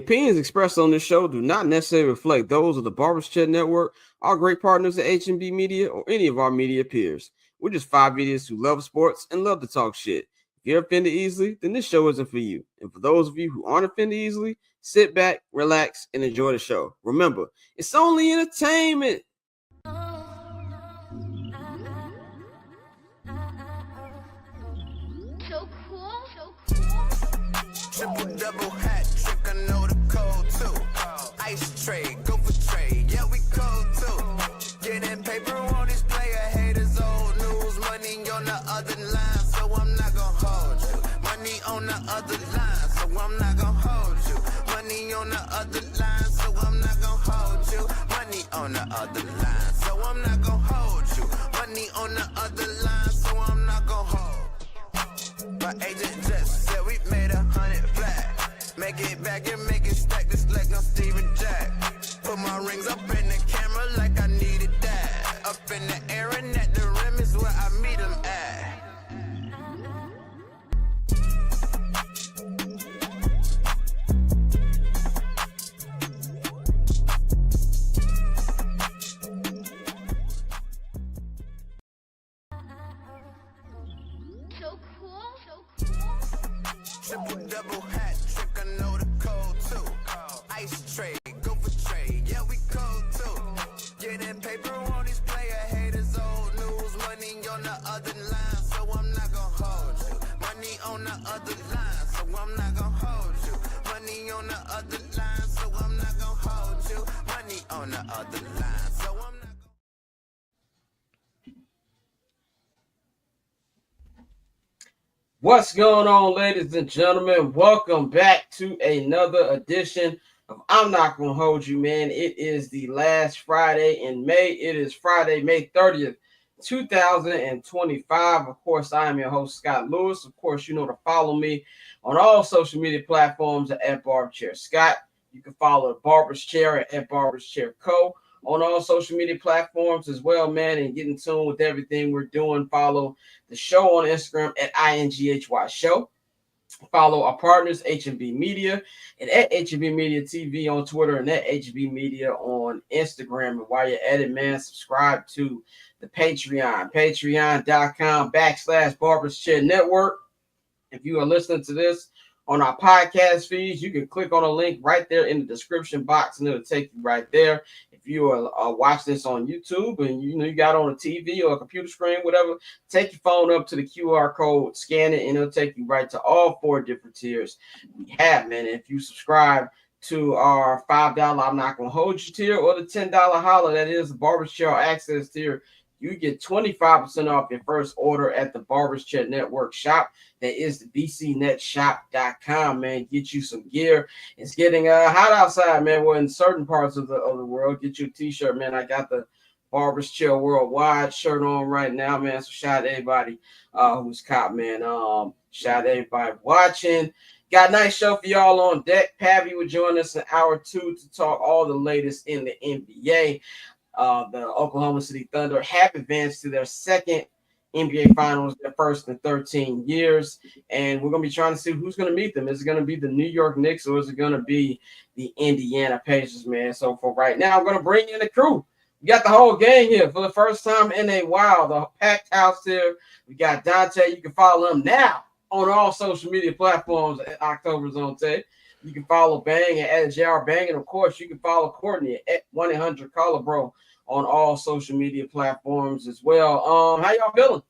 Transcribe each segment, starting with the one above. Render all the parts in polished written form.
opinions expressed on this show do not necessarily reflect those of the Barber's Chat Network, our great partners at H&B Media, or any of our media peers. We're just five idiots who love sports and love to talk shit. If you're offended easily, then this show isn't for you. And for those of you who aren't offended easily, sit back, relax, and enjoy the show. Remember, it's only entertainment. So cool. Triple double hat trick, I know the code too. Ice trade, go for trade, yeah we cold too. Getting paper on display, haters old news. Money on the other line, so I'm not gonna hold you. Money on the other line, so I'm not gonna hold you. Money on the other line, so I'm not gonna hold you. Money on the other line, so I'm not gonna hold you. Money on the other line, so I'm not gonna hold. My agent just said we made 100 flat. Make it back and make it stack just like I'm Steven Jack. Put my rings up in the camera like I needed that. Up in the air and at the rim is where I meet them at. So cool. Triple double hat trick, I know the code too. Ice trade, go for trade, yeah we cold too. Getting paper on display, haters old news. Money on the other line, so I'm not gonna hold you. Money on the other line, so I'm not gonna hold you. Money on the other line, so I'm not gonna hold you. Money on the other line, so I'm not gonna. What's going on, ladies and gentlemen? Welcome back to another edition of I'm Not Gonna Hold You, man. It is the last Friday in May. It is Friday, May 30th, 2025. Of course, I am your host, Scott Lewis. Of course, you know to follow me on all social media platforms at Barber Chair Scott. You can follow the Barber's Chair at Barber's Chair Co. on all social media platforms as well, man, and get in tune with everything we're doing. Follow the show on Instagram at INGHY Show. Follow our partners, H&B Media, and at H&B Media TV on Twitter and at H&B Media on Instagram. And while you're at it, man, subscribe to the Patreon, patreon.com/Barber's Chair Network. If you are listening to this on our podcast feeds, you can click on a link right there in the description box and it'll take you right there. If you are watching this on YouTube and you got on a TV or a computer screen, whatever, take your phone up to the QR code, scan it, and it'll take you right to all four different tiers we have, man. If you subscribe to our $5 I'm Not Gonna Hold You tier or the $10 holla, that is the Barber's Chair Access tier, you get 25% off your first order at the Barber's Chair Network shop. That is the bcnetshop.com, man. Get you some gear. It's getting hot outside, man. Well, in certain parts of the world, get you a t-shirt, man. I got the Barber's Chair Worldwide shirt on right now, man. So shout out to everybody who's caught, man. Shout out to everybody watching. Got a nice show for y'all on deck. Pavy will join us in hour 2 to talk all the latest in the NBA. The Oklahoma City Thunder have advanced to their second NBA Finals, their first in 13 years. And we're going to be trying to see who's going to meet them. Is it going to be the New York Knicks or is it going to be the Indiana Pacers, man? So for right now, I'm going to bring in the crew. We got the whole gang here for the first time in a while. The packed house here. We got Dante. You can follow him now on all social media platforms at October Zone Tape. You can follow Bang at JR Bang. And, of course, you can follow Courtney at 1-800 Collabro on all social media platforms as well. How y'all feeling?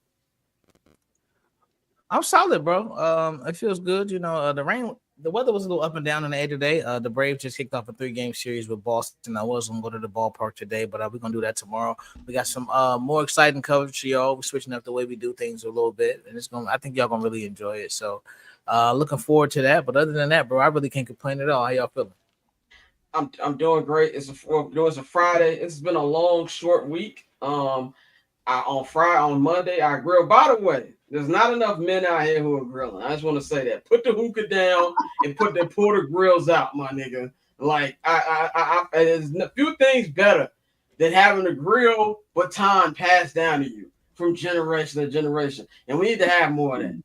I'm solid, bro. It feels good. The weather was a little up and down in the air today. The Braves just kicked off a 3-game series with Boston. I was going to go to the ballpark today, but we're going to do that tomorrow. We got some more exciting coverage for y'all. We're switching up the way we do things a little bit, and I think y'all going to really enjoy it. So looking forward to that. But other than that, bro, I really can't complain at all. How y'all feeling? I'm doing great. It's a Friday. It's been a long, short week. On Monday, I grilled. By the way, there's not enough men out here who are grilling. I just want to say that. Put the hookah down and pull the grills out, my nigga. Like there's a few things better than having a grill baton passed down to you from generation to generation, and we need to have more of that.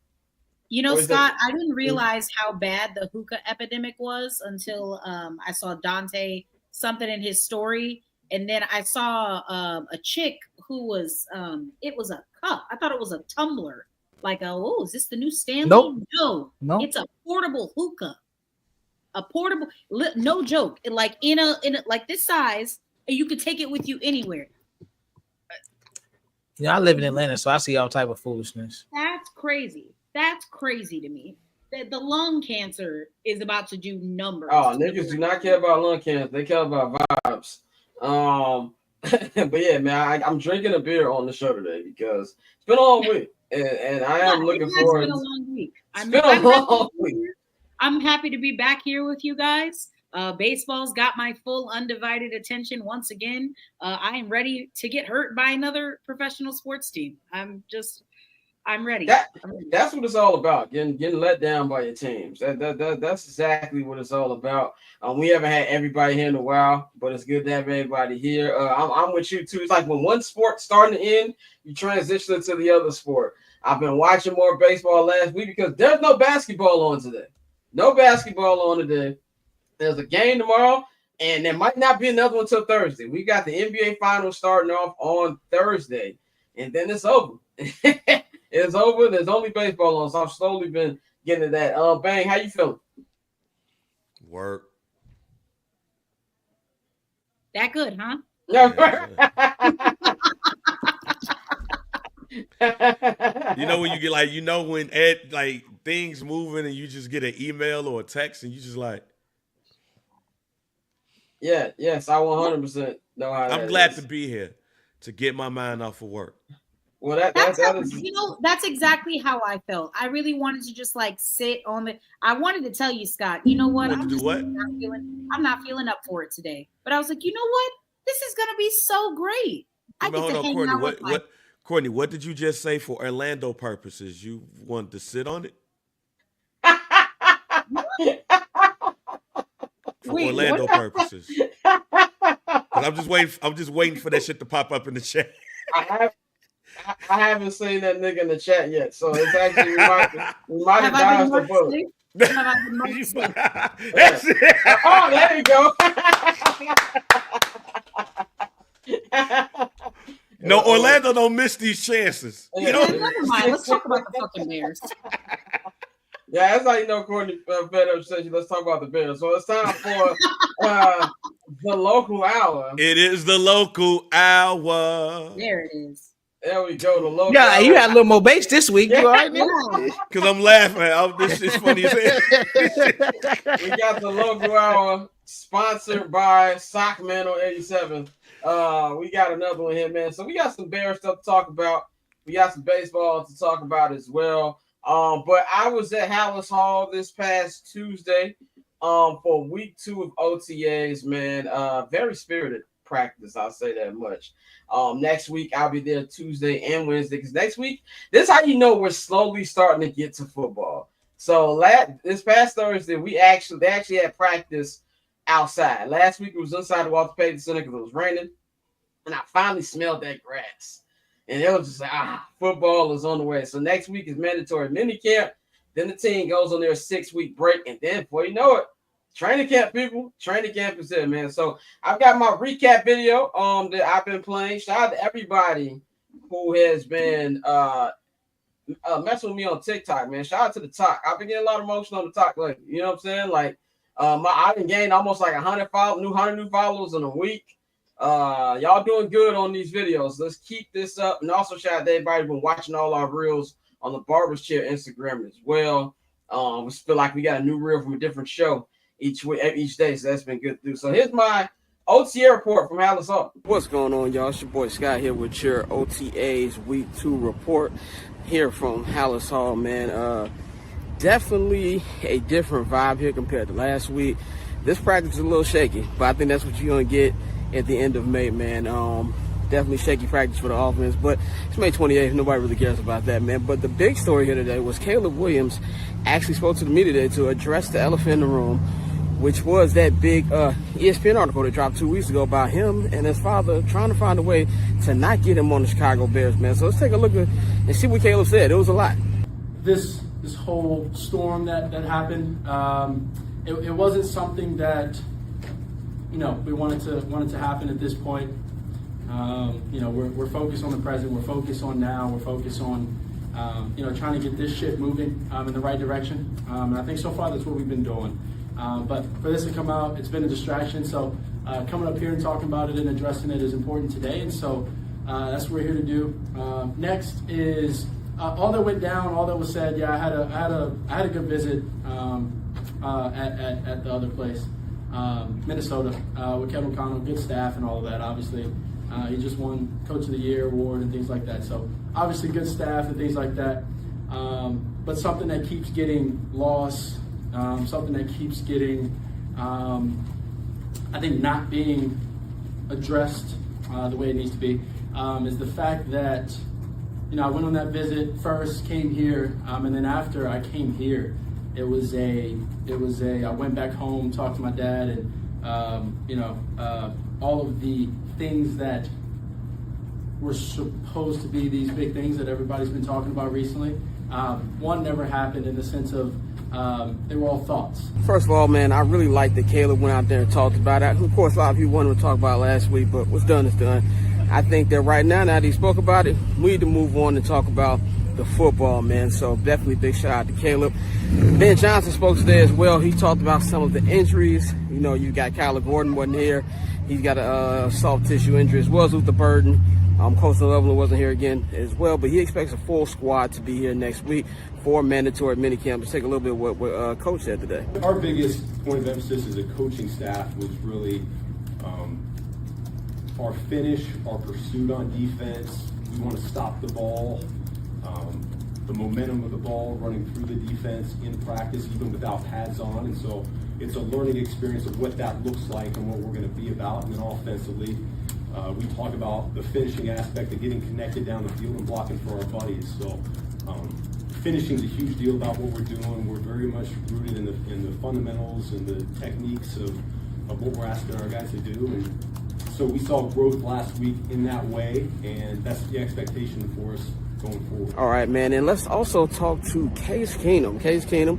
You know, What is Scott, that? I didn't realize how bad the hookah epidemic was until I saw Dante something in his story, and then I saw a chick who was it was a cup. I thought it was a tumbler. Like, oh, is this the new Stanley? Nope. No, No. it's a portable hookah. A portable, no joke. Like in a like this size, and you could take it with you anywhere. Yeah, I live in Atlanta, so I see all type of foolishness. That's crazy. That's crazy to me. The lung cancer is about to do numbers. Oh, niggas do not care about lung cancer. They care about vibes. But yeah, man, I'm drinking a beer on the show today because it's been a long week, and I am looking forward. It's been a long week. It's been a long week. I'm happy to be back here with you guys. Baseball's got my full undivided attention once again. I am ready to get hurt by another professional sports team. I'm ready. That's what it's all about. Getting let down by your teams. That's exactly what it's all about. We haven't had everybody here in a while, but it's good to have everybody here. I'm with you too. It's like when one sport's starting to end, you transition to the other sport. I've been watching more baseball last week because there's no basketball on today. No basketball on today. There's a game tomorrow, and there might not be another one until Thursday. We got the NBA Finals starting off on Thursday, and then it's over. It's over. There's only baseball on, so I've slowly been getting to that. Bang, how you feeling? Work. That good, huh? You know when you get like, you know when like things moving and you just get an email or a text and you just like. Yeah, yes, I 100% know how. I'm glad to be here to get my mind off of work. Well, that is, you know, that's exactly how I felt. I really wanted to just like sit on the. I wanted to tell you, Scott. You know what? I'm not feeling up for it today. But I was like, you know what? This is gonna be so great. I get to hang Courtney, out with my. Courtney, what did you just say for Orlando purposes? You wanted to sit on it? For Wait, Orlando purposes. I'm just waiting for that shit to pop up in the chat. I haven't seen that nigga in the chat yet, so it's actually we might have dodged the bullet. Oh, there you go. No, Orlando don't miss these chances. You know? Never mind. Let's talk about the fucking Bears. Yeah, that's how you know Courtney fed up session. Let's talk about the Bears. So it's time for the local hour. It is the local hour. There it is. There we go. The local. Yeah, hour. You had a little more bass this week. You all right, man? Because I'm laughing. This is funny as hell. We got the local hour sponsored by Sockman87. We got another one here, man. So we got some Bears stuff to talk about. We got some baseball to talk about as well. But I was at Hallis Hall this past Tuesday for week 2 of OTAs, man. Very spirited practice, I'll say that much. Next week I'll be there Tuesday and Wednesday because next week, this is how you know we're slowly starting to get to football. So this past Thursday, they actually had practice outside. Last week it was inside the Walter Payton Center because it was raining, and I finally smelled that grass. And it was just like, football is on the way. So next week is mandatory minicamp. Then the team goes on their 6-week break. And then before you know it, training camp, people. Training camp is there, man. So I've got my recap video that I've been playing. Shout out to everybody who has been messing with me on TikTok, man. Shout out to the talk. I've been getting a lot of motion on the talk lately. You know what I'm saying? Like, I done gained almost like 100 new followers in a week. Y'all doing good on these videos. Let's keep this up. And also shout out to everybody who's been watching all our reels on the Barber's Chair Instagram as well. We feel like we got a new reel from a different show each day, so that's been good too. So here's my OTA report from Hallis Hall. What's going on, y'all? It's your boy Scott here with your OTA's Week 2 report here from Hallis Hall, man. Definitely a different vibe here compared to last week. This practice is a little shaky, but I think that's what you're going to get at the end of May, man. Definitely shaky practice for the offense, but it's May 28th. Nobody really cares about that, man. But the big story here today was Caleb Williams actually spoke to the media today to address the elephant in the room, which was that big ESPN article that dropped 2 weeks ago about him and his father trying to find a way to not get him on the Chicago Bears, man. So let's take a look at and see what Caleb said. It was a lot. This this whole storm that happened. It wasn't something that we wanted to happen at this point. We're focused on the present. We're focused on now. We're focused on trying to get this ship moving in the right direction. And I think so far that's what we've been doing. But for this to come out, it's been a distraction. So coming up here and talking about it and addressing it is important today. And so that's what we're here to do. Next is all that went down, all that was said. Yeah, I had a good visit at the other place, Minnesota, with Kevin O'Connell, good staff and all of that. Obviously, he just won Coach of the Year award and things like that. So obviously, good staff and things like that. But something that keeps getting lost, something that keeps getting, I think, not being addressed the way it needs to be, is the fact that I went on that visit first, came here, and then after I came here, I went back home, talked to my dad, and all of the things that were supposed to be these big things that everybody's been talking about recently. One never happened in the sense of they were all thoughts. First of all, man, I really like that Caleb went out there and talked about it. Of course, a lot of people wanted to talk about it last week, but what's done is done. I think that right now that he spoke about it, we need to move on and talk about the football, man. So definitely big shout out to Caleb. Ben Johnson spoke today as well. He talked about some of the injuries. You got Kyler Gordon wasn't here. He's got a soft tissue injury as well as Luther Burden. Coach Leveler wasn't here again as well, but he expects a full squad to be here next week for mandatory minicamp. Let's take a little bit of what Coach said today. Our biggest point of emphasis as a coaching staff was really our finish, our pursuit on defense. We want to stop the ball, the momentum of the ball running through the defense in practice, even without pads on. And so it's a learning experience of what that looks like and what we're going to be about. And then offensively, we talk about the finishing aspect of getting connected down the field and blocking for our buddies. So finishing is a huge deal about what we're doing. We're very much rooted in the fundamentals and the techniques of what we're asking our guys to do. And so we saw growth last week in that way, and that's the expectation for us going forward. All right, man, and let's also talk to Case Keenum. Case Keenum,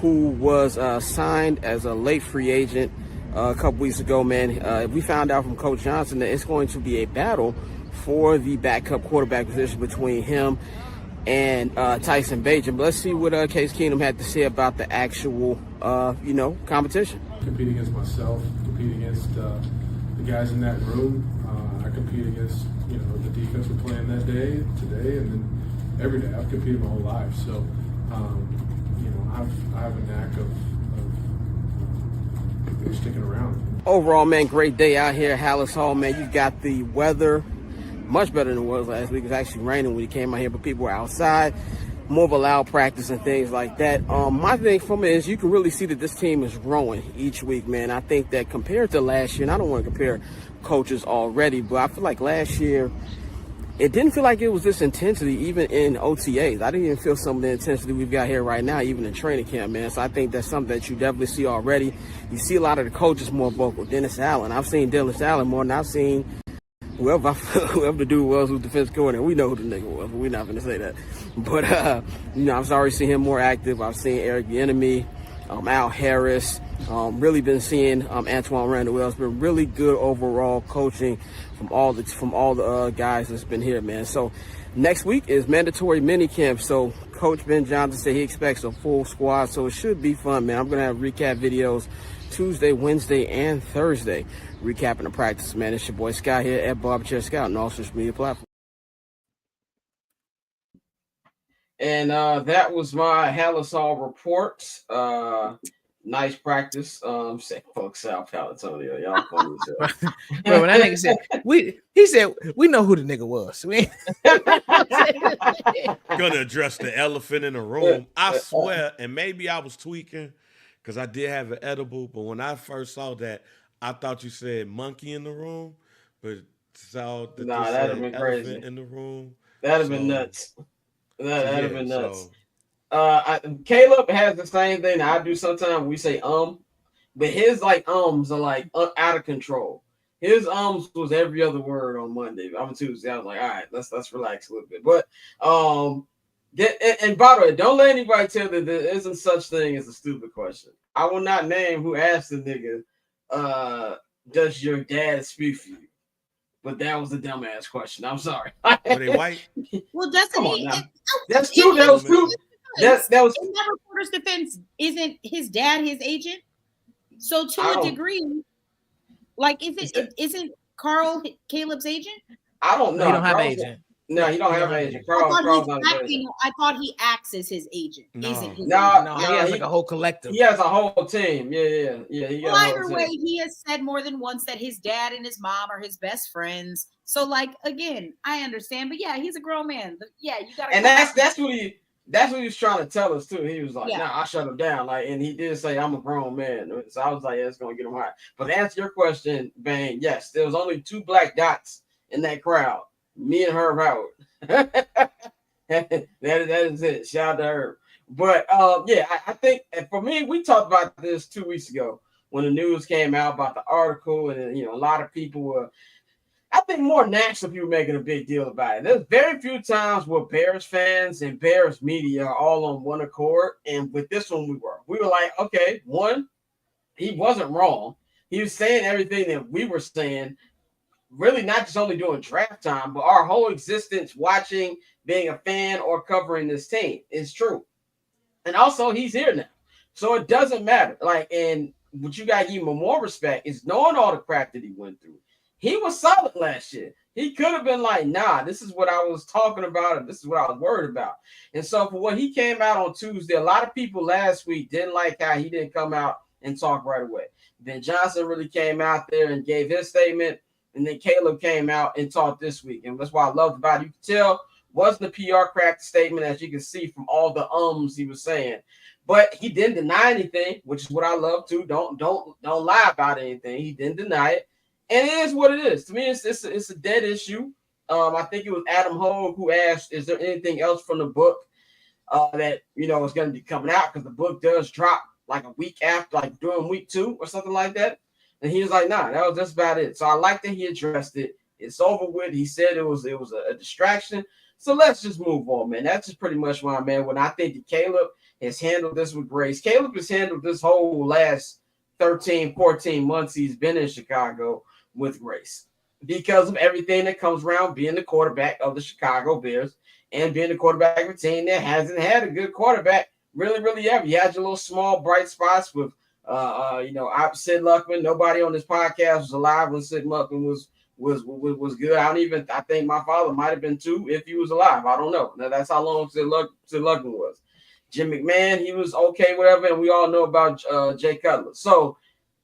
who was signed as a late free agent a couple weeks ago, man. We found out from Coach Johnson that it's going to be a battle for the backup quarterback position between him and Tyson Bagent. But let's see what Case Keenum had to say about the actual, competition. Compete against myself, compete against the guys in that room. I compete against, the defense we're playing that day, today, and then every day. I've competed my whole life. So, I have a knack of sticking around. Overall, man, great day out here at Hallis Hall, man. You got the weather much better than it was last week. It was actually raining when you came out here, but people were outside, more of a loud practice and things like that. My thing from it is you can really see that this team is growing each week, man. I think that compared to last year, and I don't want to compare coaches already, but I feel like last year, it didn't feel like it was this intensity even in OTAs. I didn't even feel some of the intensity we've got here right now, even in training camp, man. So I think that's something that you definitely see already. You see a lot of the coaches more vocal. Dennis Allen. I've seen Dennis Allen more than I've seen whoever the dude was who's defense coordinator. We know who the nigga was, but we're not going to say that. But, I've already seen him more active. I've seen Eric Bieniemy, Al Harris. Really been seeing Antoine Randall Wells. Been really good overall coaching from all the guys that's been here, man. So next week is mandatory minicamp. So Coach Ben Johnson said he expects a full squad. So it should be fun, man. I'm going to have recap videos Tuesday, Wednesday, and Thursday recapping the practice, man. It's your boy Scott here at Barber Chair Scout and all social media platforms. And that was my Hallis Hall report. Nice practice. Say fuck South Antonio. Y'all funny as hell. Bro, when that nigga said he said we know who the nigga was. Gonna address the elephant in the room. I swear, and maybe I was tweaking because I did have an edible, but when I first saw that, I thought you said monkey in the room, but saw that that'd have been crazy in the room. That'd have been nuts. That'd have been nuts. Caleb has the same thing that I do sometimes. We say but his ums are out of control. His was every other word on Monday. On Tuesday, I was like, all right, let's relax a little bit. But And by the way, don't let anybody tell that there isn't such thing as a stupid question. I will not name who asked the nigga, does your dad speak for you? But that was a dumbass question. I'm sorry. Were they white? Well, doesn't Come on he? now. That's true. That was true. That was in that reporter's defense. Isn't his dad his agent? So to a degree, like, isn't Carl Caleb's agent? I don't know. No, he don't have an agent. No, he don't have an agent. Carl's not an agent. I thought he acts as his agent. No. Isn't his No, he has like a whole collective. He has a whole team. Yeah. He got either way, he has said more than once that his dad and his mom are his best friends. So, like, again, I understand, but yeah, he's a grown man. But yeah, you gotta. And that's what he was trying to tell us too. He was like, "Nah, I shut him down." Like, and he did say, "I'm a grown man." So I was like, "Yeah, it's gonna get him hot." But to answer your question, Bang, yes, there was only 2 black dots in that crowd. Me and Herb Howard. that is it. Shout out to Herb. But yeah, I think for me, we talked about this 2 weeks ago when the news came out about the article, and a lot of people were. I think more national people making a big deal about it. There's very few times where Bears fans and Bears media are all on one accord, and with this one, we were like, okay, one, he wasn't wrong. He was saying everything that we were saying. Really not just only during draft time, but our whole existence watching, being a fan, or covering this team is true. And also, he's here now. So it doesn't matter. Like, and what you got to give him more respect is knowing all the crap that he went through. He was solid last year. He could have been like, nah, this is what I was talking about, and this is what I was worried about. And so for when he came out on Tuesday, a lot of people last week didn't like how he didn't come out and talk right away. Then Johnson really came out there and gave his statement. And then Caleb came out and talked this week. And that's what I loved about it. You can tell wasn't a PR cracked statement, as you can see from all the he was saying. But he didn't deny anything, which is what I love too. Don't lie about anything. He didn't deny it. And it is what it is. To me, it's a dead issue. I think it was Adam Hogue who asked, is there anything else from the book that is going to be coming out? Because the book does drop like a week after, like during week 2 or something like that. And he was like, nah, that was just about it. So I like that he addressed it. It's over with. He said it was a distraction. So let's just move on, man. That's just pretty much why, man. When I think that Caleb has handled this with grace. Caleb has handled this whole last 13, 14 months he's been in Chicago with grace because of everything that comes around being the quarterback of the Chicago Bears and being the quarterback of a team that hasn't had a good quarterback really ever. You had your little small bright spots with Sid Luckman. Nobody on this podcast was alive when Sid Luckman was good. I think my father might have been too if he was alive. I don't know. Now that's how long Sid Luckman was. Jim McMahon, he was okay, whatever, and we all know about Jay Cutler. So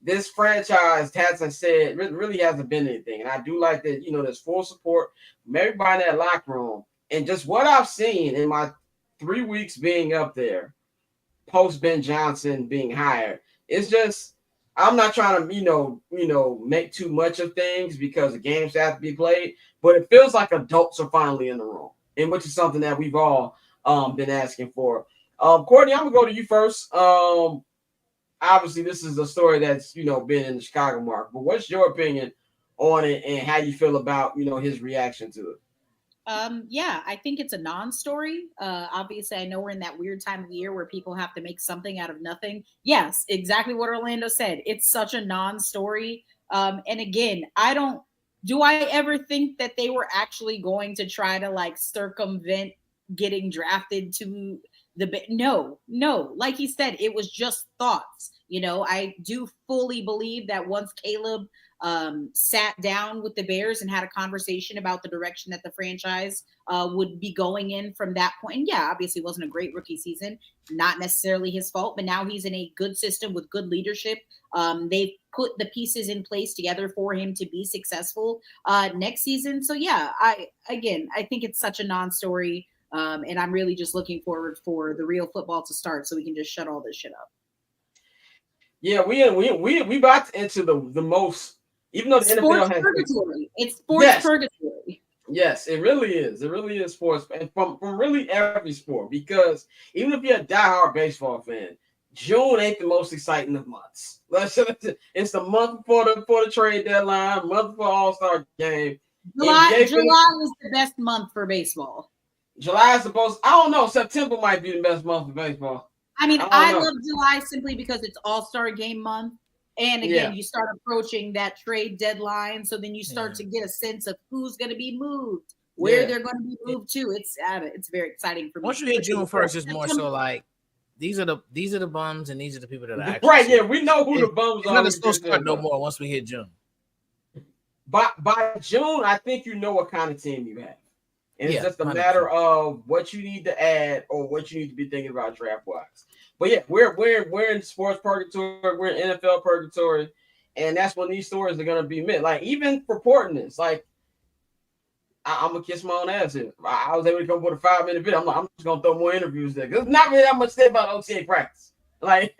this franchise, as I said, really hasn't been anything. And I do like that, there's full support from everybody in that locker room. And just what I've seen in my 3 weeks being up there, post Ben Johnson being hired, it's just I'm not trying to, make too much of things because the games have to be played, but it feels like adults are finally in the room, and which is something that we've all been asking for. Courtney, I'm gonna go to you first. Obviously, this is a story that's been in the Chicago market, but what's your opinion on it and how you feel about his reaction to it? Yeah, I think it's a non-story. Obviously, I know we're in that weird time of year where people have to make something out of nothing. Yes, exactly what Orlando said. It's such a non-story. And again, do I ever think that they were actually going to try to circumvent getting drafted to no. Like he said, it was just thoughts. I do fully believe that once Caleb sat down with the Bears and had a conversation about the direction that the franchise would be going in from that point. And yeah, obviously it wasn't a great rookie season, not necessarily his fault, but now he's in a good system with good leadership. They've put the pieces in place together for him to be successful next season. So yeah, I think it's such a non-story. And I'm really just looking forward for the real football to start so we can just shut all this shit up. Yeah, we about to enter the most, even though the sports NFL has purgatory. It's sports purgatory. Yes, it really is. It really is sports, and from really every sport. Because even if you're a diehard baseball fan, June ain't the most exciting of months. It's the month before the trade deadline, month before All-Star game. July is the best month for baseball. July is supposed. I don't know. September might be the best month for baseball. I mean, I don't I know. love July simply because it's All-Star game month. And again, Yeah. you start approaching that trade deadline. So then you start Yeah. to get a sense of who's going to be moved, where Yeah. they're going to be moved to. It's very exciting for me. Once you hit June 1st, it's more so like these are the bums and these are the people that are actually Right. Yeah. serious. We know who the bums It's are. not a We slow just start no know. more once we hit June. By June, I think you know what kind of team you have. And it's Yeah, just a 100%. matter of what you need to add or what you need to be thinking about draft wise. But yeah, we're in sports purgatory, we're in NFL purgatory, and that's when these stories are gonna be met. Like even for Portland's, like I'm gonna kiss my own ass here. I was able to come with a 5-minute video. I'm just gonna throw more interviews there. There's not really that much said about OTA practice. Like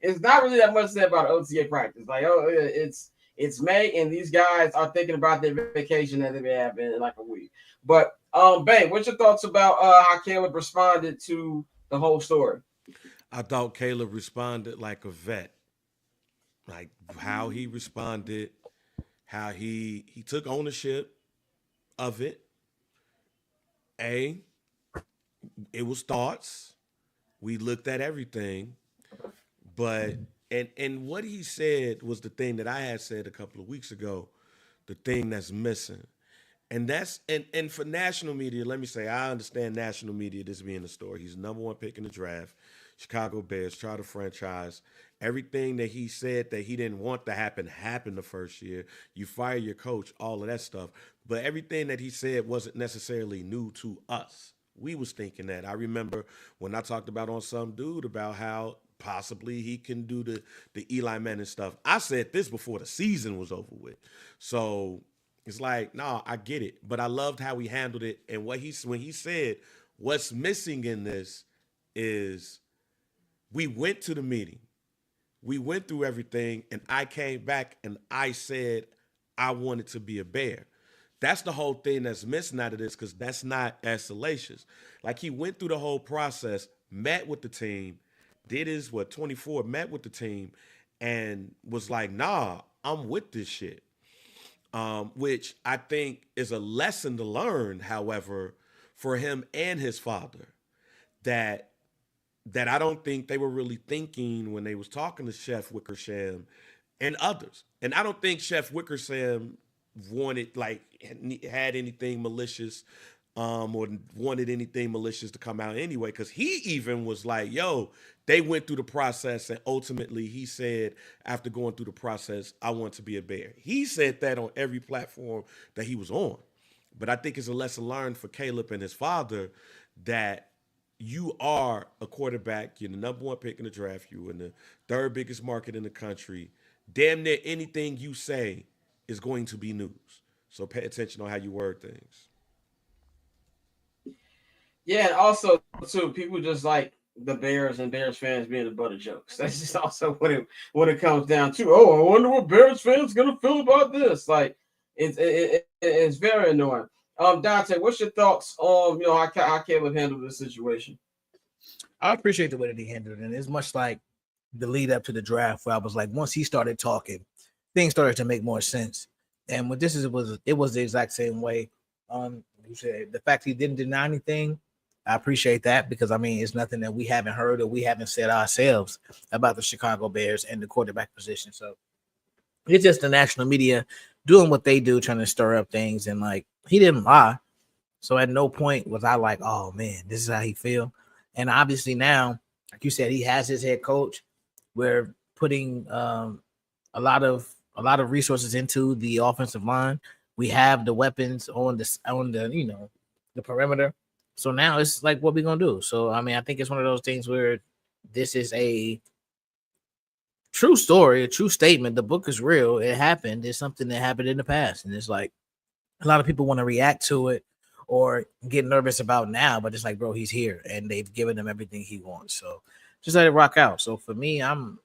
it's not really that much said about OTA practice. Like it's May and these guys are thinking about their vacation that they have in like a week. But Babe, what's your thoughts about how Caleb responded to the whole story? I thought Caleb responded like a vet. Like how he responded, how he took ownership of it. It was thoughts. We looked at everything, but and what he said was the thing that I had said a couple of weeks ago, the thing that's missing. And that's and for national media, let me say, I understand national media, this being the story. He's the number one pick in the draft. Chicago Bears, try to franchise. Everything that he said that he didn't want to happen happened the first year. You fire your coach, all of that stuff. But everything that he said wasn't necessarily new to us. We was thinking that. I remember when I talked about on Some Dude about how possibly he can do the Eli Manning stuff. I said this before the season was over with. So it's like, no, I get it. But I loved how he handled it. And when he said, what's missing in this is we went to the meeting. We went through everything, and I came back and I said I wanted to be a Bear. That's the whole thing that's missing out of this because that's not as salacious. Like he went through the whole process, met with the team, did his 24, met with the team, and was like, nah, I'm with this shit. Which I think is a lesson to learn, however, for him and his father, that I don't think they were really thinking when they was talking to Chef Wickersham and others. And I don't think Chef Wickersham had anything malicious or wanted anything malicious to come out anyway, because he even was like, yo, they went through the process and ultimately he said after going through the process, I want to be a Bear. He said that on every platform that he was on. But I think it's a lesson learned for Caleb and his father that you are a quarterback. You're the number one pick in the draft. You're in the third biggest market in the country. Damn near anything you say is going to be news. So pay attention on how you word things. Yeah, and also too, people just like the Bears and Bears fans being the butt of jokes. That's just also what it comes down to. Oh, I wonder what Bears fans gonna feel about this. Like it's very annoying. Dante, what's your thoughts on how Caleb handled this situation? I appreciate the way that he handled it, and it's much like the lead up to the draft, where I was like, once he started talking, things started to make more sense. And what it was the exact same way. You said the fact he didn't deny anything, I appreciate that because I mean it's nothing that we haven't heard or we haven't said ourselves about the Chicago Bears and the quarterback position. So it's just the national media doing what they do, trying to stir up things, and like he didn't lie. So at no point was I like, oh man, this is how he feel. And obviously now, like you said, he has his head coach. We're putting a lot of resources into the offensive line. We have the weapons on the perimeter. So now it's like, what we gonna do? So I mean, I think it's one of those things where this is a true story, a true statement. The book is real. It happened. It's something that happened in the past, and it's like a lot of people want to react to it or get nervous about now, but it's like, bro, he's here, and they've given him everything he wants. So just let it rock out. So for me, I'm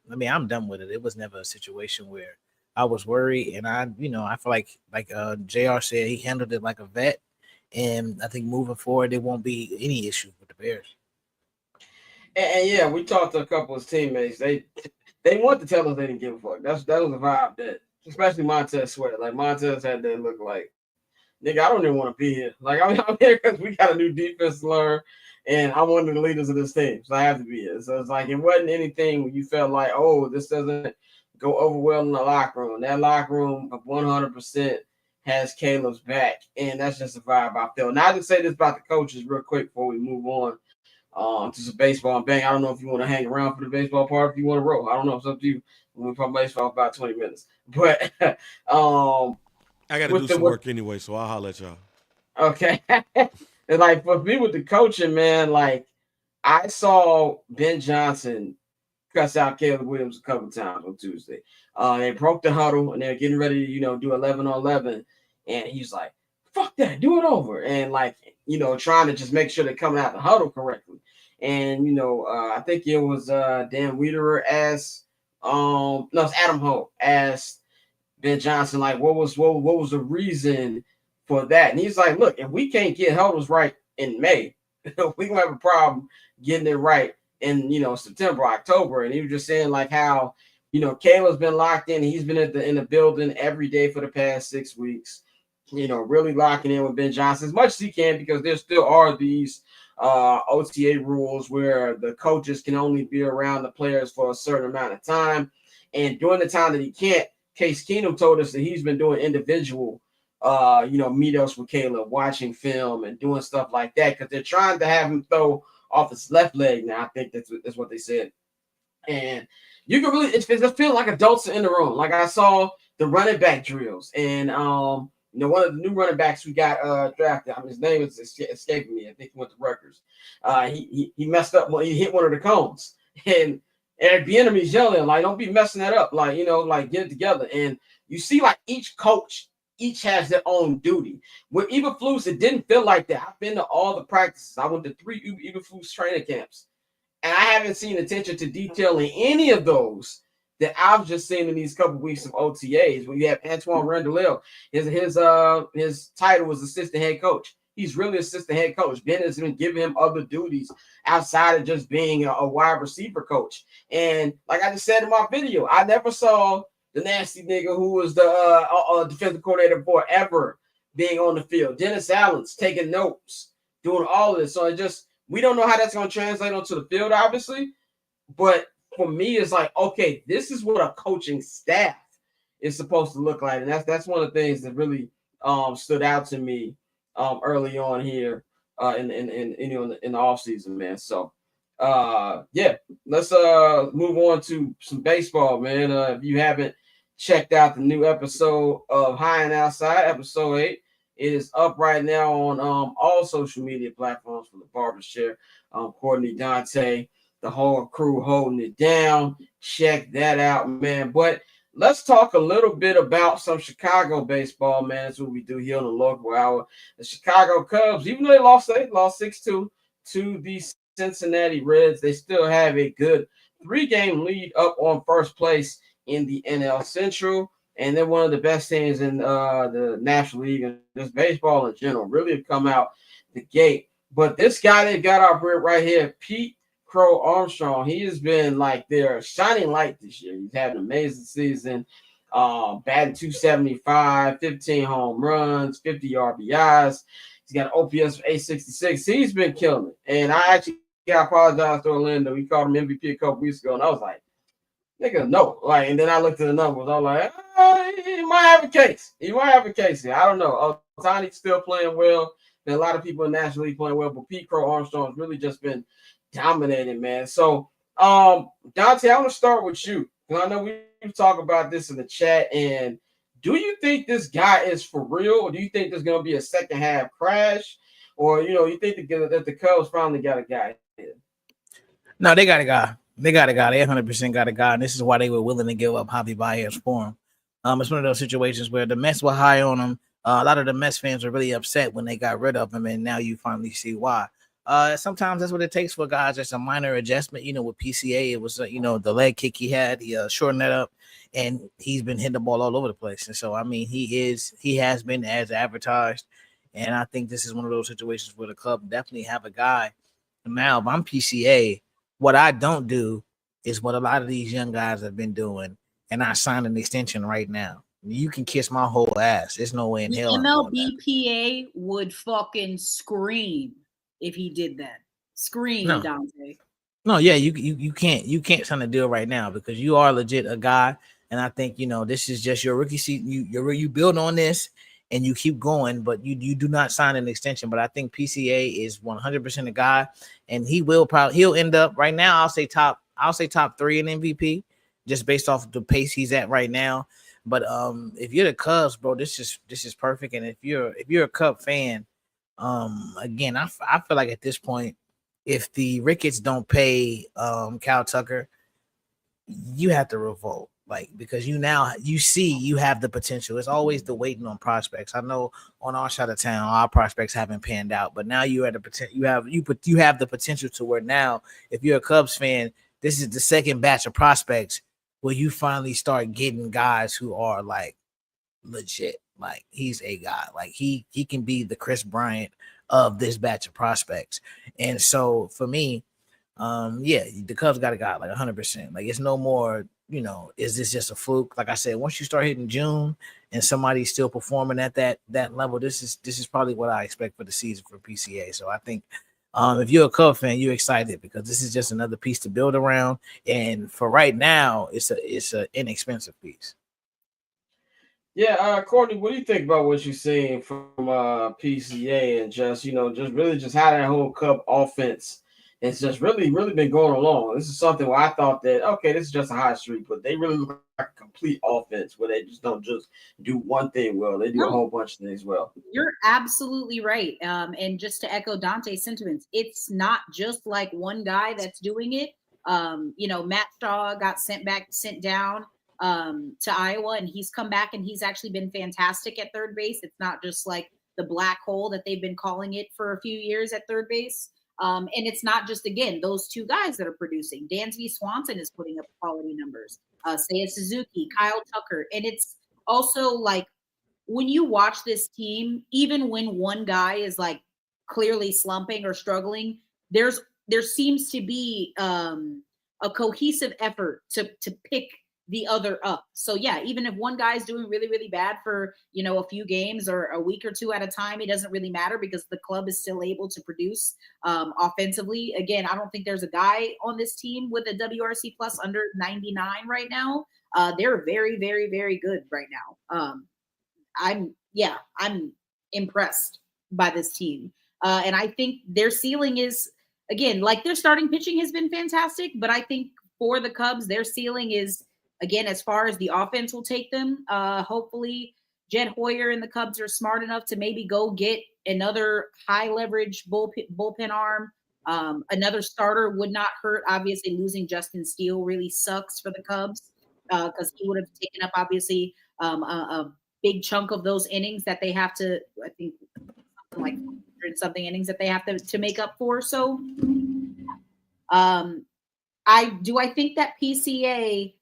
done with it. It was never a situation where I was worried, and I feel like JR said, he handled it like a vet, and I think moving forward, there won't be any issue with the Bears. And yeah, we talked to a couple of his teammates. They want to tell us they didn't give a fuck. That was the vibe that, especially Montez Sweat. Like Montez had that look like, nigga, I don't even want to be here. Like, I'm here because we got a new defense to learn, and I'm one of the leaders of this team, so I have to be here. So it's like, it wasn't anything where you felt like, oh, this doesn't go over well in the locker room. That locker room 100% has Caleb's back, and that's just a vibe I feel. Now, to say this about the coaches real quick before we move on to some baseball and bang. I don't know if you want to hang around for the baseball part, if you want to roll. I don't know. It's up to you. We'll talk baseball for about 20 minutes. But I got to do some work anyway, so I'll holler at y'all. Okay. And like for me with the coaching, man, like I saw Ben Johnson cuss out Caleb Williams a couple times on Tuesday. They broke the huddle and they're getting ready to, do 11 on 11. And he's like, fuck that, do it over. And like, trying to just make sure they're coming out the huddle correctly. And, I think it was Dan Wiederer asked, it's Adam Holt asked Ben Johnson, like, what was the reason for that? And he's like, look, if we can't get huddles right in May, we're gonna have a problem getting it right in September, October. And he was just saying like how Caleb's been locked in. He's been in the building every day for the past 6 weeks. Really locking in with Ben Johnson as much as he can, because there still are these OTA rules where the coaches can only be around the players for a certain amount of time. And during the time that he can't, Case Keenum told us that he's been doing individual meetups with Caleb, watching film and doing stuff like that, because they're trying to have him throw off his left leg now. I think that's what they said. And you can really, it feels like adults are in the room. Like I saw the running back drills, and one of the new running backs we got drafted. His name is escaping me. I think he went to Rutgers. He messed up. He hit one of the cones, and Eric Bieniemy's yelling like, "Don't be messing that up!" Like get it together. And you see, like each coach each has their own duty. With Eberflus, it didn't feel like that. I've been to all the practices. I went to 3 Eberflus training camps, and I haven't seen attention to detail in any of those that I've just seen in these couple weeks of OTAs. When you have Antoine Randall, his title was assistant head coach. He's really assistant head coach. Ben has been giving him other duties outside of just being a wide receiver coach. And like I just said in my video, I never saw the nasty nigga who was the defensive coordinator forever being on the field. Dennis Allen's taking notes, doing all of this. So we don't know how that's going to translate onto the field, obviously. But for me, it's like, okay, this is what a coaching staff is supposed to look like. And that's one of the things that really stood out to me early on here in the offseason, man. So let's move on to some baseball, man. If you haven't checked out the new episode of High and Outside, episode 8, it is up right now on all social media platforms for the Barber Chair. Courtney, Dante, the whole crew holding it down. Check that out, man. But let's talk a little bit about some Chicago baseball, man. That's what we do here on the local hour. The Chicago Cubs, even though they lost 6-2 to the Cincinnati Reds, they still have a good 3-game lead up on first place in the NL Central. And they're one of the best teams in the National League and just baseball in general. Really have come out the gate. But this guy they got up right here, Pete Crow Armstrong, he has been like their shining light this year. He's had an amazing season, batting .275, 15 home runs, 50 RBIs. He's got an OPS of 866. He's been killing it. And I actually apologize to Orlando. He called him MVP a couple weeks ago, and I was like, nigga, no. Like, and then I looked at the numbers. I was like, he might have a case. He might have a case here. I don't know. Ohtani's still playing well. There are a lot of people in the National League playing well, but Pete Crow Armstrong has really just been dominating, man. So, Dante, I want to start with you. I know we talk about this in the chat, and do you think this guy is for real, or do you think there's going to be a second half crash, or you think that the Cubs finally got a guy here? No, they got a guy. They got a guy. They 100% got a guy, and this is why they were willing to give up Javi Baez for him. It's one of those situations where the Mets were high on him. A lot of the Mets fans were really upset when they got rid of him, and now you finally see why. Sometimes that's what it takes for guys. Just a minor adjustment. With PCA, it was the leg kick he had. He shortened that up, and he's been hitting the ball all over the place. And so, I mean, he has been as advertised, and I think this is one of those situations where the club definitely have a guy. Now, if I'm PCA, what I don't do is what a lot of these young guys have been doing, and I sign an extension right now. You can kiss my whole ass. There's no way in The hell I'm doing that. MLBPA would fucking scream if he did that. Scream, No. Dante. No, yeah, you can't sign a deal right now because you are legit a guy, and I think this is just your rookie season. You build on this and you keep going, but you do not sign an extension. But I think PCA is 100% a guy, and he'll end up right now. I'll say top 3 in MVP just based off the pace he's at right now. But if you're the Cubs, bro, this is perfect. And if you're a Cub fan, again, I feel like at this point, if the Ricketts don't pay Cal Tucker, you have to revolt, because you see you have the potential. It's always the waiting on prospects. I know on our side of town, our prospects haven't panned out, but now you're at a potential. You have the potential to where now, if you're a Cubs fan, this is the second batch of prospects where you finally start getting guys who are legit. He's a guy. He can be the Chris Bryant of this batch of prospects. And so for me, the Cubs got a guy 100%. It's no more, is this just a fluke? Like I said, once you start hitting June and somebody's still performing at that level, this is probably what I expect for the season for PCA. So I think if you're a Cub fan, you're excited because this is just another piece to build around. And for right now, it's an inexpensive piece. Yeah, Courtney, what do you think about what you're seeing from PCA and just really just how that whole Cub offense has just really been going along? This is something where I thought that this is just a high streak, but they really look like a complete offense where they just don't just do one thing well; they do a whole bunch of things well. You're absolutely right. And just to echo Dante's sentiments, it's not just like one guy that's doing it. Matt Shaw got sent down to Iowa, and he's come back and he's actually been fantastic at third base. It's not just like the black hole that they've been calling it for a few years at third base. And it's not just, again, those two guys that are producing. Dansby Swanson is putting up quality numbers. Seiya Suzuki, Kyle Tucker. And it's also when you watch this team, even when one guy is clearly slumping or struggling, there seems to be a cohesive effort to pick the other up. So yeah, even if one guy's doing really, really bad for, a few games or a week or two at a time, it doesn't really matter because the club is still able to produce offensively. Again, I don't think there's a guy on this team with a WRC plus under 99 right now. They're very, very, very good right now. I'm impressed by this team. And I think their ceiling is, again, their starting pitching has been fantastic, but I think for the Cubs, their ceiling is, again, as far as the offense will take them, hopefully Jed Hoyer and the Cubs are smart enough to maybe go get another high leverage bullpen arm. Another starter would not hurt. Obviously, losing Justin Steele really sucks for the Cubs because he would have taken up, obviously, a big chunk of those innings that they have to, I think, something like 100-something innings that they have to make up for. So I think that PCA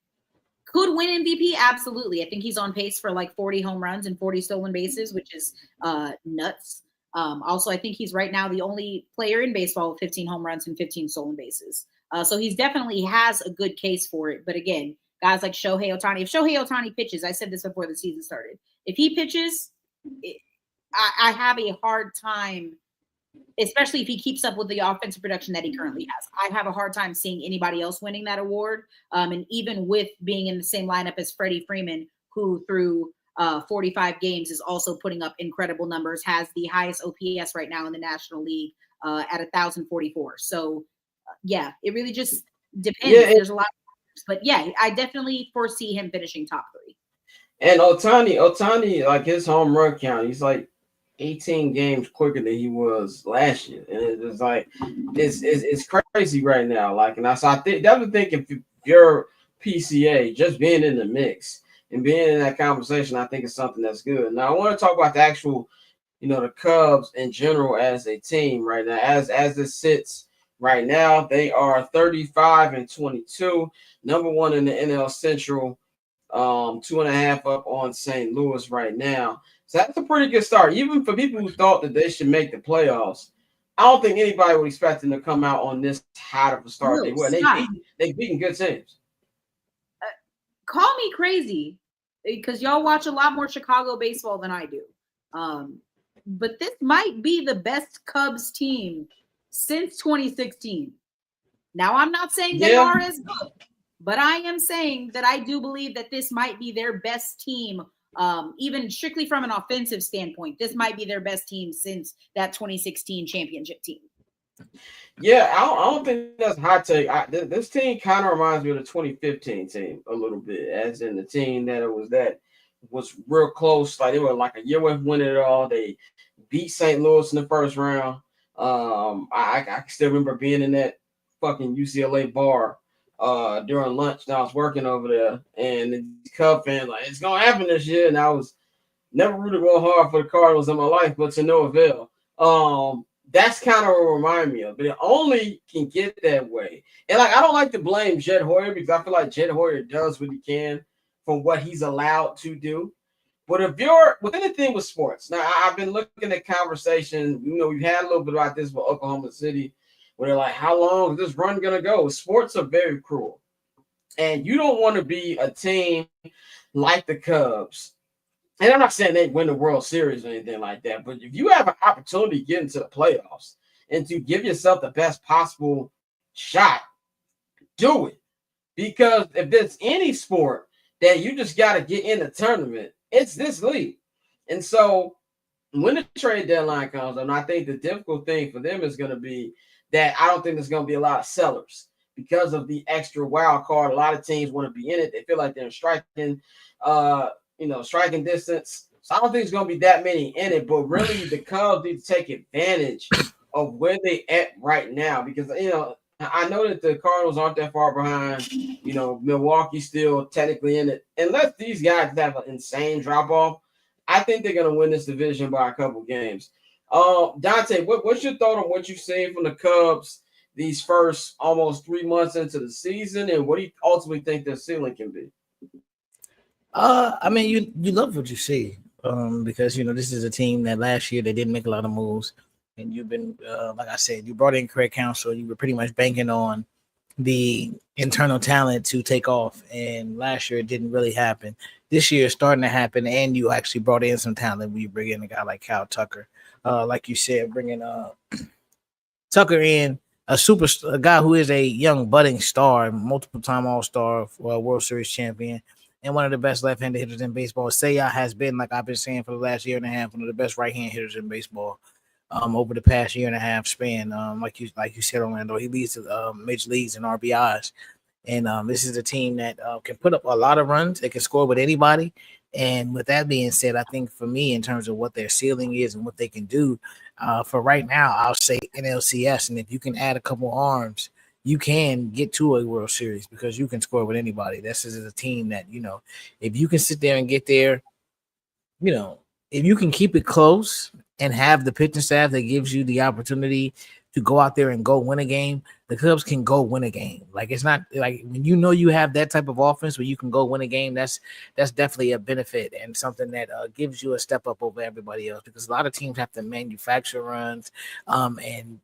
could win MVP? Absolutely. I think he's on pace for 40 home runs and 40 stolen bases, which is nuts. Also, I think he's right now the only player in baseball with 15 home runs and 15 stolen bases. So he's definitely has a good case for it. But again, guys like Shohei Ohtani, if Shohei Ohtani pitches, I said this before the season started, if he pitches, I have a hard time, especially if he keeps up with the offensive production that he currently has. I have a hard time seeing anybody else winning that award. And even with being in the same lineup as Freddie Freeman, who through 45 games is also putting up incredible numbers, has the highest OPS right now in the National League at 1,044. So, it really just depends. Yeah, There's a lot of factors. But, I definitely foresee him finishing top 3. And Ohtani, his home run count, he's 18 games quicker than he was last year, and it's crazy right now. I definitely think if you're PCA, just being in the mix and being in that conversation, I think it's something that's good. Now I want to talk about the actual, the Cubs in general as a team right now. As this sits right now, they are 35-22, number 1 in the NL Central, 2.5 up on St. Louis right now. So that's a pretty good start. Even for people who thought that they should make the playoffs, I don't think anybody would expect them to come out on this hot of a start. No, They've beaten good teams. Call me crazy, because y'all watch a lot more Chicago baseball than I do. But this might be the best Cubs team since 2016. Now, I'm not saying they are as good, but I am saying that I do believe that this might be their best team, even strictly from an offensive standpoint. This might be their best team since that 2016 championship team. Yeah, I don't think that's a hot take. This team kind of reminds me of the 2015 team a little bit, as in the team that was real close. Like they were like a year away from winning it all. They beat St. Louis in the first round. I still remember being in that fucking UCLA bar during lunch, and I was working over there, and the Cub fan like it's gonna happen this year, and I was never rooted real hard for the Cardinals in my life, but to no avail. That's kind of what remind me of, but it only can get that way. And like I don't like to blame Jed Hoyer because I feel like Jed Hoyer does what he can from what he's allowed to do. But if you're with anything with sports, now I've been looking at conversation, we've had a little bit about this with Oklahoma City, where they're like, how long is this run gonna go? Sports are very cruel. And you don't want to be a team like the Cubs. And I'm not saying they win the World Series or anything like that, but if you have an opportunity to get into the playoffs and to give yourself the best possible shot, do it. Because if there's any sport that you just got to get in the tournament, it's this league. And so when the trade deadline comes, and I think the difficult thing for them is going to be that I don't think there's going to be a lot of sellers because of the extra wild card. A lot of teams want to be in it. They feel like they're striking distance. So I don't think it's going to be that many in it, but really the Cubs need to take advantage of where they at right now because, I know that the Cardinals aren't that far behind. Milwaukee's still technically in it. Unless these guys have an insane drop-off, I think they're going to win this division by a couple games. Dante, what's your thought on what you've seen from the Cubs these first almost 3 months into the season, and what do you ultimately think their ceiling can be? I mean, you love what you see, because this is a team that last year they didn't make a lot of moves, and you've been, like I said, you brought in Craig Counsell. You were pretty much banking on the internal talent to take off, and last year it didn't really happen. This year it's starting to happen, and you actually brought in some talent when you bring in a guy like Kyle Tucker, like you said, bringing Tucker in. A guy who is a young budding star, multiple-time All-Star, World Series champion, and one of the best left-handed hitters in baseball. Seiya has been, like I've been saying for the last year and a half, one of the best right-hand hitters in baseball over the past year and a half span. Like you said, Orlando, he leads the major leagues in RBIs. And this is a team that can put up a lot of runs. They can score with anybody. And with that being said, I think for me, in terms of what their ceiling is and what they can do, for right now, I'll say NLCS. And if you can add a couple arms, you can get to a World Series because you can score with anybody. This is a team that, if you can sit there and get there, if you can keep it close and have the pitching staff that gives you the opportunity to go out there and go win a game, the Cubs can go win a game. Like, it's not like when you have that type of offense where you can go win a game, that's definitely a benefit and something that gives you a step up over everybody else, because a lot of teams have to manufacture runs and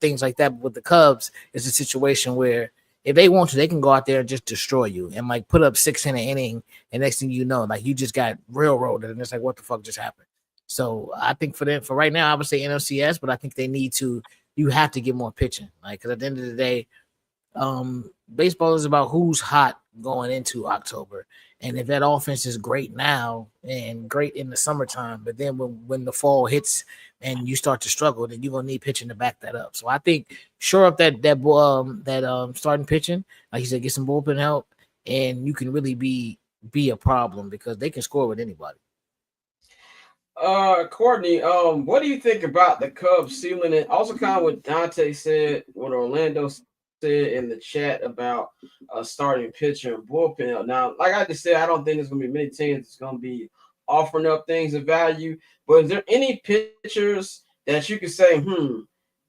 things like that. But with the Cubs, it's a situation where if they want to, they can go out there and just destroy you and like put up 6 in an inning, and next thing you know, like you just got railroaded, and it's like, what the fuck just happened? So I think for right now, I would say NLCS, but I think they need to. You have to get more pitching, like, because at the end of the day, baseball is about who's hot going into October. And if that offense is great now and great in the summertime, but then when the fall hits and you start to struggle, then you're gonna need pitching to back that up. So I think shore up that starting pitching, like you said, get some bullpen help, and you can really be a problem because they can score with anybody. Courtney, what do you think about the Cubs ceiling? And also kind of what Dante said, what Orlando said in the chat about starting pitcher and bullpen. Now, like I just said, I don't think there's going to be many teams that's going to be offering up things of value. But is there any pitchers that you could say,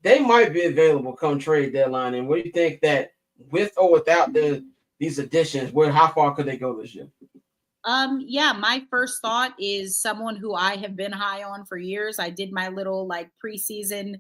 they might be available come trade deadline? And what do you think that with or without these additions, how far could they go this year? Yeah, my first thought is someone who I have been high on for years. I did my little preseason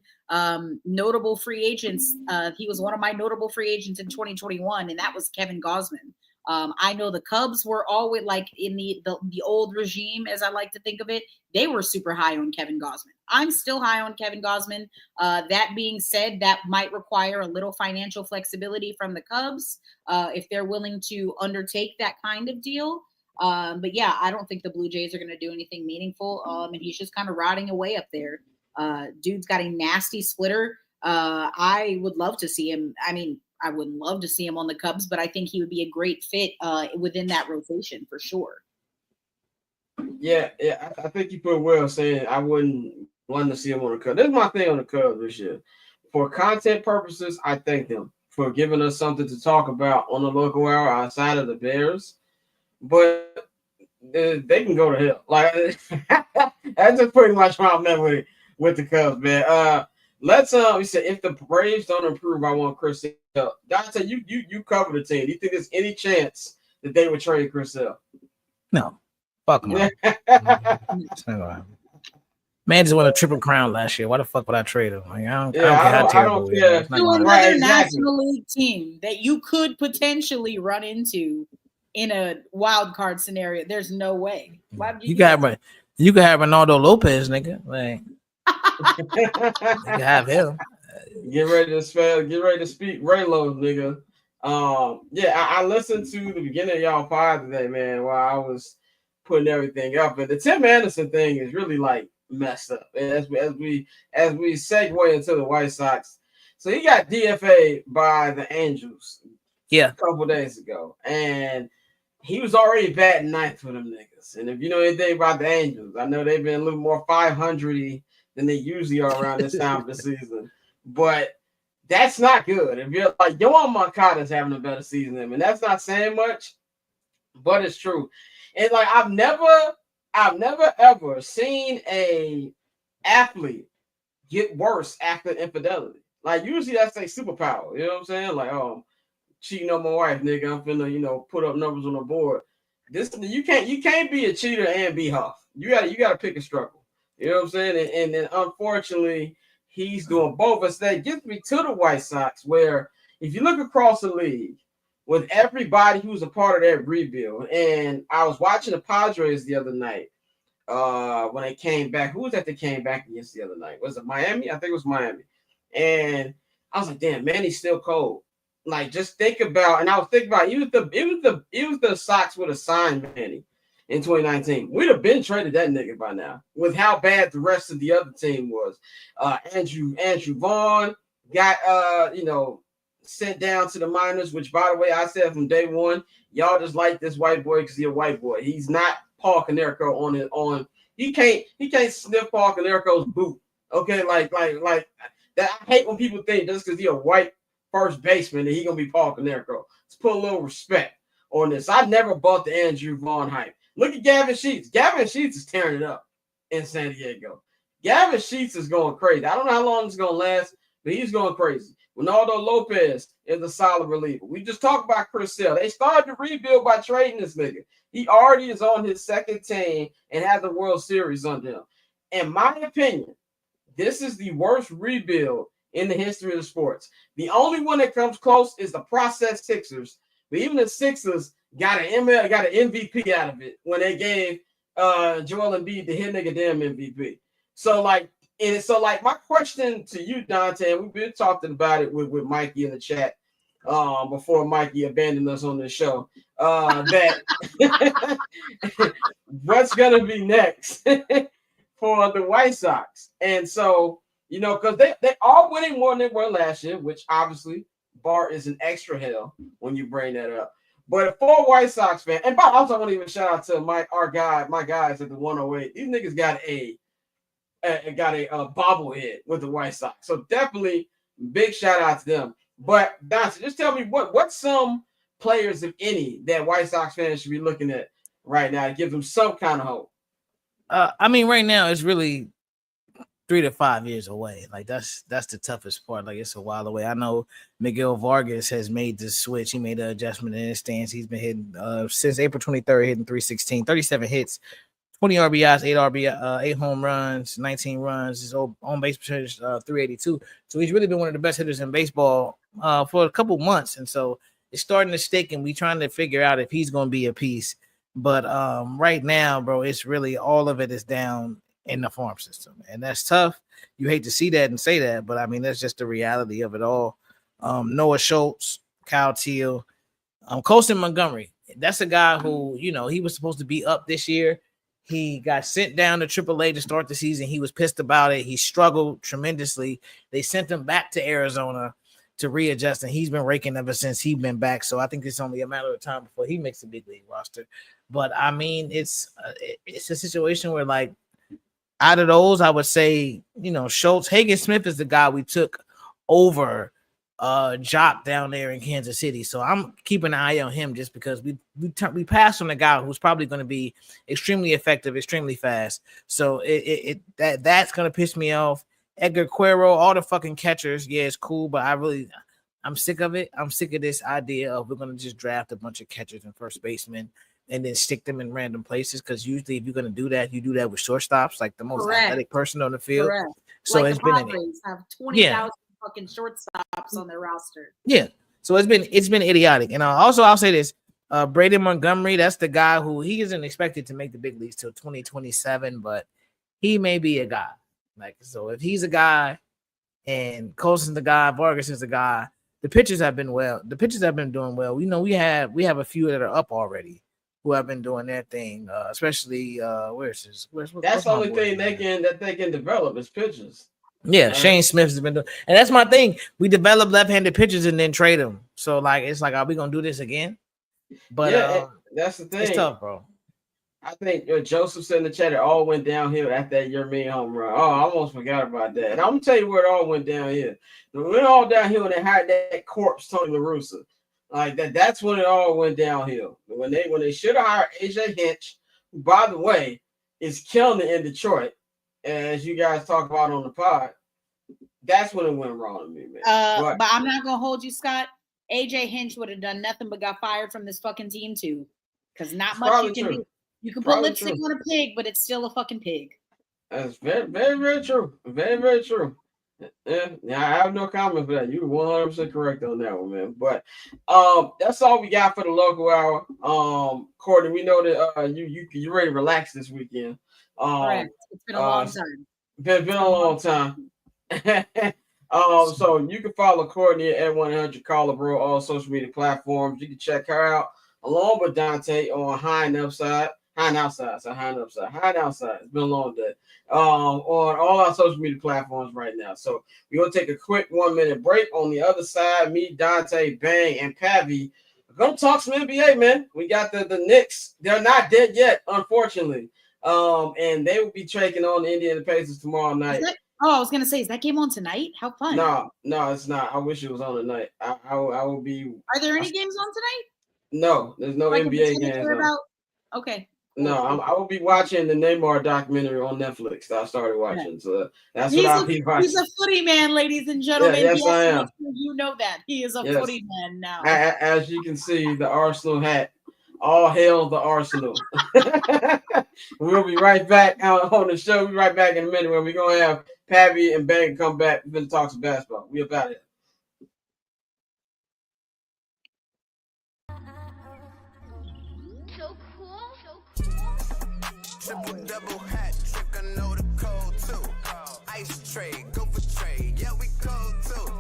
notable free agents. He was one of my notable free agents in 2021, and that was Kevin Gausman. I know the Cubs were always like in the old regime, as I like to think of it. They were super high on Kevin Gausman. I'm still high on Kevin Gausman. That being said, that might require a little financial flexibility from the Cubs if they're willing to undertake that kind of deal. But yeah, I don't think the Blue Jays are going to do anything meaningful. And he's just kind of rotting away up there. Dude's got a nasty splitter. I would love to see him. I mean, I would love to see him on the Cubs, but I think he would be a great fit within that rotation for sure. Yeah, I think you put it well saying I wouldn't want to see him on the Cubs. That's my thing on the Cubs this year. For content purposes, I thank them for giving us something to talk about on the local hour outside of the Bears. But they can go to hell. Like that's just pretty much where I'm at with the Cubs, man. Let's we said if the Braves don't improve, I want Chris Sale. Dante, you cover the team. Do you think there's any chance that they would trade Chris Sale? No. Fuck him. Man just won a triple crown last year. Why the fuck would I trade him? Like, I don't care how terrible he is. To another National League team that you could potentially run into in a wild card scenario. There's no way. Why would you can have Ronaldo Lopez, nigga. Like you can have him. Get ready to speak Raylo, nigga. I listened to the beginning of y'all pod today, man, while I was putting everything up. And the Tim Anderson thing is really like messed up. As we segue into the White Sox. So he got DFA'd by the Angels a couple days ago. And he was already batting ninth for them niggas. And if you know anything about the Angels, I know they've been a little more 500-y than they usually are around this time of the season. But that's not good. If you're like Yohan Moncada's having a better season than him, and that's not saying much, but it's true. And like I've never ever seen a athlete get worse after infidelity. Like usually that's a superpower. You know what I'm saying? Like, oh, cheating on my wife, nigga. I'm finna, put up numbers on the board. This you can't be a cheater and be Huff. You gotta pick a struggle. You know what I'm saying? And then unfortunately, he's doing both. But that gets me to the White Sox, where if you look across the league with everybody who's a part of that rebuild, and I was watching the Padres the other night when they came back. Who was that they came back against the other night? Was it Miami? I think it was Miami. And I was like, damn, man, he's still cold. Like, just think about, and I was thinking about it was the Sox would have signed Manny in 2019. We'd have been traded that nigga by now with how bad the rest of the other team was. Andrew Vaughn got sent down to the minors, which by the way, I said from day one, y'all just like this white boy because he's a white boy. He's not Paul Konerko he can't sniff Paul Konerko's boot. Okay, like that. I hate when people think just because he's a white first baseman that he's gonna be Paul Konerko. Let's put a little respect on this. I never bought the Andrew Vaughn hype. Look at Gavin Sheets. Gavin Sheets is tearing it up in San Diego. Gavin Sheets is going crazy. I don't know how long it's going to last, but he's going crazy. Ronaldo Lopez is a solid reliever. We just talked about Chris Sale. They started to rebuild by trading this nigga. He already is on his second team and has the World Series under him. In my opinion, this is the worst rebuild in the history of the sports. The only one that comes close is the process Sixers. But even the Sixers got an MVP out of it when they gave Joel Embiid the hit nigga damn MVP. So my question to you, Dante, and we've been talking about it with Mikey in the chat before Mikey abandoned us on this show. That what's gonna be next for the White Sox? And so, because they are winning more than they were last year, which obviously Bart is an extra hell when you bring that up. But for White Sox fan, and I also want to even shout out to my guys at the 108. These niggas got a bobblehead with the White Sox. So definitely big shout out to them. But Dante, just tell me what's some players, if any, that White Sox fans should be looking at right now to give them some kind of hope. Right now it's really 3 to 5 years away. Like that's the toughest part. Like it's a while away. I know Miguel Vargas has made this switch. He made an adjustment in his stance. He's been hitting since April 23rd, hitting 316, 37 hits, 20 RBIs, 8 home runs, 19 runs. His on base percentage 382. So he's really been one of the best hitters in baseball for a couple months. And so it's starting to stick, and we trying to figure out if he's going to be a piece. But right now, bro, it's really all of it is down in the farm system, and that's tough. You hate to see that and say that, but I mean that's just the reality of it all. Noah Schultz, Kyle Teal, Colston Montgomery. That's a guy who, you know, he was supposed to be up this year. He got sent down to AAA to start the season. He was pissed about it. He struggled tremendously. They sent him back to Arizona to readjust, and he's been raking ever since he's been back. So I think it's only a matter of time before he makes the big league roster. But I mean, it's a situation where, like, out of those, I would say, you know, Schultz, Hagen Smith is the guy we took over Jock down there in Kansas City. So I'm keeping an eye on him just because we passed on a guy who's probably going to be extremely effective, extremely fast. So that's going to piss me off. Edgar Cuero, all the fucking catchers, yeah, it's cool, but I'm sick of it. I'm sick of this idea of we're going to just draft a bunch of catchers and first basemen and then stick them in random places, because usually if you're going to do that, you do that with shortstops, like the most athletic person on the field. Correct. So like it's been have 20,000 fucking shortstops on their roster. Yeah. So it's been idiotic. And I'll say this, Braden Montgomery, that's the guy who he isn't expected to make the big leagues till 2027, but he may be a guy. Like, so if he's a guy and Colson's the guy, Vargas is the guy, the pitchers have been well. The pitchers have been doing well. We know we have a few that are up already who have been doing their thing, especially where's that's the only thing they can develop is pitchers. Yeah, Shane Smith has been doing, and that's my thing. We develop left-handed pitchers and then trade them. So like, it's like, are we gonna do this again? But yeah, that's the thing. It's tough, bro. I think Joseph said in the chat it all went downhill after that Yermin home run. Oh, I almost forgot about that. And I'm gonna tell you where it all went downhill. It went all downhill when they hired that corpse Tony La Russa. Like that's when it all went downhill. When they should have hired AJ Hinch, who, by the way, is killing it in Detroit, as you guys talk about on the pod. That's when it went wrong to me, man. But I'm not gonna hold you, Scott. AJ Hinch would have done nothing but got fired from this fucking team too, because not much you can do. You can put lipstick on a pig, but it's still a fucking pig. That's very, very, very true. Very, very true. Yeah, I have no comment for that. You're 100% correct on that one, man. But that's all we got for the local hour. Courtney, we know that you ready to relax this weekend. Correct. It's been a long time. Been a long time. So you can follow Courtney at 100 Collabro, all social media platforms. You can check her out along with Dante on High and Outside. It's been a long day. On all our social media platforms right now. So we're gonna take a quick 1 minute break. On the other side, me, Dante, Bang, and Pavy are gonna talk some NBA, man. We got the Knicks. They're not dead yet, unfortunately. And they will be taking on the Indiana Pacers tomorrow night. I was gonna say, is that game on tonight? How fun! No, it's not. I wish it was on tonight. I will be. Are there any games on tonight? No, there's no NBA games. Okay. No, I will be watching the Neymar documentary on Netflix that I started watching. So that's what I'll be watching. He's a footy man, ladies and gentlemen. Yes, I am. You know that. He is a footy man now. As you can see, the Arsenal hat. All hail the Arsenal. We'll be right back on the show. We'll be right back in a minute when we're going to have Pavy and Bang come back. We're going to talk some basketball. We about it. Triple double hat trick, I know the code too. Ice trade, go for trade, yeah we cold too.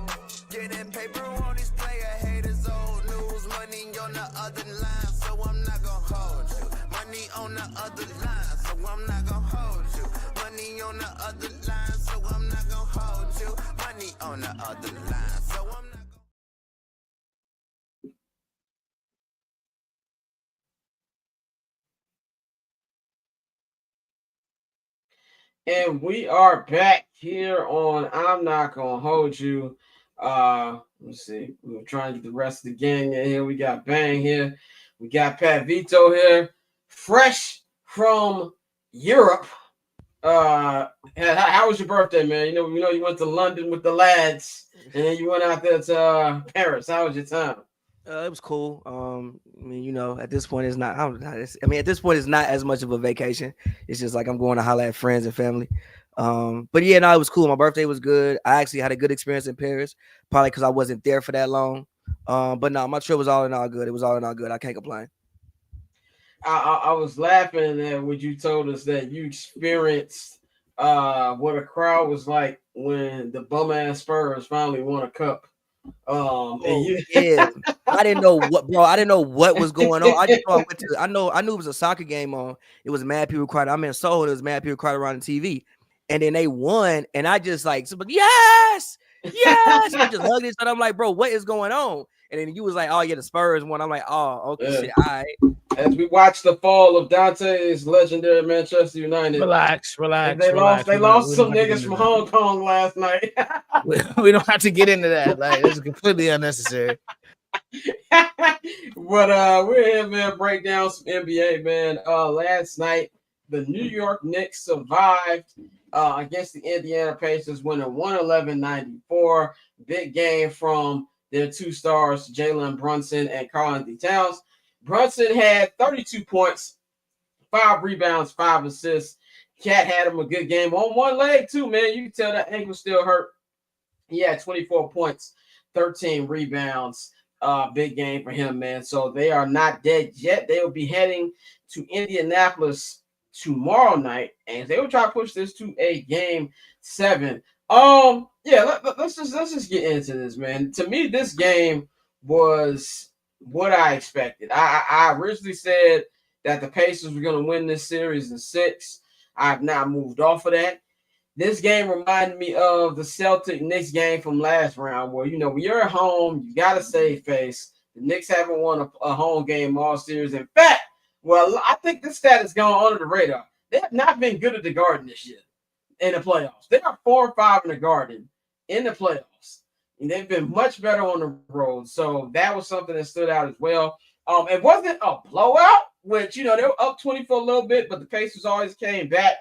Getting paper on display, haters old news. Money on the other line, so I'm not gonna hold you. Money on the other line, so I'm not gonna hold you. Money on the other line, so I'm not gonna hold you. Money on the other line, so I'm not. And we are back here on I'm Not Gonna Hold You. Let's see. We're trying to get the rest of the gang in here. We got Bang here. We got Pat Vito here. Fresh from Europe. How was your birthday, man? You know you went to London with the lads, and then you went out there to Paris. How was your time? It was cool. I mean, you know, at this point, it's not. At this point, it's not as much of a vacation. It's just like I'm going to holler at friends and family. But yeah, no, it was cool. My birthday was good. I actually had a good experience in Paris, probably because I wasn't there for that long. But no, my trip was all in all good. It was all in all good. I can't complain. I was laughing at when you told us that you experienced what a crowd was like when the bum ass Spurs finally won a cup. And you Yeah, I didn't know what, bro. I didn't know what was going on. I just know I went to. I knew it was a soccer game on. It was mad people cried. I'm in Seoul. It was mad people cried around the TV, and then they won, and I just like, yes, yes. We just hugged each other. I'm like, bro, what is going on? And then you was like, oh yeah, the Spurs won. I'm like, oh, okay, shit, all right. As we watch the fall of Dante's legendary Manchester United. Relax. They lost some niggas from Hong Kong last night. we don't have to get into that. Like, it's completely unnecessary. But we're here, man. Break down some NBA, man. Last night, the New York Knicks survived against the Indiana Pacers, winning 111-94. Big game from their two stars, Jalen Brunson and Karl-Anthony Towns. Brunson had 32 points, 5 rebounds, 5 assists. Cat had him a good game on one leg, too, man. You can tell that ankle still hurt. He had 24 points, 13 rebounds. Big game for him, man. So they are not dead yet. They will be heading to Indianapolis tomorrow night, and they will try to push this to a game 7. Let's just get into this, man. To me, this game was what I expected. I originally said that the Pacers were going to win this series in 6. I've now moved off of that. This game reminded me of the Celtic Knicks game from last round, where, when you're at home, you got to save face. The Knicks haven't won a home game all series. In fact, I think this stat has gone under the radar. They have not been good at the Garden this year in the playoffs. They are 4-5 in the Garden in the playoffs. And they've been much better on the road. So that was something that stood out as well. It wasn't a blowout, which, they were up 20 for a little bit, but the Pacers always came back.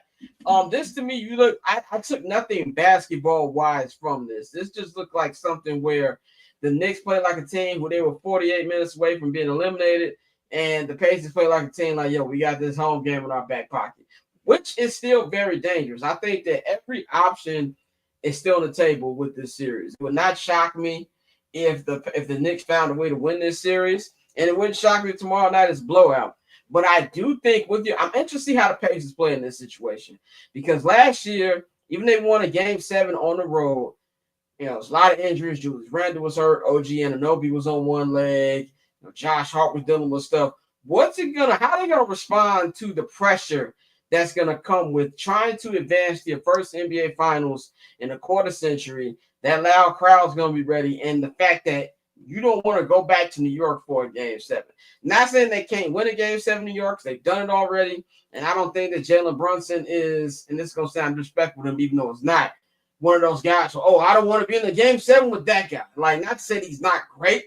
This to me, I took nothing basketball-wise from this. This just looked like something where the Knicks played like a team where they were 48 minutes away from being eliminated, and the Pacers played like a team like, we got this home game in our back pocket, which is still very dangerous. I think that every option is still on the table with this series. It would not shock me if the Knicks found a way to win this series, and it wouldn't shock me if tomorrow night is blowout. But I do think I'm interested to see how the Pacers play in this situation, because last year, even they won a game 7 on the road, there's a lot of injuries. Julius Randle was hurt. OG Anunoby was on one leg. Josh Hart was dealing with stuff. How are they going to respond to the pressure that's going to come with trying to advance to your first NBA Finals in a quarter century? That loud crowd's going to be ready, and the fact that you don't want to go back to New York for a game 7. Not saying they can't win a game 7 in New York. They've done it already. And I don't think that Jalen Brunson is, and this is going to sound disrespectful to him, even though it's not, one of those guys. So, I don't want to be in the game 7 with that guy. Like, not to say he's not great,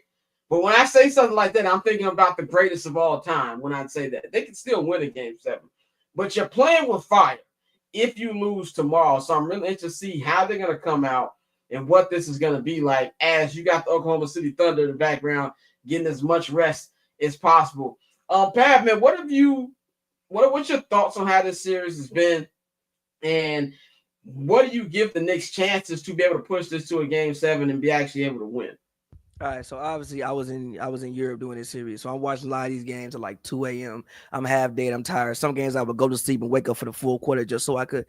but when I say something like that, I'm thinking about the greatest of all time when I say that. They can still win a game 7. But you're playing with fire if you lose tomorrow. So I'm really interested to see how they're going to come out and what this is going to be like, as you got the Oklahoma City Thunder in the background, getting as much rest as possible. Pav, man, what's your thoughts on how this series has been, and what do you give the Knicks chances to be able to push this to a game 7 and be actually able to win? All right, so obviously I was in Europe doing this series, so I'm watching a lot of these games at like 2 a.m. I'm half dead, I'm tired. Some games I would go to sleep and wake up for the full quarter just so I could,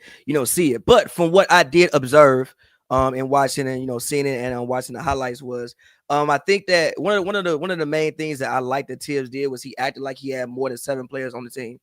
see it. But from what I did observe, and watching and seeing it and watching the highlights was, I think that one of the main things that I liked that Tibbs did was he acted like he had more than 7 players on the team.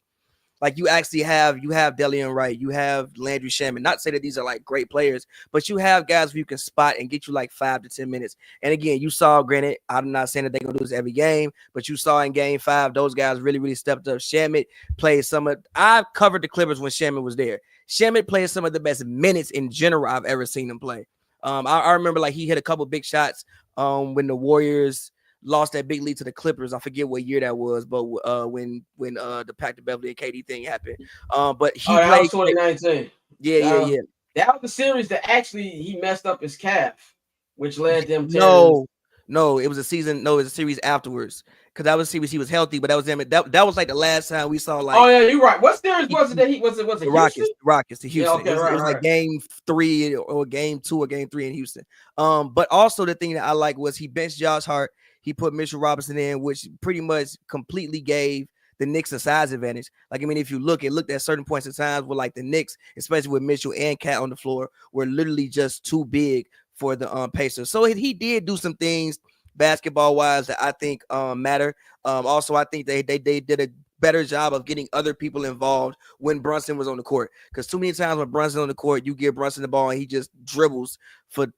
Like you actually have Delian Wright, you have Landry Shamet. Not to say that these are like great players, but you have guys who you can spot and get you like 5 to 10 minutes. And again, you saw, granted, I'm not saying that they're gonna do this every game, but you saw in game 5, those guys really, really stepped up. Shamet played I covered the Clippers when Shamet was there. Shamet played some of the best minutes in general I've ever seen him play. I remember like he hit a couple big shots when the Warriors lost that big lead to the Clippers. I forget what year that was, but when the Pack to Beverly and KD thing happened. But he played. That was 2019. Yeah. That was the series that actually he messed up his calf, which led them to. No, it was a season. No, it was a series afterwards. Because that was series he was healthy, but that was him. That was like the last time we saw like. Oh yeah, you're right. What series was it that he was it the Rockets? The Rockets to Houston. Yeah, okay, it was like game 3 or game 2 or game 3 in Houston. But also the thing that I like was he benched Josh Hart. he put Mitchell Robinson in, which pretty much completely gave the Knicks a size advantage. Like, I mean, if you looked at certain points in times where like the Knicks, especially with Mitchell and Cat on the floor, were literally just too big for the Pacers. So he did do some things basketball wise that I think matter. Also, I think they did a better job of getting other people involved when Brunson was on the court. Because too many times when Brunson's on the court, you give Brunson the ball and he just dribbles for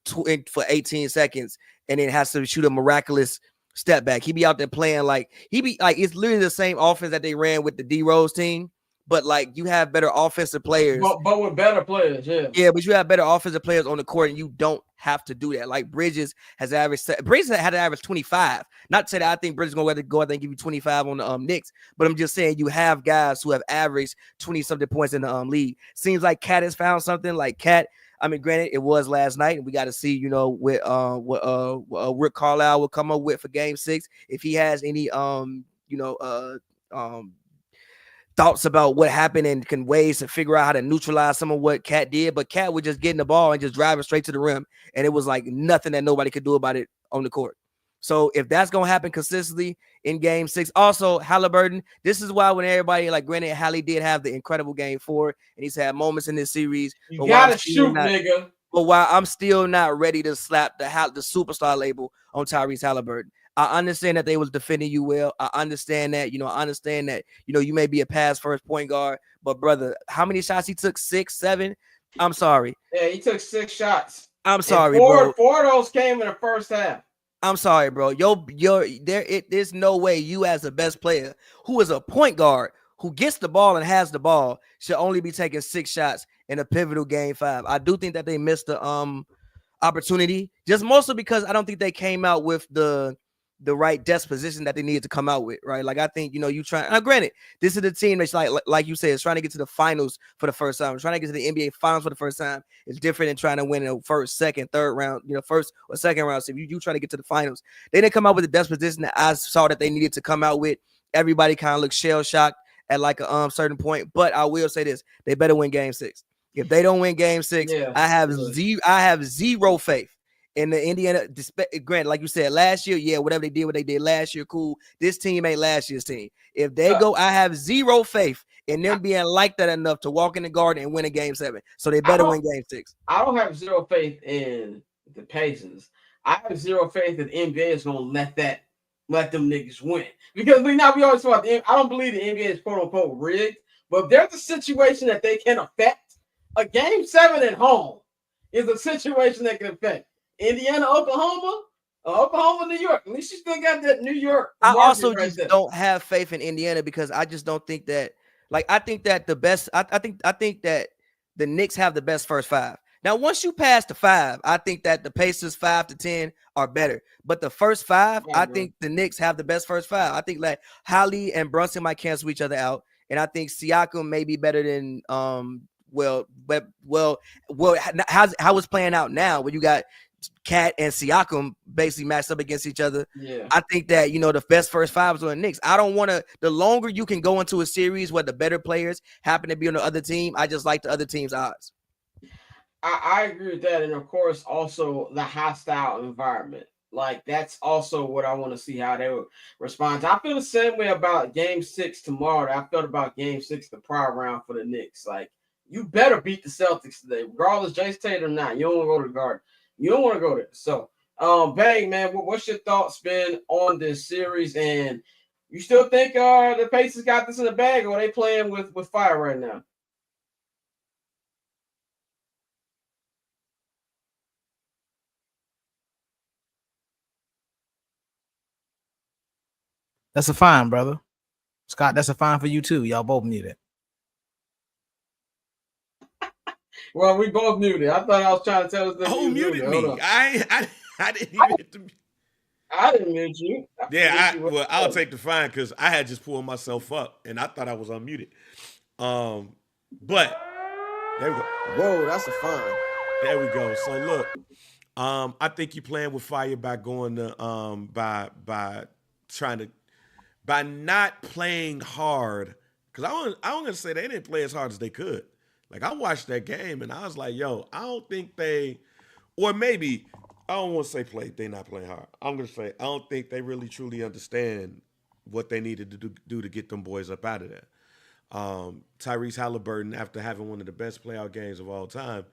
18 seconds and then has to shoot a miraculous step back. He be out there playing like it's literally the same offense that they ran with the D Rose team, but like you have better offensive players, but with better players, yeah. But you have better offensive players on the court, and you don't have to do that. Like Bridges had to average 25. Not to say that I think Bridges gonna go out there and give you 25 on the Knicks, but I'm just saying you have guys who have averaged 20 something points in the league. Seems like Cat has found something. Like Cat, I mean, granted, it was last night, and we got to see, you know, what Rick Carlisle will come up with for Game 6. If he has any, thoughts about what happened and can ways to figure out how to neutralize some of what Cat did. But Cat was just getting the ball and just driving straight to the rim, and it was like nothing that nobody could do about it on the court. So if that's going to happen consistently in Game 6, also Halliburton, this is why when everybody, like, granted, Hallie did have the incredible Game 4, and he's had moments in this series. You got to shoot, nigga. But while I'm still not ready to slap the superstar label on Tyrese Halliburton, I understand that they was defending you well. I understand that, you may be a pass first point guard, but brother, how many shots he took? 6, 7? I'm sorry. Yeah, he took 6 shots. I'm sorry, bro. Bro. 4 of those came in the first half. I'm sorry, bro. There's no way you as the best player who is a point guard who gets the ball and has the ball should only be taking 6 shots in a pivotal Game 5. I do think that they missed the opportunity, just mostly because I don't think they came out with the right disposition that they needed to come out with, right? Like, I think, you try. Now, granted, this is the team that's like you said, is trying to get to the finals for the first time. Trying to get to the NBA finals for the first time is different than trying to win in the first, second, third round, first or second round. So if you try to get to the finals, they didn't come out with the disposition that I saw that they needed to come out with. Everybody kind of looked shell-shocked at like a certain point. But I will say this, they better win Game 6. If they don't win Game 6, I have zero faith in the Indiana. Granted, like you said, last year, what they did last year, cool. This team ain't last year's team. If they go, I have zero faith in them being like that enough to walk in the garden and win a Game 7. So they better win Game 6. I don't have zero faith in the Pacers. I have zero faith that the NBA is going to let them niggas win. Because we always talk about I don't believe the NBA is quote unquote rigged, but if there's a situation that they can affect, a Game 7 at home is a situation that can affect Indiana, Oklahoma, New York. At least you still got that New York. I also just don't have faith in Indiana because I just don't think that. Like, I think that the best. I think that the Knicks have the best first 5. Now, once you pass the 5, I think that the Pacers 5 to 10 are better. But the first 5, I think the Knicks have the best first 5. I think like Hallie and Brunson might cancel each other out, and I think Siakam may be better than how it's playing out now when you got Cat and Siakam basically matched up against each other. Yeah. I think that, the best first 5 is on the Knicks. I don't want to, the longer you can go into a series where the better players happen to be on the other team, I just like the other team's odds. I agree with that. And of course, also the hostile environment. Like, that's also what I want to see how they would respond. I feel the same way about Game 6 tomorrow that I felt about Game 6 the prior round for the Knicks. Like, you better beat the Celtics today, regardless Jason Tatum or not. You don't want to go to the Garden. You don't want to go there. So, Bang, man, what's your thoughts been on this series? And you still think the Pacers got this in the bag, or are they playing with fire right now? That's a fine, brother. Scott, that's a fine for you too. Y'all both muted. Well, we both muted. I thought I was trying to tell us that. Who muted me? I didn't even hit the. I didn't mute you. I'll take the fine because I had just pulled myself up and I thought I was unmuted. But there we go. Whoa, that's a fine. There we go. So look, I think you're playing with fire by going to by not playing hard. Because I want to say they didn't play as hard as they could. Like, I watched that game and I was like, yo, I don't think they, or maybe, I don't want to say they not playing hard. I'm gonna say I don't think they really truly understand what they needed to do to get them boys up out of there. Tyrese Halliburton, after having one of the best playoff games of all time,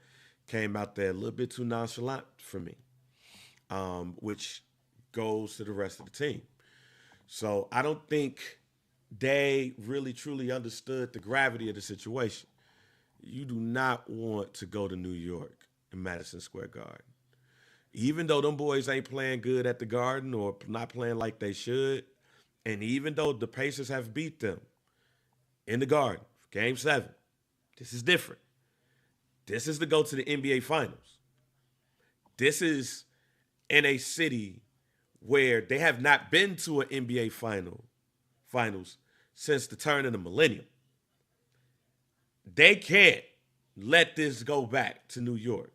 came out there a little bit too nonchalant for me, which goes to the rest of the team. So I don't think they really truly understood the gravity of the situation. You do not want to go to New York in Madison Square Garden. Even though them boys ain't playing good at the Garden or not playing like they should, and even though the Pacers have beat them in the Garden, Game 7, this is different. This is to go to the NBA Finals. This is in a city where they have not been to an NBA Finals since the turn of the millennium. They can't let this go back to New York.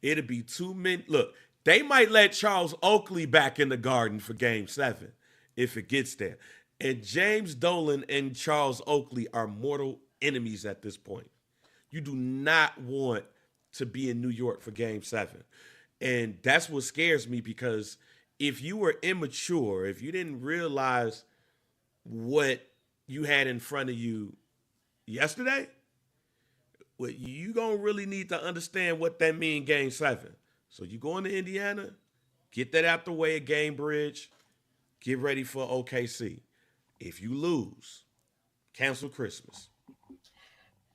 It'll be too many. Look, they might let Charles Oakley back in the Garden for Game 7 if it gets there. And James Dolan and Charles Oakley are mortal enemies at this point. You do not want to be in New York for Game 7. And that's what scares me, because if you were immature, if you didn't realize what you had in front of you yesterday, well, you going to really need to understand what that means Game 7. So you go into Indiana, get that out the way at Gamebridge, get ready for OKC. If you lose, cancel Christmas.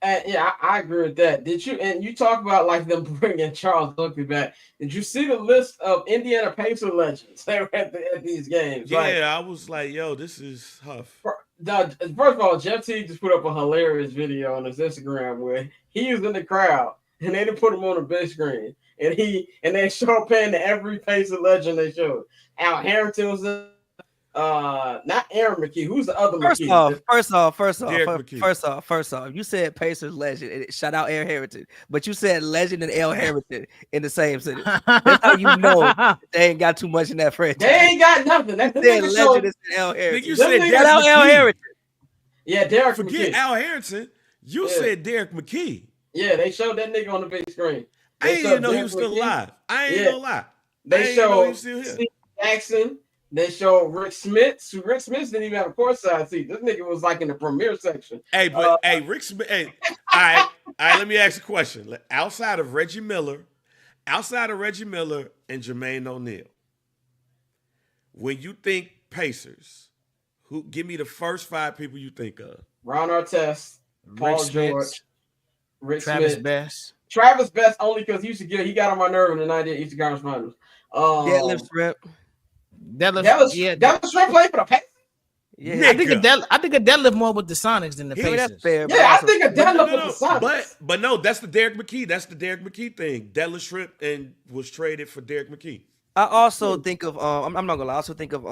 Yeah, I agree with that. Did you? And you talk about like them bringing Charles Oakley back. Did you see the list of Indiana Pacer legends that were at these games? Yeah, like, I was like, yo, this is tough. First of all, Jeff Teague just put up a hilarious video on his Instagram where he was in the crowd and they didn't put him on the big screen, and they showed paying to every Pacer legend they showed. Al Harrington was in. Not Aaron McKee. Who's the other McKee? First off, you said Pacers legend. Shout out Aaron Harrington, but you said legend and Al Harrington in the same sentence. That's how you know they ain't got too much in that franchise. They ain't got nothing. That's the legend is Al Harrington. You said shout out Al Harrington. Yeah, Derek. Forget McKee. Al Harrington. You said Derek McKee. Yeah, they showed that nigga on the big screen. I didn't even know he was still alive. I ain't gonna lie. They showed Steve Jackson. They showed Rick Smith. Rick Smith didn't even have a courtside seat. This nigga was like in the premier section. Hey, but Rick Smith. Hey, all right. Let me ask you a question. Outside of Reggie Miller and Jermaine O'Neal, when you think Pacers, give me the first 5 people you think of? Ron Artest, Paul George, Rick Travis Smith. Best. Travis Best only because he got on my nerve in the 98 Eastern Conference Finals. Deadlift Strip. That was Shrimp playing for the Pacers. Yeah, I think a deadlift more with the Sonics than the Pacers. That's fair. Yeah, I think a deadlift with the Sonics. But no, that's the Derek McKee. That's the Derek McKee thing. Deadlift Shrimp and was traded for Derek McKee. I also think of I'm not gonna lie. I also think of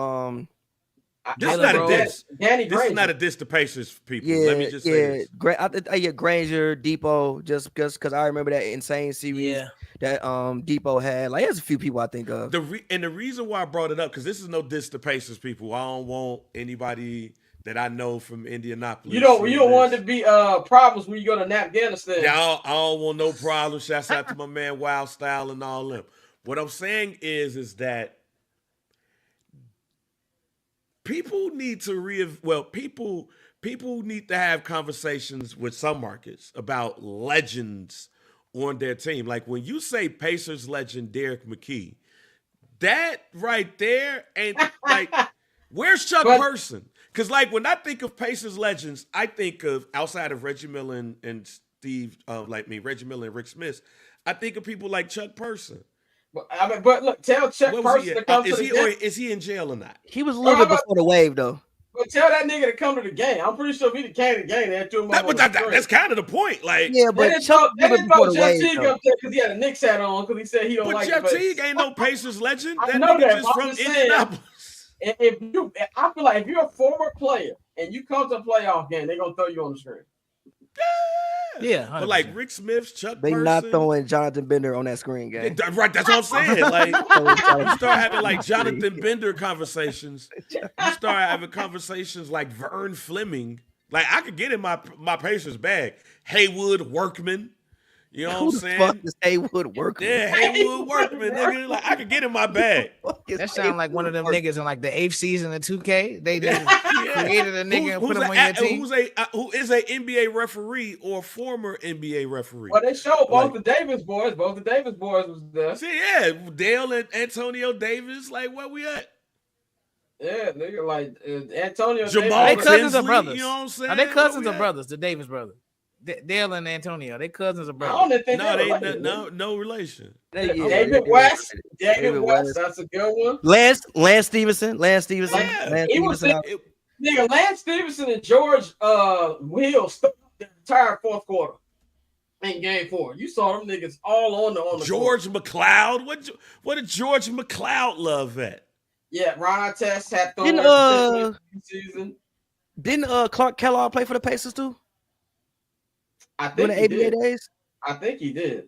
This is not a diss. Danny This is not a diss to Pacers people. Let me just say this. Granger, Depot, just because I remember that insane series that Depot had. Like, there's a few people I think of. The reason why I brought it up, because this is no diss to Pacers people. I don't want anybody that I know from Indianapolis. You don't want to be problems when you go to Afghanistan. Yeah, I don't want no problems. Shouts out to my man Wild Style and all them. What I'm saying is that people need to people need to have conversations with some markets about legends on their team. Like when you say Pacers legend Derek McKee, that right there ain't like, where's Chuck Person? Because like when I think of Pacers legends, I think of outside of Reggie Miller and Reggie Miller and Rick Smith, I think of people like Chuck Person. But look, tell Chuck Person to come to the game. Is he in jail or not? He was a little bit before the wave, though. But tell that nigga to come to the game. I'm pretty sure if he came to the game, they threw him up. That's kind of the point. Like, yeah, but Chuck didn't vote Jeff Teague up there because he had a Knicks hat on because he said he don't like. But Jeff Teague ain't no Pacers legend. I know that. Just from Indianapolis. I feel like if you're a former player and you come to a playoff game, they're gonna throw you on the screen. Yeah, 100%. But like Rick Smith, Chuck they Person, not throwing Jonathan Bender on that screen game. Right, that's what I'm saying. Like you start having like Jonathan Bender conversations. You start having conversations like Vern Fleming. Like I could get in my Pacers bag. Haywood Workman. You know Who what I'm the saying? fuck is Haywood Workman? Yeah, Haywood Workman, nigga. Like I could get in my bag. That sound like one of them niggas in like the 8th season of 2K. They just Yeah. created a nigga and put him on your team. Who is a NBA referee or former NBA referee? Well, they showed both the Davis boys. Both the Davis boys was there. See, yeah, Dale and Antonio Davis. Like, where we at? Yeah, nigga, like Antonio. Jamal They Davis, cousins or Tinsley, brothers. you know what I'm saying? Are they cousins Where or we brothers? The Davis brothers. Dale and Antonio. They cousins or I brothers. don't even think No, they they related, no relation. David West. David West. That's a good one. Lance Stevenson. Yeah. Lance He was Stevenson. Nigga, Lance Stevenson and George Will stopped the entire fourth quarter in game 4. You saw them niggas all on the George McLeod. What did George McLeod love at? Yeah, Ron Artest had thrown season. Didn't Clark Kellogg play for the Pacers too? I think During he the ABA did. days? I think he did.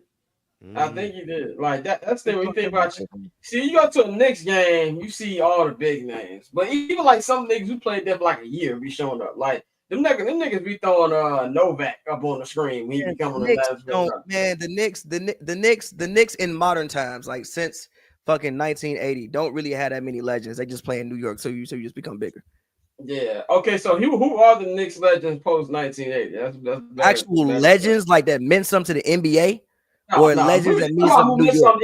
I think he did. Like that's the thing when you think about you. See, you go to a Knicks game, you see all the big names. But even like some niggas who played there for like a year be showing up. Like them niggas be throwing Novak up on the screen when he be coming to the Knicks in modern times, like since fucking 1980, don't really have that many legends. They just play in New York, so you just become bigger. Yeah. Okay. So who are the Knicks legends post 1980? That's actual legends like that meant something to the NBA, or legends that mean something to New York.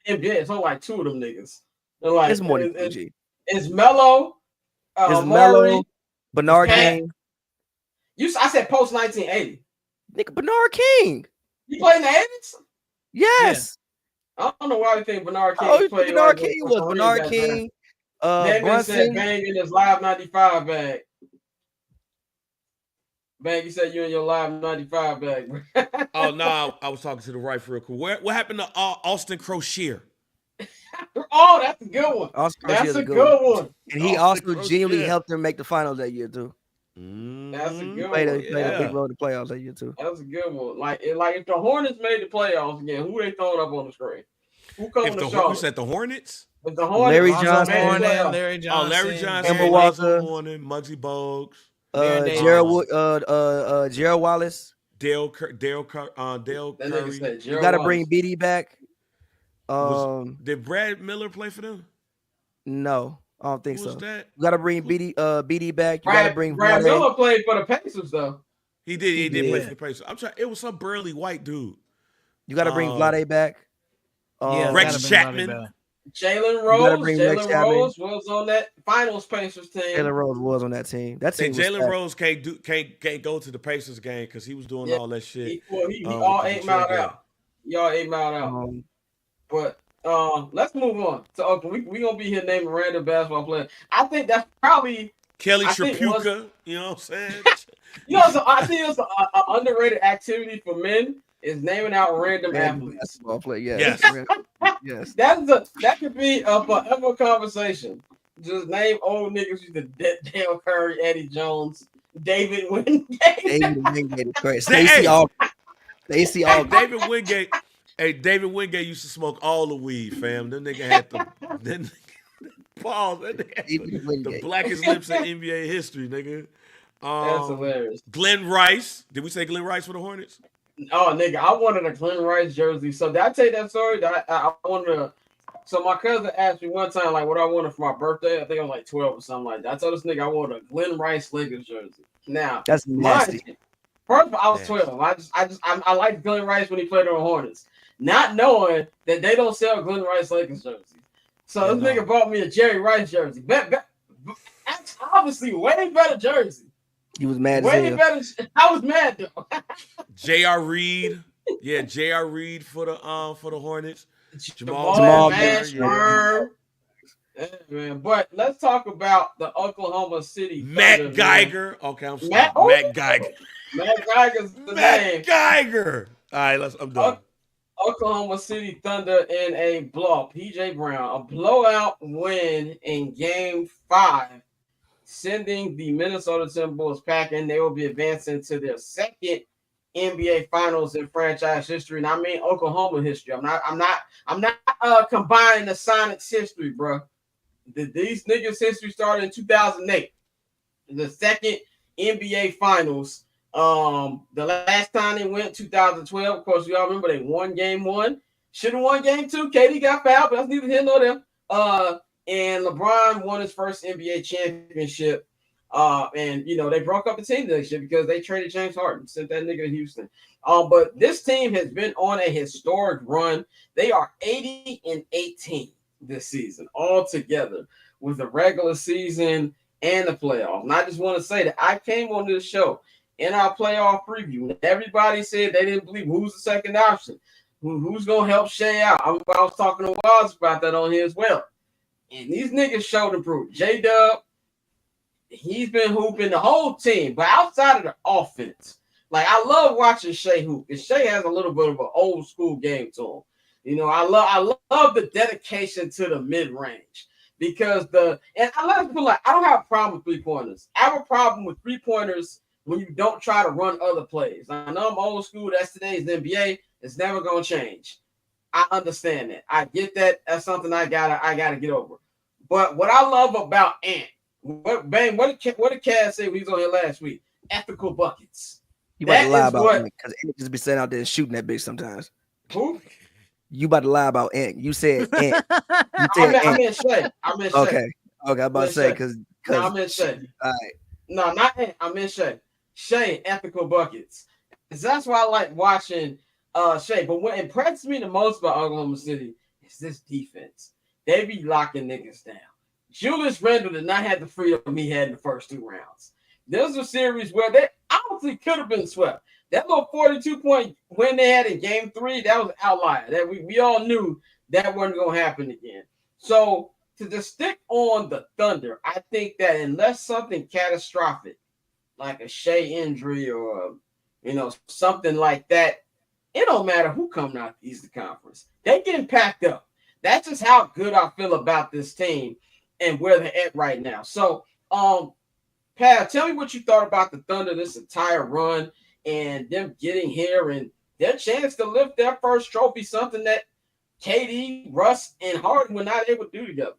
NBA. It's only like 2 of them niggas. They're like it's more than PG. It's Melo. It's Melo, Bernard King. I said post 1980. Nigga, Bernard King. He played in the 80s? Yes. Yeah. I don't know why you think Bernard King played. Bernard King was Bernard King. Brunson said Bang in his Live 95 bag. Bang, you said you in your Live 95 bag. Oh no, I was talking to the right real quick. What happened to Austin Crocier? Oh, that's a good one. That's a good one. And he also genuinely helped them make the finals that year too. That's a good played one. a big role in the playoffs that year too. That was a good one. Like if the Hornets made the playoffs again, who they throwing up on the screen? Who coming to Charlotte? Who said the Hornets? If the Hornets, Larry Johnson, Larry Johnson, Kemba Walker, Muggsy Bogues, Gerald Wallace, Dale Curry. You got to bring BD back. Did Brad Miller play for them? No, I don't think so. That? You got to bring BD back. You got to bring Brad Miller played for the Pacers though. He did. He did play for the Pacers. I'm trying. It was some burly white dude. You got to bring Vlade back. Rex Chapman. Jalen Rose was on that finals Pacers team. Jalen Rose was on that team. That team. Jalen Rose can't go to the Pacers game because he was doing all that shit. He all 8 mile out. Y'all 8 mile out. But let's move on to Oakland. We gonna be here naming random basketball players. I think that's probably Kelly Tripucka. You know what I'm saying? I think it's an underrated activity for men. Is naming out random athletes. Basketball player, yes. Yes. That could be a forever conversation. Just name old niggas used to Dale Curry, Eddie Jones, David Wingate. David Wingate is great. Stacey Augmon. David Wingate. Hey, David Wingate used to smoke all the weed, fam. That nigga had the pause. That nigga had the blackest lips in NBA history, nigga. That's hilarious. Glenn Rice. Did we say Glenn Rice for the Hornets? Oh, nigga, I wanted a Glenn Rice jersey. So did I tell you that story? That I wanted a. So my cousin asked me one time, like, what I wanted for my birthday. I think I was like 12 or something like that. I told this nigga I wanted a Glenn Rice Lakers jersey. Now that's nasty. First of all, I was 12. I liked Glenn Rice when he played on the Hornets, not knowing that they don't sell Glenn Rice Lakers jerseys. So this nigga bought me a Jerry Rice jersey. That's obviously way better jersey. He was mad. Way better. I was mad though. J.R. Reed. Yeah, J.R. Reed for the Hornets. Jamal Mashburn. Yeah, man. But let's talk about the Oklahoma City Matt Thunder, Geiger. Man. Okay, I'm sorry. Matt Geiger. Matt Geiger's the name. Geiger. All right, I'm done. Oklahoma City Thunder in a blowout. PJ Brown, a blowout win in Game 5. Sending the Minnesota Timberwolves packing. They will be advancing to their second NBA Finals in franchise history, and I mean Oklahoma history. I'm not combining the Sonics history, bro. These niggas' history started in 2008. The second NBA Finals The last time they went, 2012, of course, we all remember they won game 1. Should have won game 2. KD got fouled, but that's neither here nor there. And LeBron won his first NBA championship. And they broke up the team next year because they traded James Harden, sent that nigga to Houston. But this team has been on a historic run. They are 80-18 this season altogether with the regular season and the playoffs. And I just want to say that I came on this show in our playoff preview, and everybody said they didn't believe who's the second option, who's gonna help Shea out. I was talking to Waz about that on here as well. And these niggas showed and proved. J-Dub, he's been hooping the whole team, but outside of the offense, like I love watching Shea hoop. Because Shea has a little bit of an old school game to him. I love the dedication to the mid range because I don't have a problem with 3-pointers. I have a problem with 3-pointers when you don't try to run other plays. I know I'm old school. That's today's NBA. It's never gonna change. I understand that. I get that. That's something I gotta get over. But what I love about Ant, what did Cass say when he was on here last week? Ethical buckets. You about to lie about Ant because Ant just be sitting out there and shooting that bitch sometimes. Who? You about to lie about Ant. You said Ant. I meant Shea. Okay, I'm about to say because I meant Shea. All right. No, not Ant. I meant Shea. Shea, ethical buckets. That's why I like watching Shea. But what impresses me the most about Oklahoma City is this defense. They be locking niggas down. Julius Randle did not have the freedom he had in the first 2 rounds. There's a series where they honestly could have been swept. That little 42-point win they had in game 3, that was an outlier. That we all knew that wasn't going to happen again. So to just stick on the Thunder, I think that unless something catastrophic, like a Shea injury or something like that, it don't matter who coming out the Eastern Conference. They getting packed up. That's just how good I feel about this team and where they're at right now. So, Pat, tell me what you thought about the Thunder this entire run and them getting here and their chance to lift their first trophy, something that KD, Russ, and Harden were not able to do together.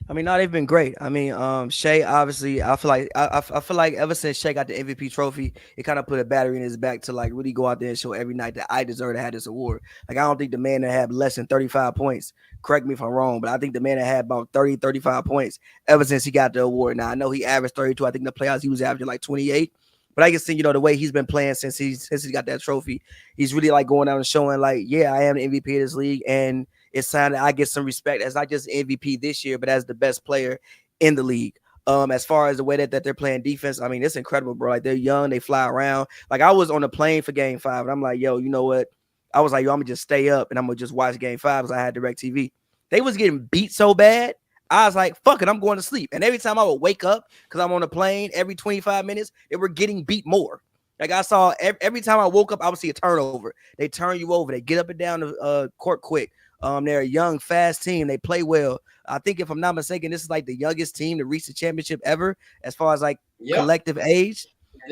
I mean, no, they've been great. I mean, Shea, obviously, I feel like ever since Shea got the MVP trophy, it kind of put a battery in his back to like really go out there and show every night that I deserve to have this award. Like, I don't think the man that had less than 35 points, correct me if I'm wrong, but I think the man that had about 30, 35 points ever since he got the award. Now, I know he averaged 32. I think in the playoffs he was averaging like 28. But I can see, the way he's been playing since he got that trophy, he's really like going out and showing like, yeah, I am the MVP of this league. And it's time that I get some respect as not just MVP this year, but as the best player in the league. As far as the way that they're playing defense, I mean, it's incredible, bro. Like, they're young, they fly around. Like, I was on the plane for game 5, and I'm like, yo, you know what? I was like, yo, I'm going to just stay up, and I'm going to just watch game 5 because I had DirecTV. They was getting beat so bad, I was like, fuck it, I'm going to sleep. And every time I would wake up, because I'm on a plane, every 25 minutes, they were getting beat more. Like, I saw every time I woke up, I would see a turnover. They turn you over. They get up and down the court quick. They're a young, fast team. They play well. I think if I'm not mistaken, this is like the youngest team to reach the championship ever as far as like collective age.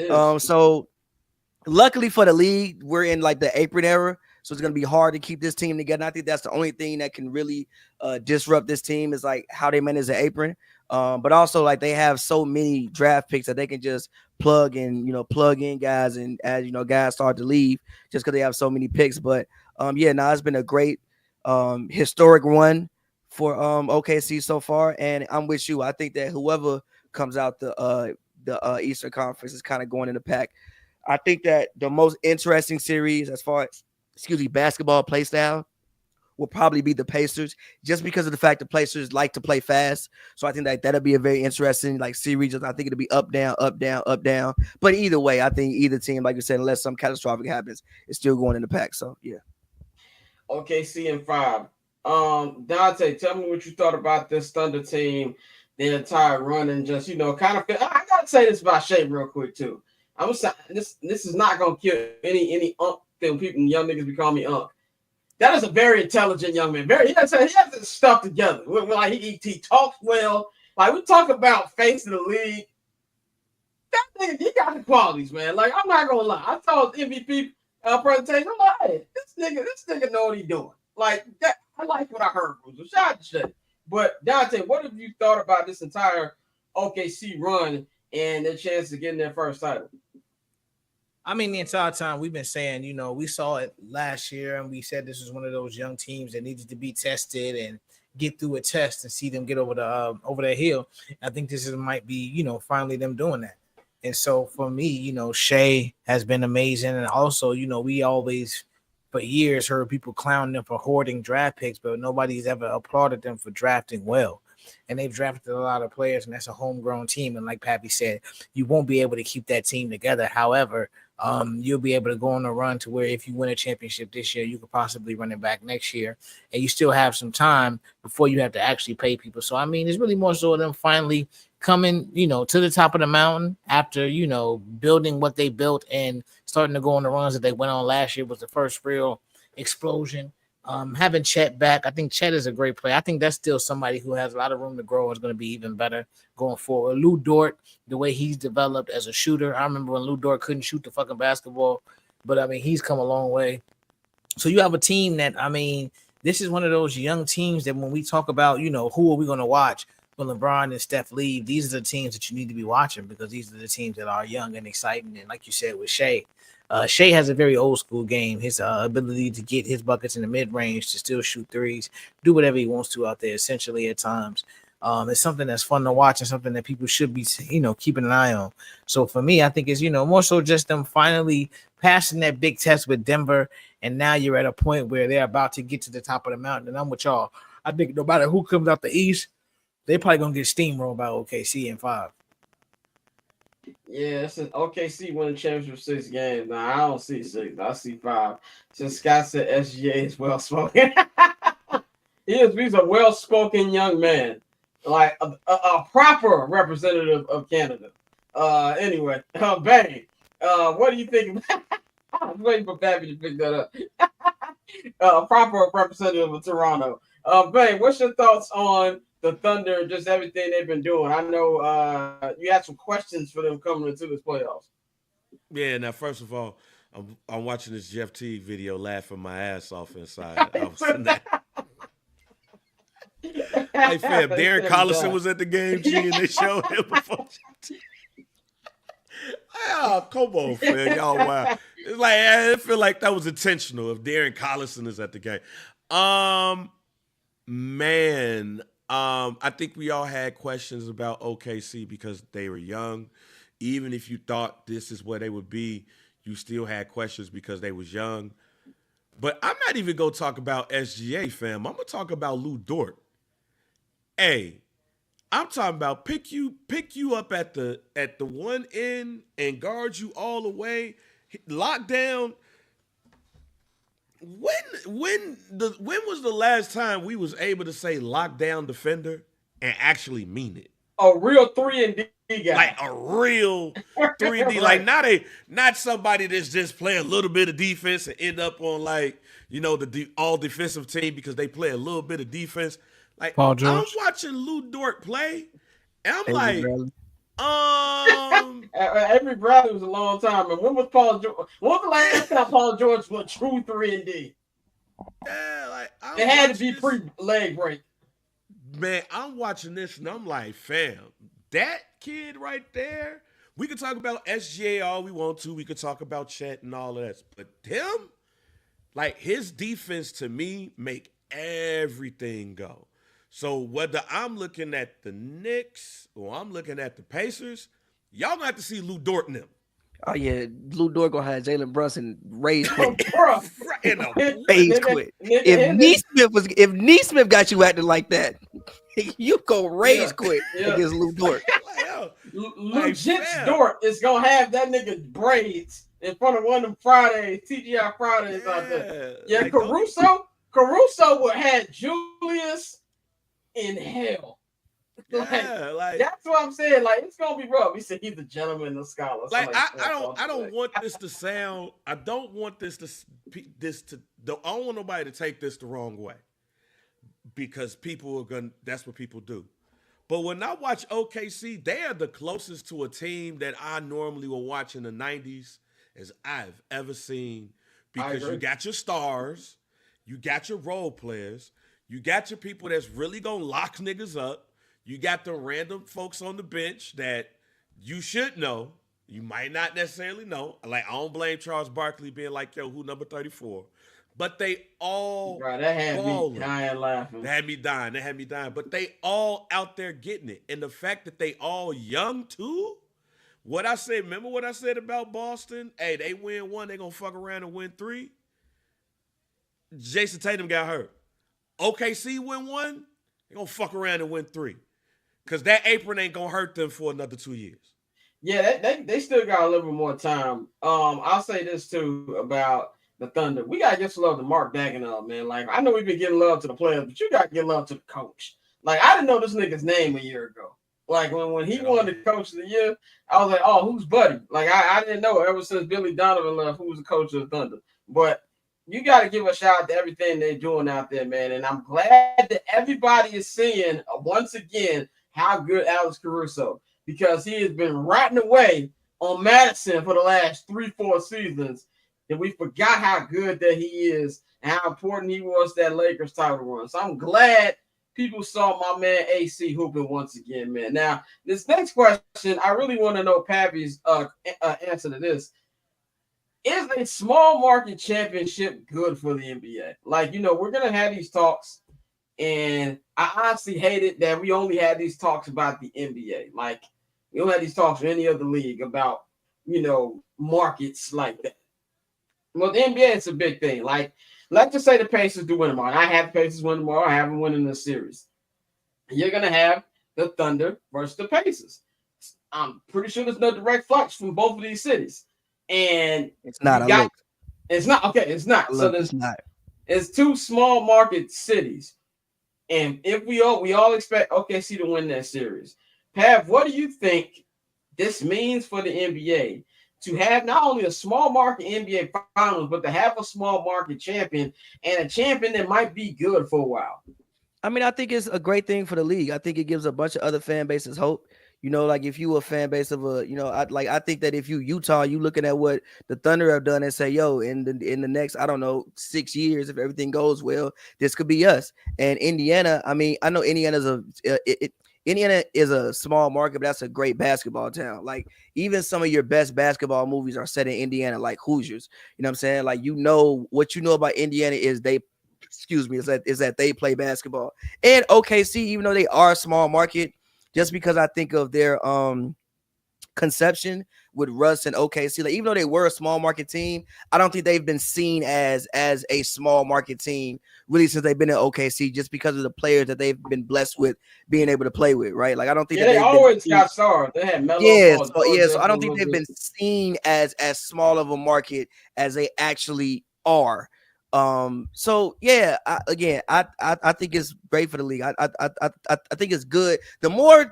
So luckily for the league, we're in like the apron era. So it's going to be hard to keep this team together. And I think that's the only thing that can really disrupt this team is like how they manage the apron. But also like they have so many draft picks that they can just plug in guys. And as guys start to leave just because they have so many picks. But it's been a great historic run for OKC so far, and I'm with you. I think that whoever comes out the Eastern Conference is kind of going in the pack. I think that the most interesting series as far as basketball play style will probably be the Pacers, just because of the fact the Pacers like to play fast. So I think that that'll be a very interesting like series. I think it'll be up, down, up, down, up, down. But either way, I think either team, like you said, unless something catastrophic happens, is still going in the pack. So yeah. OKC in 5. Dante, tell me what you thought about this Thunder team, the entire run, and just kind of. I gotta say this about Shea real quick too. I'm saying this is not gonna kill any thing. People, young niggas be calling me Unk. That is a very intelligent young man. He has his stuff together. Like he talks well. Like we talk about face of the league. That nigga, he got the qualities, man. Like I'm not gonna lie. I saw his MVP presentation. I'm like, hey, this nigga know what he doing. Like that. I like what I heard from him. So shout out to Shea. But Dante, what have you thought about this entire OKC run and their chance to get in their first title? I mean, the entire time we've been saying, we saw it last year, and we said this was one of those young teams that needed to be tested and get through a test and see them get over the hill. I think might be, finally them doing that. And so for me, Shea has been amazing, and also, we always for years heard people clown them for hoarding draft picks, but nobody's ever applauded them for drafting well. And they've drafted a lot of players, and that's a homegrown team. And like Pavy said, you won't be able to keep that team together. However, you'll be able to go on a run to where if you win a championship this year, you could possibly run it back next year, and you still have some time before you have to actually pay people. So, I mean, it's really more so them finally coming, to the top of the mountain after, building what they built and starting to go on the runs that they went on last year was the first real explosion. Having Chet back, I think Chet is a great player. I think that's still somebody who has a lot of room to grow, is going to be even better going forward. Lou Dort, the way he's developed as a shooter. I remember when Lou Dort couldn't shoot the fucking basketball, but I mean, he's come a long way. So you have a team that, I mean, this is one of those young teams that when we talk about, who are we going to watch when LeBron and Steph leave, these are the teams that you need to be watching because these are the teams that are young and exciting. And like you said with Shea, Shea has a very old school game. His ability to get his buckets in the mid range, to still shoot threes, do whatever he wants to out there, essentially at times. It's something that's fun to watch and something that people should be, keeping an eye on. So for me, I think it's, more so just them finally passing that big test with Denver. And now you're at a point where they're about to get to the top of the mountain. And I'm with y'all. I think no matter who comes out the East, they're probably going to get steamrolled by OKC in 5. Yeah, it's an OKC winning championship 6 games. Now I don't see 6. I see 5. Since Scott said SGA is well spoken, he's a well spoken young man, like a proper representative of Canada. Anyway, Bang, what do you think? I was waiting for Pavy to pick that up. Proper representative of Toronto. Bang, what's your thoughts on the Thunder, just everything they've been doing? I know you had some questions for them coming into this playoffs. Yeah, now first of all, I'm watching this Jeff T video, laughing my ass off inside. I was in that. Hey fam, Darren Collison was at the game, G, and they showed him before. Oh, come on, fam, y'all wow. It's like I feel like that was intentional. If Darren Collison is at the game, man. I think we all had questions about OKC because they were young. Even if you thought this is where they would be, you still had questions because they was young. But I'm not even going to talk about SGA, fam. I'm going to talk about Lou Dort. Hey, I'm talking about pick you up at the one end and guard you all the way, lock down. When was the last time we was able to say lockdown defender and actually mean it? A real 3-and-D guy, like a real 3-and-D, right. Like not somebody that's just playing a little bit of defense and end up on the all defensive team because they play a little bit of defense. Like Paul George. I'm watching Lou Dort play, and I'm Avery Bradley was a long time. And when was Paul George? When was the last time Paul George was true 3-and-D? Yeah, it had to be pre-leg break. Man, I'm watching this and I'm like, fam, that kid right there. We could talk about SGA all we want to. We could talk about Chet and all of that, but him, like his defense to me make everything go. So whether I'm looking at the Knicks or I'm looking at the Pacers, y'all gonna have to see Lou Dort in them. Oh yeah, Lou Dort gonna have Jalen Brunson raise quit. Raise quit. If Neesmith got you acting like that, you go raise quit against Lou Dort. Legit Dort is gonna have that nigga braids in front of one of them Fridays, TGI Fridays out there. Yeah, like Caruso would have Julius in hell. That's what I'm saying. Like, it's gonna be rough. He said he's a gentleman, a scholar. Like, I don't want this to sound. I don't want I don't want nobody to take this the wrong way, because people are gonna. That's what people do. But when I watch OKC, they are the closest to a team that I normally will watch in the '90s as I've ever seen, because you got your stars, you got your role players, you got your people that's really gonna lock niggas up. You got the random folks on the bench that you should know You might not necessarily know. Like, I don't blame Charles Barkley being like, yo, who number 34? But they all Bro, that had me balling. dying laughing. They had me dying. They had me dying. But they all out there getting it. And the fact that they all young too. What I said, remember what I said about Boston? Hey, they win one, they gonna fuck around and win three. Jason Tatum got hurt. OKC win one, they gonna fuck around and win three. Cause that apron ain't gonna hurt them for another 2 years. Yeah, they still got a little bit more time. I'll say this too about the Thunder. We gotta get some love to Mark Daigneault, man. Like, I know we've been getting love to the players, but you gotta get love to the coach. Like, I didn't know this nigga's name a year ago. Like, when he won the coach of the year, I was like, oh, who's Buddy? Like, I didn't know ever since Billy Donovan left who was the coach of the Thunder. But you got to give a shout out to everything they're doing out there, man. And I'm glad that everybody is seeing, once again, how good Alex Caruso, because he has been ratting away on Madison for the last 3-4 seasons, and we forgot how good that he is and how important he was to that Lakers title run. So I'm glad people saw my man AC hooping once again, man. Now, this next question, I really want to know Pavy's answer to this. Is a small market championship good for the NBA? Like, we're going to have these talks, and I honestly hate it that we only had these talks about the NBA. Like, we don't have these talks with any other league about, markets like that. Well, the NBA, it's a big thing. Like, let's just say the Pacers do win tomorrow. I have the Pacers win tomorrow. I have them winning the series. You're going to have the Thunder versus the Pacers. I'm pretty sure there's no direct flux from both of these cities. And it's not. It's not. Okay, it's not. So it's not. It's two small market cities. And if we all expect OKC to win that series. Pav, what do you think this means for the NBA? To have not only a small market NBA finals, but to have a small market champion and a champion that might be good for a while. I mean, I think it's a great thing for the league. I think it gives a bunch of other fan bases hope. Like if you a fan base of I think that if you Utah, you looking at what the Thunder have done and say, yo, in the next, 6 years, if everything goes well, this could be us. And Indiana, I mean, I know Indiana is a small market, but that's a great basketball town. Like, even some of your best basketball movies are set in Indiana, like Hoosiers. You know what I'm saying? Like, what you know about Indiana is that they play basketball. And OKC, even though they are a small market, just because I think of their conception with Russ and OKC, like, even though they were a small market team, I don't think they've been seen as a small market team really since they've been at OKC, just because of the players that they've been blessed with being able to play with, right? Like, I don't think they always got stars. They had Melo. So I don't think they've been seen as small of a market as they actually are. So yeah, I think it's great for the league. I think it's good. The more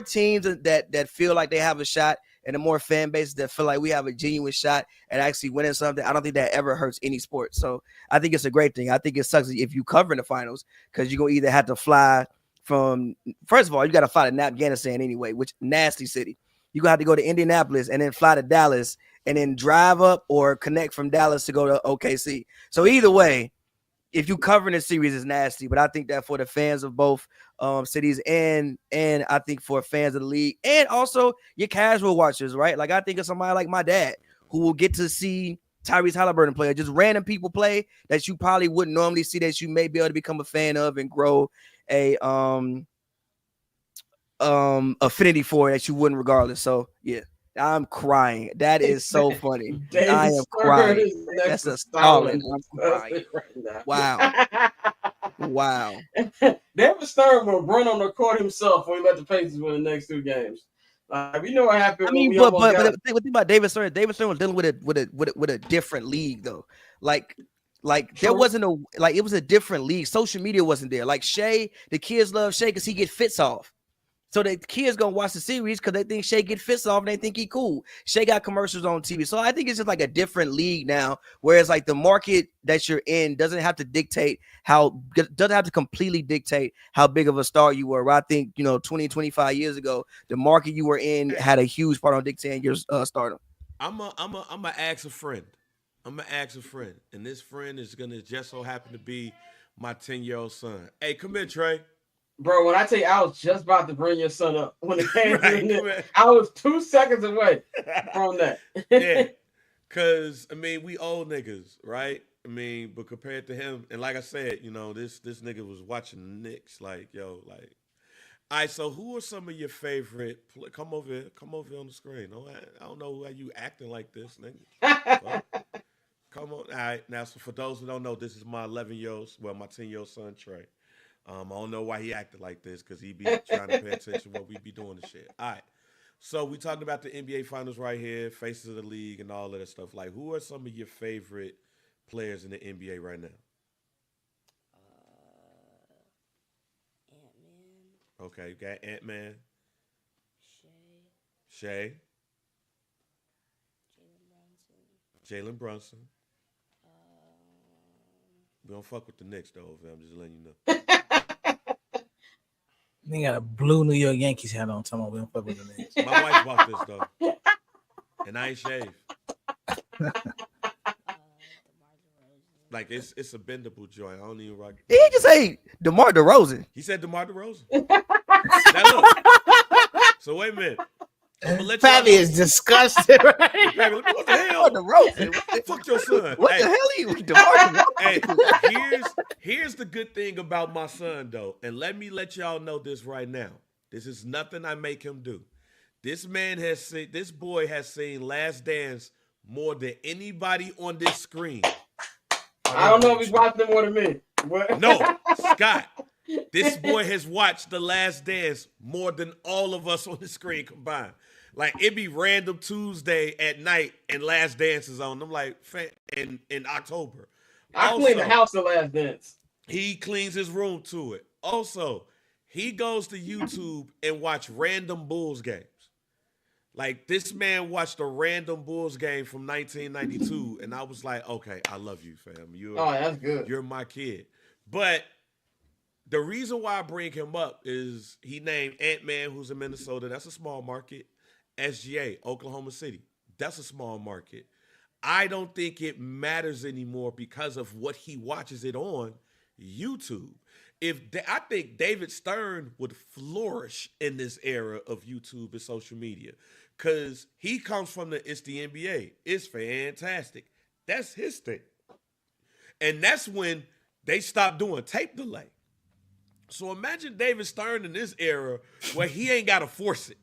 teams that feel like they have a shot, and the more fan bases that feel like we have a genuine shot at actually winning something, I don't think that ever hurts any sport. So I think it's a great thing. I think it sucks if you cover in the finals, because you're gonna either have to fly from, first of all, you got to fly to Afghanistan anyway, which nasty city. You're gonna have to go to Indianapolis and then fly to Dallas and then drive up or connect from Dallas to go to OKC. So either way, if you covering the series, is nasty. But I think that for the fans of both cities and I think for fans of the league and also your casual watchers, right? Like, I think of somebody like my dad who will get to see Tyrese Halliburton play, or just random people play that you probably wouldn't normally see, that you may be able to become a fan of and grow a affinity for, that you wouldn't regardless. So yeah, I'm crying. That is so funny. I am crying. That's a solid. Right. Wow. Wow. David Stern will run on the court himself when he let the Pacers win the next 2 games. We know what happened. I mean, but the thing about David Stern was dealing with a different league though. Like there wasn't it was a different league. Social media wasn't there. Like Shea, the kids love Shea because he get fits off. So the kids gonna watch the series because they think Shea get fits off and they think he cool. Shea got commercials on TV. So I think it's just like a different league now, whereas like the market that you're in doesn't have to completely dictate how big of a star you were. I think, 20, 25 years ago, the market you were in had a huge part on dictating your stardom. I'm gonna ask a friend. And this friend is gonna just so happen to be my 10-year-old son. Hey, come in, Trey. Bro, when I tell you I was just about to bring your son up when it came Right, to man. it, I was 2 seconds away from that. Yeah, cause I mean we old niggas, right? I mean, but compared to him, and like I said, you know, this nigga was watching the Knicks, like yo, like. All right, so who are some of your favorite? Come over here on the screen. No, I don't know why you acting like this, nigga. Fuck. Come on. All right, now so for those who don't know, this is my 11-year-old, well, my 10-year-old son Trey. I don't know why he acted like this because he be trying to pay attention what we be doing and shit. All right. So we talked about the NBA Finals right here, faces of the league and all of that stuff. Like, who are some of your favorite players in the NBA right now? Ant-Man. Okay, you got Ant-Man, Shea. Shea, Jalen Brunson. Jalen Brunson. We don't fuck with the Knicks though. I'm just letting you know. They got a blue New York Yankees hat on. Talking about we don't fuck with the Knicks. My wife bought this though, and I ain't shaved. DeMar DeRozan. Like it's a bendable joint. I don't even rock. Did he just say DeMar DeRozan? He said DeMar DeRozan. Now look. So wait a minute. I'm gonna let Pavy is disgusted. Right? Pavy, what the hell? DeMar DeRozan. Fuck your son. What Hey, the hell are you, DeMar DeRozan? Hey, here's the good thing about my son though, and let me let y'all know this right now. This is nothing I make him do. This boy has seen Last Dance more than anybody on this screen. I don't know if he's watching more than me. What? No, Scott. This boy has watched The Last Dance more than all of us on the screen combined. Like, it be random Tuesday at night and Last Dance is on. I'm like, in October. I clean the house the Last Dance. He cleans his room to it. Also, he goes to YouTube and watch random Bulls games. Like, this man watched a random Bulls game from 1992, and I was like, okay, I love you, fam. That's good. You're my kid. But the reason why I bring him up is he named Ant-Man, who's in Minnesota. That's a small market. SGA, Oklahoma City. That's a small market. I don't think it matters anymore because of what he watches it on YouTube. I think David Stern would flourish in this era of YouTube and social media because he comes from it's the NBA. It's fantastic. That's his thing. And that's when they stopped doing tape delay. So imagine David Stern in this era where he ain't got to force it.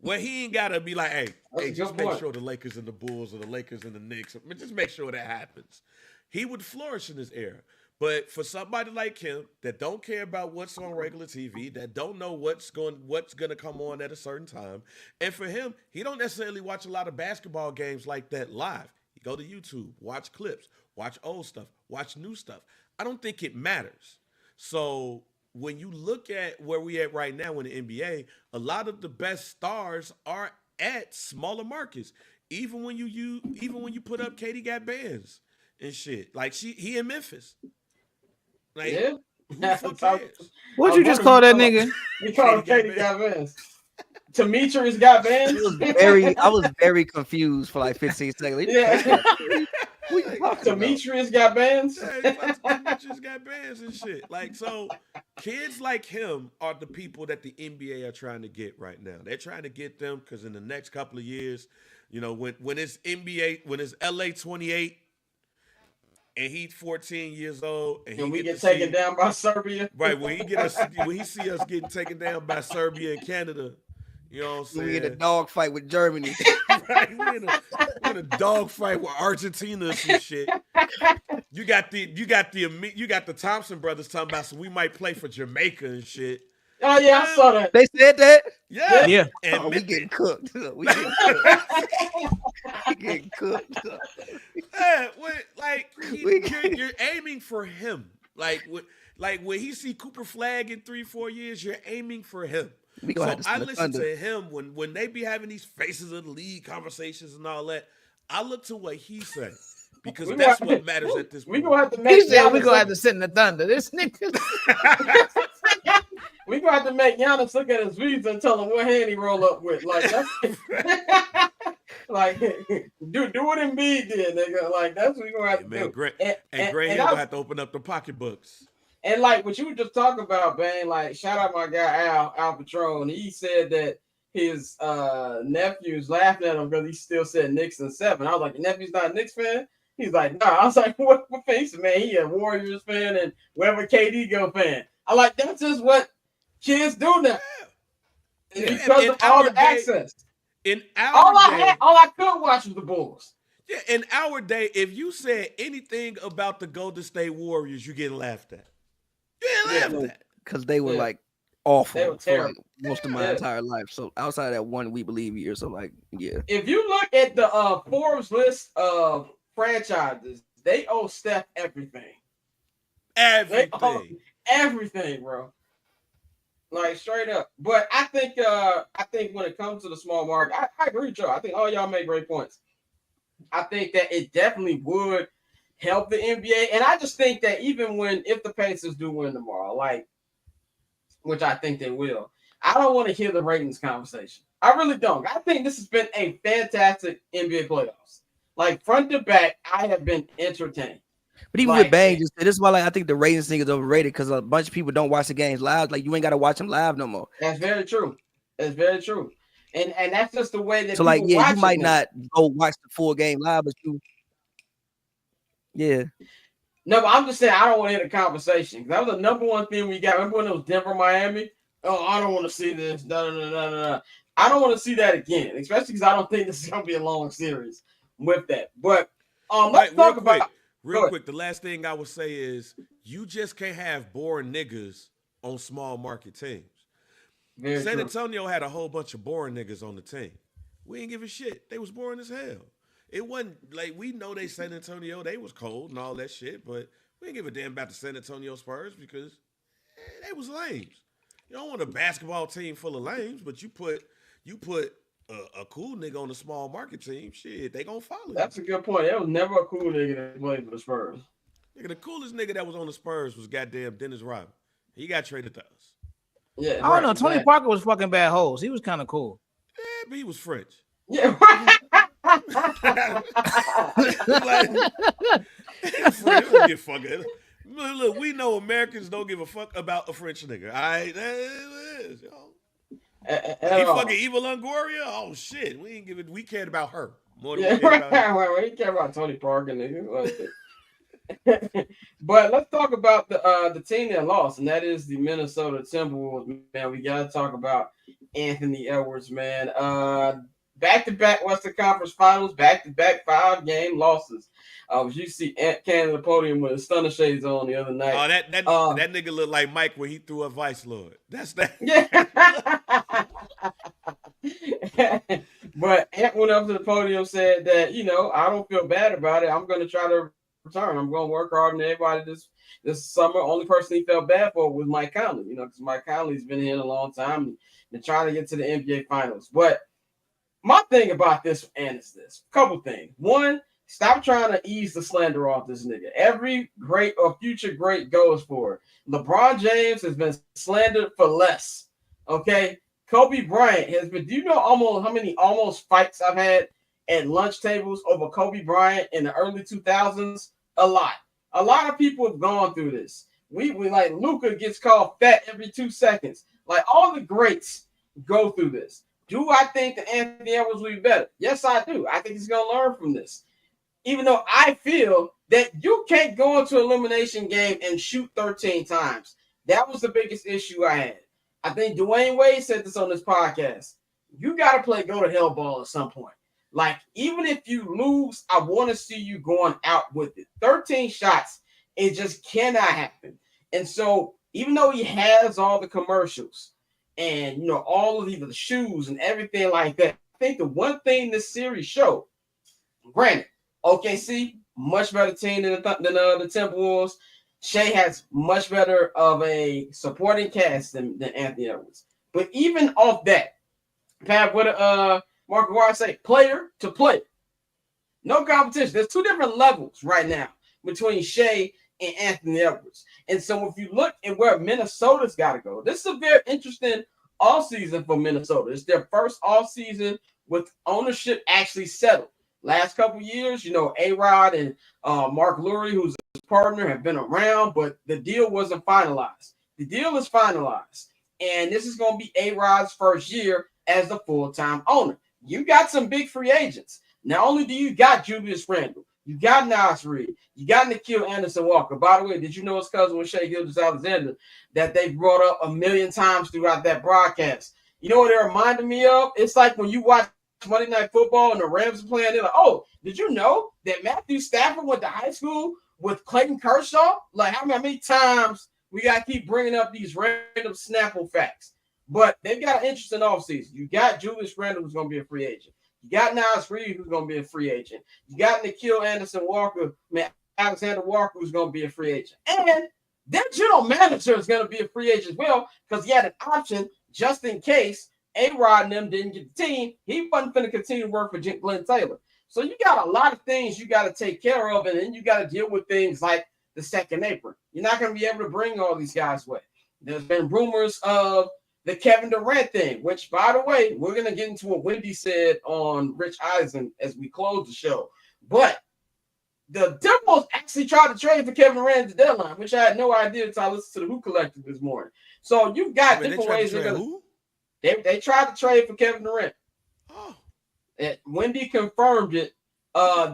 Where he ain't got to be like, hey, just make sure the Lakers and the Bulls or the Lakers and the Knicks, just make sure that happens. He would flourish in this era. But for somebody like him that don't care about what's on regular TV, that don't know what's going to come on at a certain time, and for him, he don't necessarily watch a lot of basketball games like that live. He go to YouTube, watch clips, watch old stuff, watch new stuff. I don't think it matters. So when you look at where we at right now in the NBA, a lot of the best stars are at smaller markets. Even when you put up Katie got bands and shit. Like he in Memphis. Like, yeah. Who the fuck cares? What'd you just call that nigga? You called him Katie got bands. Demetrius got bands. I was very confused for like 15 seconds. Yeah. What are you talking Demetrius got bands. Yeah, Demetrius got bands and shit. Like, so kids like him are the people that the NBA are trying to get right now. They're trying to get them because in the next couple of years, you know, when it's NBA, when it's LA 28 and he's 14 years old and we get taken down by Serbia. Right, when he see us getting taken down by Serbia and Canada, you know what I'm saying? We in a dog fight with Germany. Right, we in a dog fight with Argentina and some shit. You got the Thompson brothers talking about, so we might play for Jamaica and shit. Oh yeah, I saw that. They said that? Yeah. And we getting cooked. We getting cooked. Yeah, you're aiming for him. Like when he see Cooper Flag in 3-4 years, you're aiming for him. So I listen to him when they be having these faces of the league conversations and all that. I look to what he said because that's what matters at this point. We gonna have to make. He said we gonna have to sit in the thunder. This nigga. We gonna have to make Giannis look at his visa and tell him what hand he roll up with. Like that's like do what Embiid did, nigga. Like that's what we gonna have to do. And Grant gonna have to open up the pocketbooks. And like what you were just talking about, Bang, like shout out my guy Al Patron. He said that his nephew's laughing at him because he still said Knicks in 7. I was like, your nephew's not a Knicks fan? He's like, nah. I was like, what fan? He said, man, he a Warriors fan and wherever KD go fan. I like that's just what kids do now. Yeah, Because in of all our the day- access. In All our day, I could watch was the Bulls. yeah, in our day, if you said anything about the Golden State Warriors, you get laughed at. You get laughed at. Because they were Yeah. like awful They were for like terrible. most of my Yeah. entire life. So outside of that one We Believe year, so like yeah. If you look at the Forbes list of franchises, they owe Steph everything. They owe Everything. everything, bro. Like straight up. But I think when it comes to the small market, I agree with y'all. I think all y'all make great points. I think that it definitely would help the NBA. And I just think that even if the Pacers do win tomorrow, like which I think they will, I don't want to hear the ratings conversation. I really don't. I think this has been a fantastic NBA playoffs. Like front to back, I have been entertained. But even Like, with Bang, just this is why like I think the ratings thing is overrated because a bunch of people don't watch the games live. Like you ain't got to watch them live no more. That's very true. That's very true. And that's just the way that So like people yeah, watch you might it now. not go watch the full game live, but you yeah. No, but I'm just saying I don't want to hear the conversation. That was the number one thing we got. Remember when it was Denver, Miami? Oh, I don't want to see this. No. I don't want to see that again, especially because I don't think this is gonna be a long series with that. But let's talk about Real quick, the last thing I would say is you just can't have boring niggas on small market teams. Very San true. Antonio had a whole bunch of boring niggas on the team. We ain't give a shit. They was boring as hell. It wasn't like we know they San Antonio, they was cold and all that shit, but we didn't give a damn about the San Antonio Spurs because they was lames. You don't want a basketball team full of lames, but you put a cool nigga on a small market team, shit, they gonna follow. That's a good point. There was never a cool nigga that played for the Spurs. Nigga, the coolest nigga that was on the Spurs was goddamn Dennis Rodman. He got traded to us. Yeah, I don't know. Tony Parker was fucking bad hoes. He was kind of cool. Yeah, but he was French. Yeah. Like, French don't give a fuck. Look, we know Americans don't give a fuck about a French nigga. All right, that is, yo. He fucking evil Longoria. Oh shit, we ain't give it. We cared about her more than we cared about him. We care about Tony Parker, nigga. But let's talk about the team that lost, and that is the Minnesota Timberwolves. Man, we gotta talk about Anthony Edwards, man. Back-to-back Western Conference Finals, back-to-back 5-game losses. You see Ant Can on the podium with his stunner shades on the other night. Oh, that nigga looked like Mike when he threw a Vice Lord. That's that. Yeah. But Ant went up to the podium, said that, I don't feel bad about it. I'm going to try to return. I'm going to work hard on everybody this summer. Only person he felt bad for was Mike Conley, because Mike Conley's been here a long time and been trying to get to the NBA Finals. But my thing about this, and is this. Couple things. One, stop trying to ease the slander off this nigga. Every great or future great goes for it. LeBron James has been slandered for less. Okay? Kobe Bryant has been, do you know how many fights I've had at lunch tables over Kobe Bryant in the early 2000s? A lot. A lot of people have gone through this. We like Luka gets called fat every 2 seconds. Like all the greats go through this. Do I think that Anthony Edwards will be better? Yes, I do. I think he's going to learn from this. Even though I feel that you can't go into an elimination game and shoot 13 times. That was the biggest issue I had. I think Dwayne Wade said this on this podcast. You got to play go to hell ball at some point. Like, even if you lose, I want to see you going out with it. 13 shots, it just cannot happen. And so, even though he has all the commercials and, all of the shoes and everything like that, I think the one thing this series showed, granted, OKC, much better team than the Timberwolves. Shea has much better of a supporting cast than Anthony Edwards. But even off that, Pat, what Mark Aguirre say? Player to player. No competition. There's 2 different levels right now between Shea and Anthony Edwards. And so if you look at where Minnesota's got to go, this is a very interesting offseason for Minnesota. It's their first offseason with ownership actually settled. Last couple years, A-Rod and Mark Lurie, who's his partner, have been around, but the deal wasn't finalized. The deal is finalized, and this is going to be A-Rod's first year as the full-time owner. You got some big free agents. Not only do you got Julius Randle, you got Nas Reed, you got Nikhil Anderson-Walker. By the way, did you know his cousin was Shai Gilgeous-Alexander that they brought up a million times throughout that broadcast? You know what it reminded me of? It's like when you watch Monday Night Football and the Rams are playing, they're like, oh, did you know that Matthew Stafford went to high school with Clayton Kershaw? Like, how many times we got to keep bringing up these random Snapple facts? But they've got an interesting offseason. You got Julius Randle, who's going to be a free agent. You got Nas Reed, who's going to be a free agent. You got Nikhil Alexander Walker, who's going to be a free agent. And their general manager is going to be a free agent as well, because he had an option just in case A-Rod and them didn't get the team. He wasn't going to continue to work for Glenn Taylor. So you got a lot of things you got to take care of, and then you got to deal with things like the second apron. You're not going to be able to bring all these guys away. There's been rumors of the Kevin Durant thing, which, by the way, we're going to get into what Wendy said on Rich Eisen as we close the show. But the Timberwolves actually tried to trade for Kevin Durant at the deadline, which I had no idea until I listened to the Who Collective this morning. So you've got different ways they're going to. They tried to trade for Kevin Durant. Oh. And Wendy confirmed it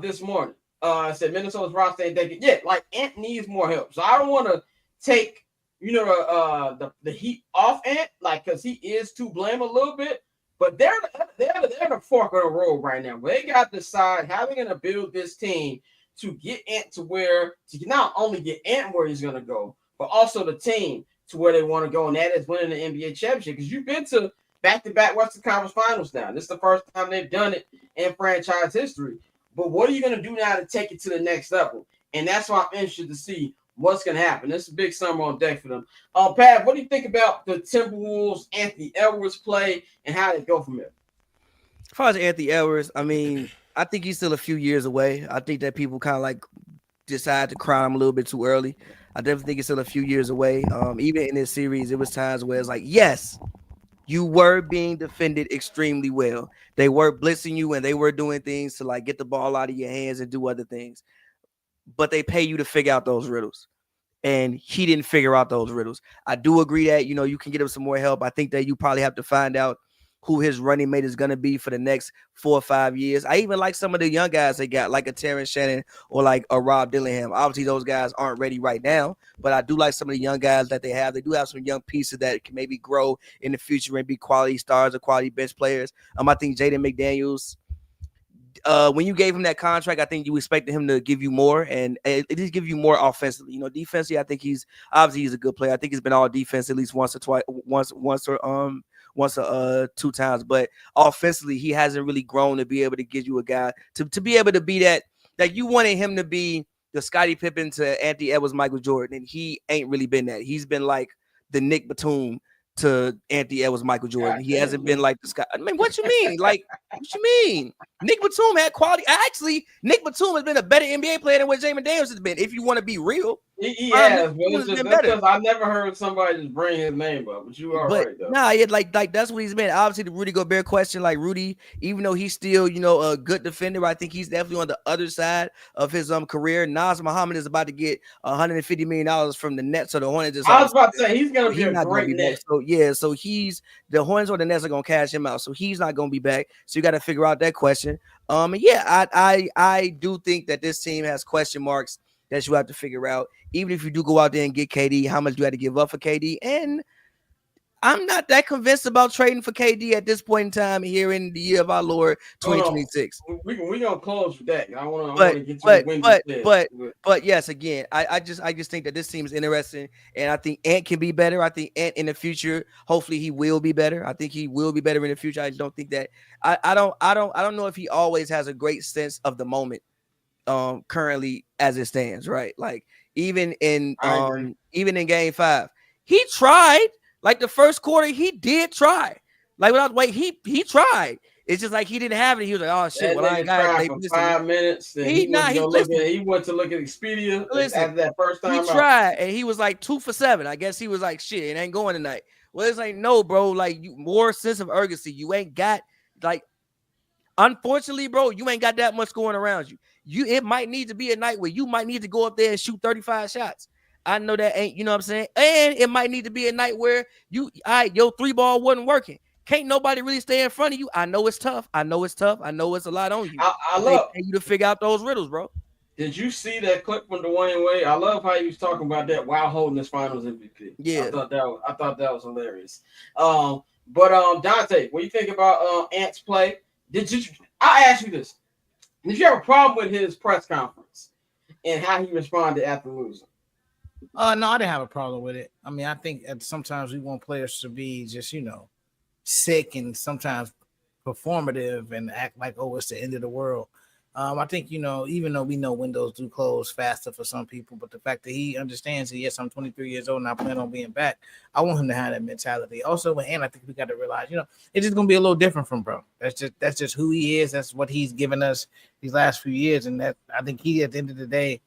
this morning. Said Minnesota's roster ain't taking like Ant needs more help. So I don't want to take the heat off Ant, like, because he is to blame a little bit. But they're the fork of the road right now. They got to decide how they're gonna build this team to get Ant to not only get Ant where he's gonna go, but also the team to where they want to go, and that is winning the NBA championship. Because you've been to back-to-back Western Conference Finals now. This is the first time they've done it in franchise history. But what are you going to do now to take it to the next level? And that's why I'm interested to see what's going to happen. This is a big summer on deck for them. Pat, what do you think about the Timberwolves, Anthony Edwards play, and how they go from there? As far as Anthony Edwards, I mean, I think he's still a few years away. I think that people kind of like decide to crown him a little bit too early. I definitely think it's still a few years away. Even in this series, it was times where it's like, yes, you were being defended extremely well. They were blitzing you and they were doing things to like get the ball out of your hands and do other things. But they pay you to figure out those riddles. And he didn't figure out those riddles. I do agree that, you can get him some more help. I think that you probably have to find out who his running mate is going to be for the next 4 or 5 years. I even like some of the young guys they got, like a Terrence Shannon or like a Rob Dillingham. Obviously, those guys aren't ready right now, but I do like some of the young guys that they have. They do have some young pieces that can maybe grow in the future and be quality stars or quality bench players. I think Jaden McDaniels, when you gave him that contract, I think you expected him to give you more, and it did give you more offensively. Defensively, I think he's a good player. I think he's been all defense at least once or two times, but offensively, he hasn't really grown to be able to give you a guy to be able to be that you wanted him to be, the Scottie Pippen to Anthony Edwards, Michael Jordan, and he ain't really been that. He's been like the Nick Batum to Anthony Edwards, Michael Jordan. He hasn't been like the Scott. I mean, what you mean? Like, what you mean? Nick Batum had quality. Actually, Nick Batum has been a better NBA player than what Jamin Daniels has been, if you want to be real. He has, but it's just because I never heard somebody just bring his name up. But you are right, though. Nah, like that's what he's been. Obviously, the Rudy Gobert question, like Rudy, even though he's still, a good defender, I think he's definitely on the other side of his career. Nas Muhammad is about to get $150 million from the Nets, so the Hornets. I was about to say he's gonna be a great Net. So the Hornets or the Nets are gonna cash him out, so he's not gonna be back. So you got to figure out that question. I do think that this team has question marks that you have to figure out. Even if you do go out there and get KD, how much do you have to give up for KD? And I'm not that convinced about trading for KD at this point in time here in the year of our Lord 2026. We're gonna close with that. I want to get to but yes, again, I just think that this team is interesting, and I think Ant can be better. I think Ant in the future, hopefully he will be better. I think he will be better in the future. I don't think that I don't know if he always has a great sense of the moment currently as it stands, right? Like even in game 5, he tried. Like the first quarter, he did try. Like without wait, he tried. It's just like he didn't have it. He was like, "Oh shit!" Well, I got it. For 5 minutes. He went to look at Expedia after that first time. He tried, and he was like 2 for 7. I guess he was like, "Shit, it ain't going tonight." Well, it's like, no, bro. Like more sense of urgency. You ain't got like. Unfortunately, bro, you ain't got that much going around you. It might need to be a night where you might need to go up there and shoot 35 shots. I know that ain't, you know what I'm saying? And it might need to be a night where your 3-ball wasn't working. Can't nobody really stay in front of you. I know it's tough. I know it's a lot on you. I They love pay you to figure out those riddles, bro. Did you see that clip from Dwayne Wade? I love how he was talking about that while holding his Finals MVP. Yeah, I thought that was hilarious. Dante, when you think about Ant's play, I ask you this: did you have a problem with his press conference and how he responded after losing? No, I didn't have a problem with it. I mean, I think sometimes we want players to be just, sick and sometimes performative and act like, oh, it's the end of the world. I think, even though we know windows do close faster for some people, but the fact that he understands that, yes, I'm 23 years old and I plan on being back, I want him to have that mentality. Also, with Ant, I think we got to realize, it's just going to be a little different from bro. That's just who he is. That's what he's given us these last few years. And that I think he, at the end of the day,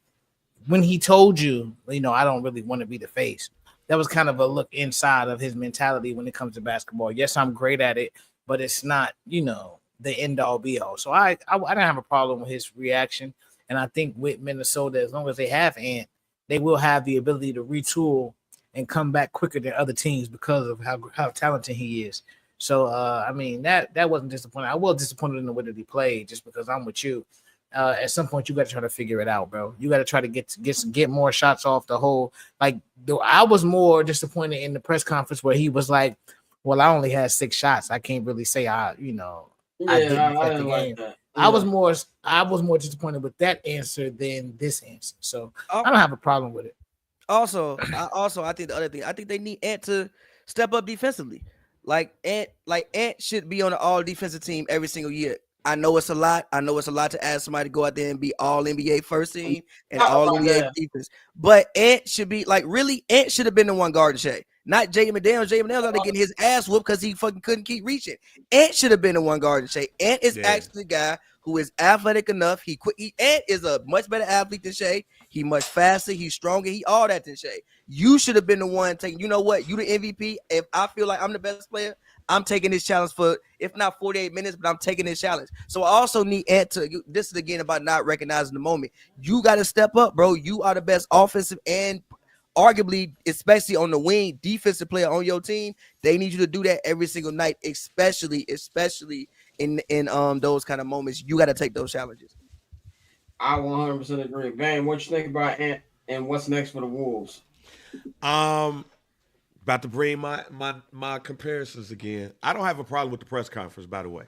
when he told you, I don't really want to be the face, that was kind of a look inside of his mentality when it comes to basketball. Yes, I'm great at it, but it's not, the end all be all. So I don't have a problem with his reaction. And I think with Minnesota, as long as they have Ant, they will have the ability to retool and come back quicker than other teams because of how talented he is. So, that wasn't disappointing. I was disappointed in the way that he played just because I'm with you. At some point, you got to try to figure it out, bro. You got to try to get more shots off the whole. I was more disappointed in the press conference where he was like, well, I only had 6 shots. I can't really say I didn't like that. I was more disappointed with that answer than this answer. So I don't have a problem with it. Also, I think the other thing, I think they need Ant to step up defensively. Ant should be on an all defensive team every single year. I know it's a lot. I know it's a lot to ask somebody to go out there and be all NBA first team and all NBA defense. But Ant should be Ant should have been the one guarding Shea. Not Jay McDaniels. Jay McDaniels out there getting his ass whooped because he fucking couldn't keep reaching. Ant should have been the one guarding Shea. Ant is actually the guy who is athletic enough. Ant is a much better athlete than Shea. He much faster. He's stronger. He all that than Shea. You should have been the one taking. You know what? You the MVP. If I feel like I'm the best player, I'm taking this challenge for, if not 48 minutes, but I'm taking this challenge. So I also need Ant to. This is again about not recognizing the moment. You got to step up, bro. You are the best offensive and arguably, especially on the wing, defensive player on your team. They need you to do that every single night, especially in those kind of moments. You got to take those challenges. I 100% agree. Van, what you think about Ant and what's next for the Wolves? About to bring my comparisons again. I don't have a problem with the press conference, by the way.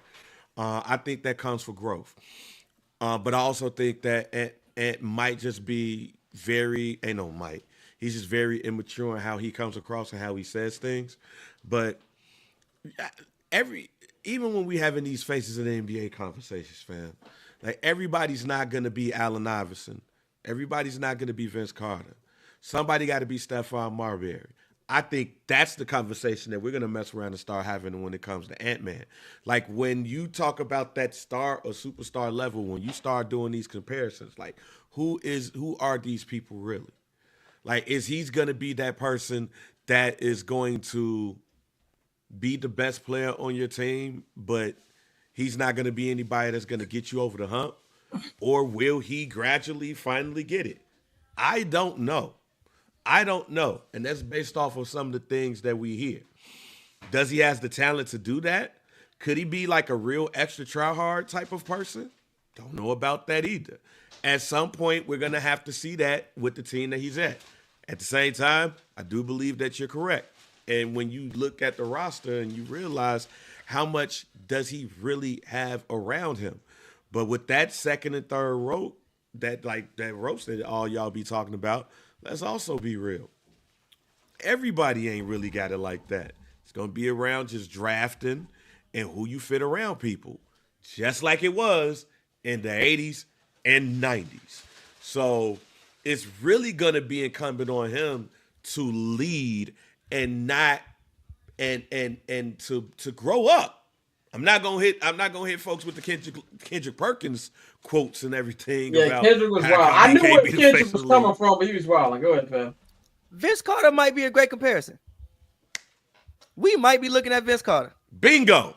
I think that comes for growth. But I also think that Ant might just be he's just very immature in how he comes across and how he says things. But even when we having these faces in the NBA conversations, fam, everybody's not gonna be Allen Iverson. Everybody's not gonna be Vince Carter. Somebody got to be Stephon Marbury. I think that's the conversation that we're going to mess around and start having when it comes to Ant-Man. When you talk about that star or superstar level, when you start doing these comparisons, who are these people really? Is he's going to be that person that is going to be the best player on your team, but he's not going to be anybody that's going to get you over the hump? Or will he gradually finally get it? I don't know. And that's based off of some of the things that we hear. Does he have the talent to do that? Could he be a real extra try hard type of person? Don't know about that either. At some point, we're going to have to see that with the team that he's at. At the same time, I do believe that you're correct. And when you look at the roster and you realize how much does he really have around him. But with that second and third row, that roast that all y'all be talking about, let's also be real. Everybody ain't really got it like that. It's going to be around just drafting and who you fit around people, just like it was in the 80s and 90s. So it's really going to be incumbent on him to lead and not and to grow up. I'm not gonna hit folks with the Kendrick Perkins quotes and everything. Yeah, about Kendrick was wild. I knew where Kendrick was coming from, but he was wild. Go ahead, fam. Vince Carter might be a great comparison. We might be looking at Vince Carter. Bingo.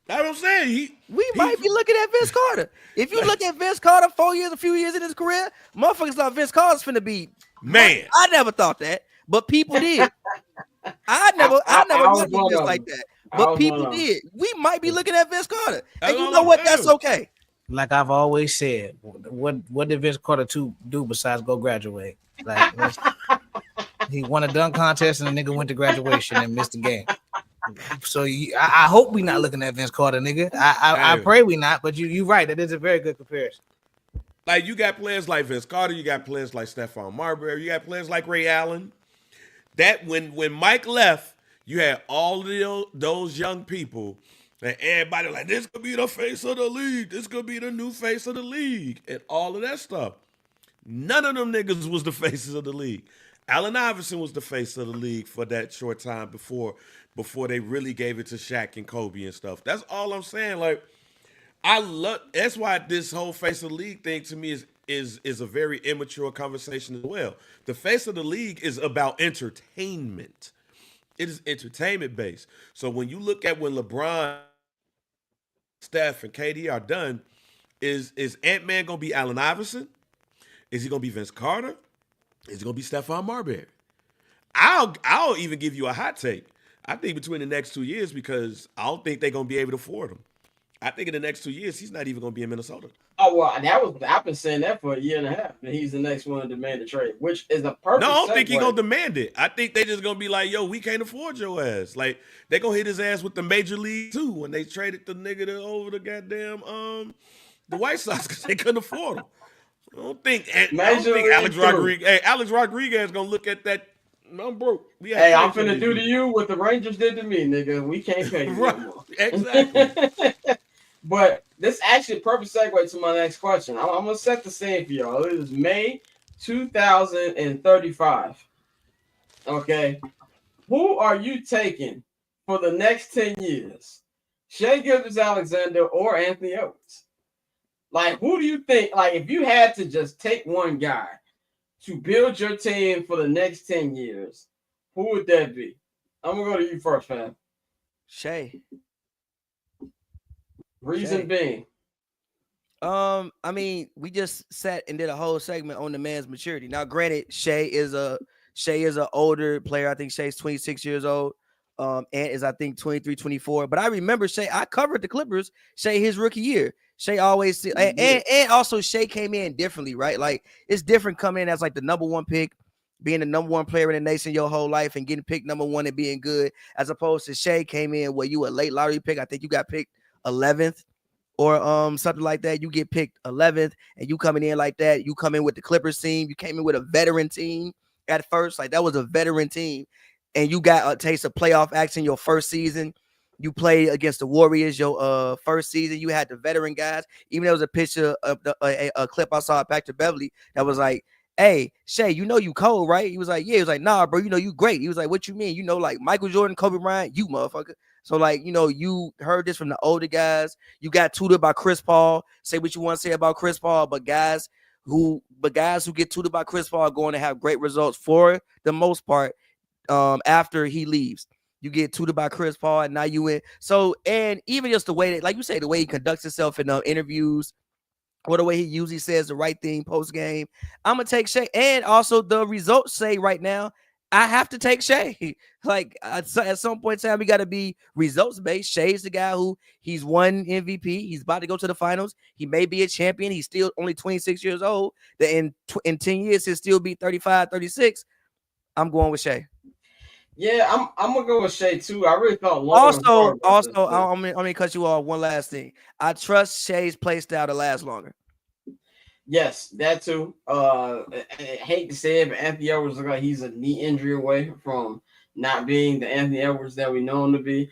That's what I'm saying. We might be looking at Vince Carter. If you look at Vince Carter a few years in his career, motherfuckers thought Vince Carter's finna be man. I never thought that, but people did. I never was met one Vince of like them. that, I but was people one of them. did. We might be looking at Vince Carter, That's and you all know I'm what? saying. That's okay. Like I've always said, what did Vince Carter do besides go graduate? Like he won a dunk contest and the nigga went to graduation and missed the game. So I hope we not looking at Vince Carter, nigga. I pray we not, but you right. That is a very good comparison. Like you got players like Vince Carter, you got players like Stephon Marbury, you got players like Ray Allen. That when Mike left, you had all of those young people. And everybody like, this could be the face of the league. This could be the new face of the league. And all of that stuff. None of them niggas was the faces of the league. Allen Iverson was the face of the league for that short time before they really gave it to Shaq and Kobe and stuff. That's all I'm saying. Like, that's why this whole face of the league thing to me is a very immature conversation as well. The face of the league is about entertainment. It is entertainment based. So when you look at when LeBron, Steph, and KD are done, is Ant-Man gonna be Allen Iverson? Is he gonna be Vince Carter? Is he gonna be Stephon Marbury? I'll even give you a hot take. I think between the next 2 years, because I don't think they're gonna be able to afford him. I think in the next 2 years, he's not even gonna be in Minnesota. Oh well, I've been saying that for a year and a half. And he's the next one to demand a trade, which is a perfect. No, I don't think he's segue. gonna demand it. I think they just gonna be like, yo, we can't afford your ass. Like they gonna hit his ass with the major league too when they traded the nigga over the goddamn the White Sox because they couldn't afford him. I don't think Alex Rodriguez gonna look at that. I'm broke. Hey, I'm finna do to you what the Rangers did to me, nigga. We can't pay you right. anymore. Exactly. But this actually a perfect segue to my next question. I'm gonna set the scene for y'all. It is May 2035. Okay, who are you taking for the next 10 years? Shai Gilgeous-Alexander or Anthony Edwards? Like, who do you think? Like, if you had to just take one guy to build your team for the next 10 years, who would that be? I'm gonna go to you first, fam. Shai. Reason being. I mean, we just sat and did a whole segment on the man's maturity. Now, granted, Shai is an older player. I think Shai's 26 years old. Ant is, I think, 23, 24. But I remember Shai. I covered the Clippers. Shai, his rookie year. Shai always and also Shai came in differently, right? Like it's different coming in as like the number one pick, being the number one player in the nation your whole life and getting picked number one and being good, as opposed to Shai came in where you a late lottery pick. I think you got picked 11th or something like that. You get picked 11th and you coming in like that. You come in with the Clippers team. You came in with a veteran team at first. Like that was a veteran team. And you got a taste of playoff action your first season. You played against the Warriors your first season. You had the veteran guys. Even there was a picture of a clip I saw at Patrick Beverly that was like, hey, Shai, you know you cold, right? He was like, yeah. He was like, nah, bro, you know you great. He was like, what you mean? You know, like Michael Jordan, Kobe Bryant, you motherfucker. So, like, you know, you heard this from the older guys. You got tutored by Chris Paul. Say what you want to say about Chris Paul, but guys who get tutored by Chris Paul are going to have great results for the most part after he leaves. You get tutored by Chris Paul, and now you in. So, and even just the way that, like you say, the way he conducts himself in interviews, or the way he usually says the right thing post game, I'm gonna take Shai. And also, the results say right now, I have to take Shai. Like at some point in time, we got to be results based. Shai's the guy who he's won MVP. He's about to go to the finals. He may be a champion. He's still only 26 years old. That in 10 years he'll still be 35, 36. I'm going with Shai. Yeah, I'm gonna go with Shai too. I really thought also, I'm gonna cut you off. One last thing. I trust Shai's play style to last longer. Yes, that too. I hate to say it, but Anthony Edwards looks like he's a knee injury away from not being the Anthony Edwards that we know him to be.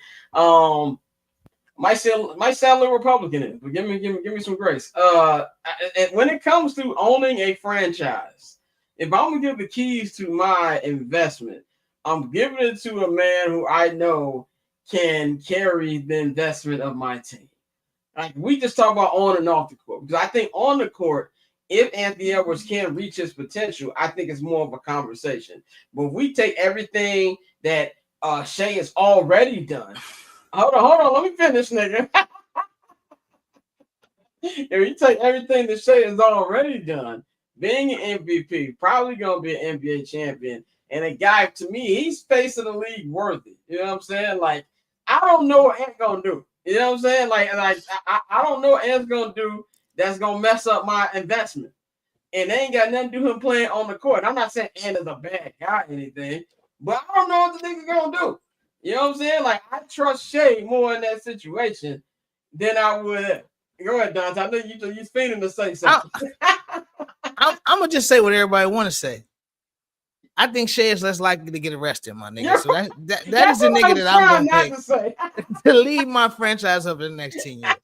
Might sound a little Republican, but give me some grace. When it comes to owning a franchise, if I'm gonna give the keys to my investment, I'm giving it to a man who I know can carry the investment of my team. Like we just talk about on and off the court, because I think on the court, if Anthony Edwards can reach his potential, I think it's more of a conversation. But if we take everything that Shai has already done, Hold on. Let me finish, nigga. If you take everything that Shea has already done, being an MVP, probably gonna be an NBA champion, and a guy to me, he's facing the league worthy. You know what I'm saying? Like, I don't know what Ant gonna do. You know what I'm saying? I don't know what Ant's gonna do that's gonna mess up my investment. And they ain't got nothing to do with him playing on the court. I'm not saying Ant is a bad guy or anything, but I don't know what the nigga gonna do. You know what I'm saying? Like, I trust Shea more in that situation than I would. Go ahead, Dante. I know you're feeling to say something. I'm gonna just say what everybody want to say. I think Shea is less likely to get arrested, my nigga. So that is the nigga that I'm gonna pick to lead my franchise over the next 10 years.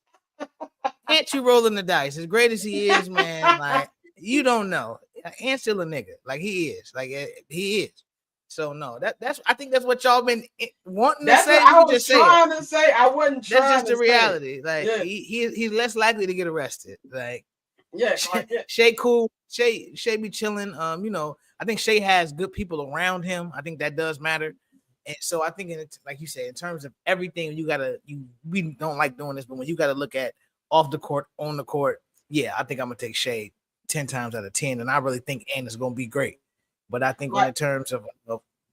Ant, you rolling the dice. As great as he is, man, like, you don't know. Ant's still a nigga. Like, he is. Like, he is. So no, that's I think that's what y'all been wanting to say. I was trying to say. I wasn't trying. That's just the reality. Like, he's less likely to get arrested. Like, Shea cool. Shea be chilling. You know, I think Shea has good people around him. I think that does matter. And so I think, like you said, in terms of everything, we don't like doing this, but when you got to look at off the court, on the court, yeah, I think I'm gonna take Shea 10 times out of 10, and I really think Ant is gonna be great. But I think in terms of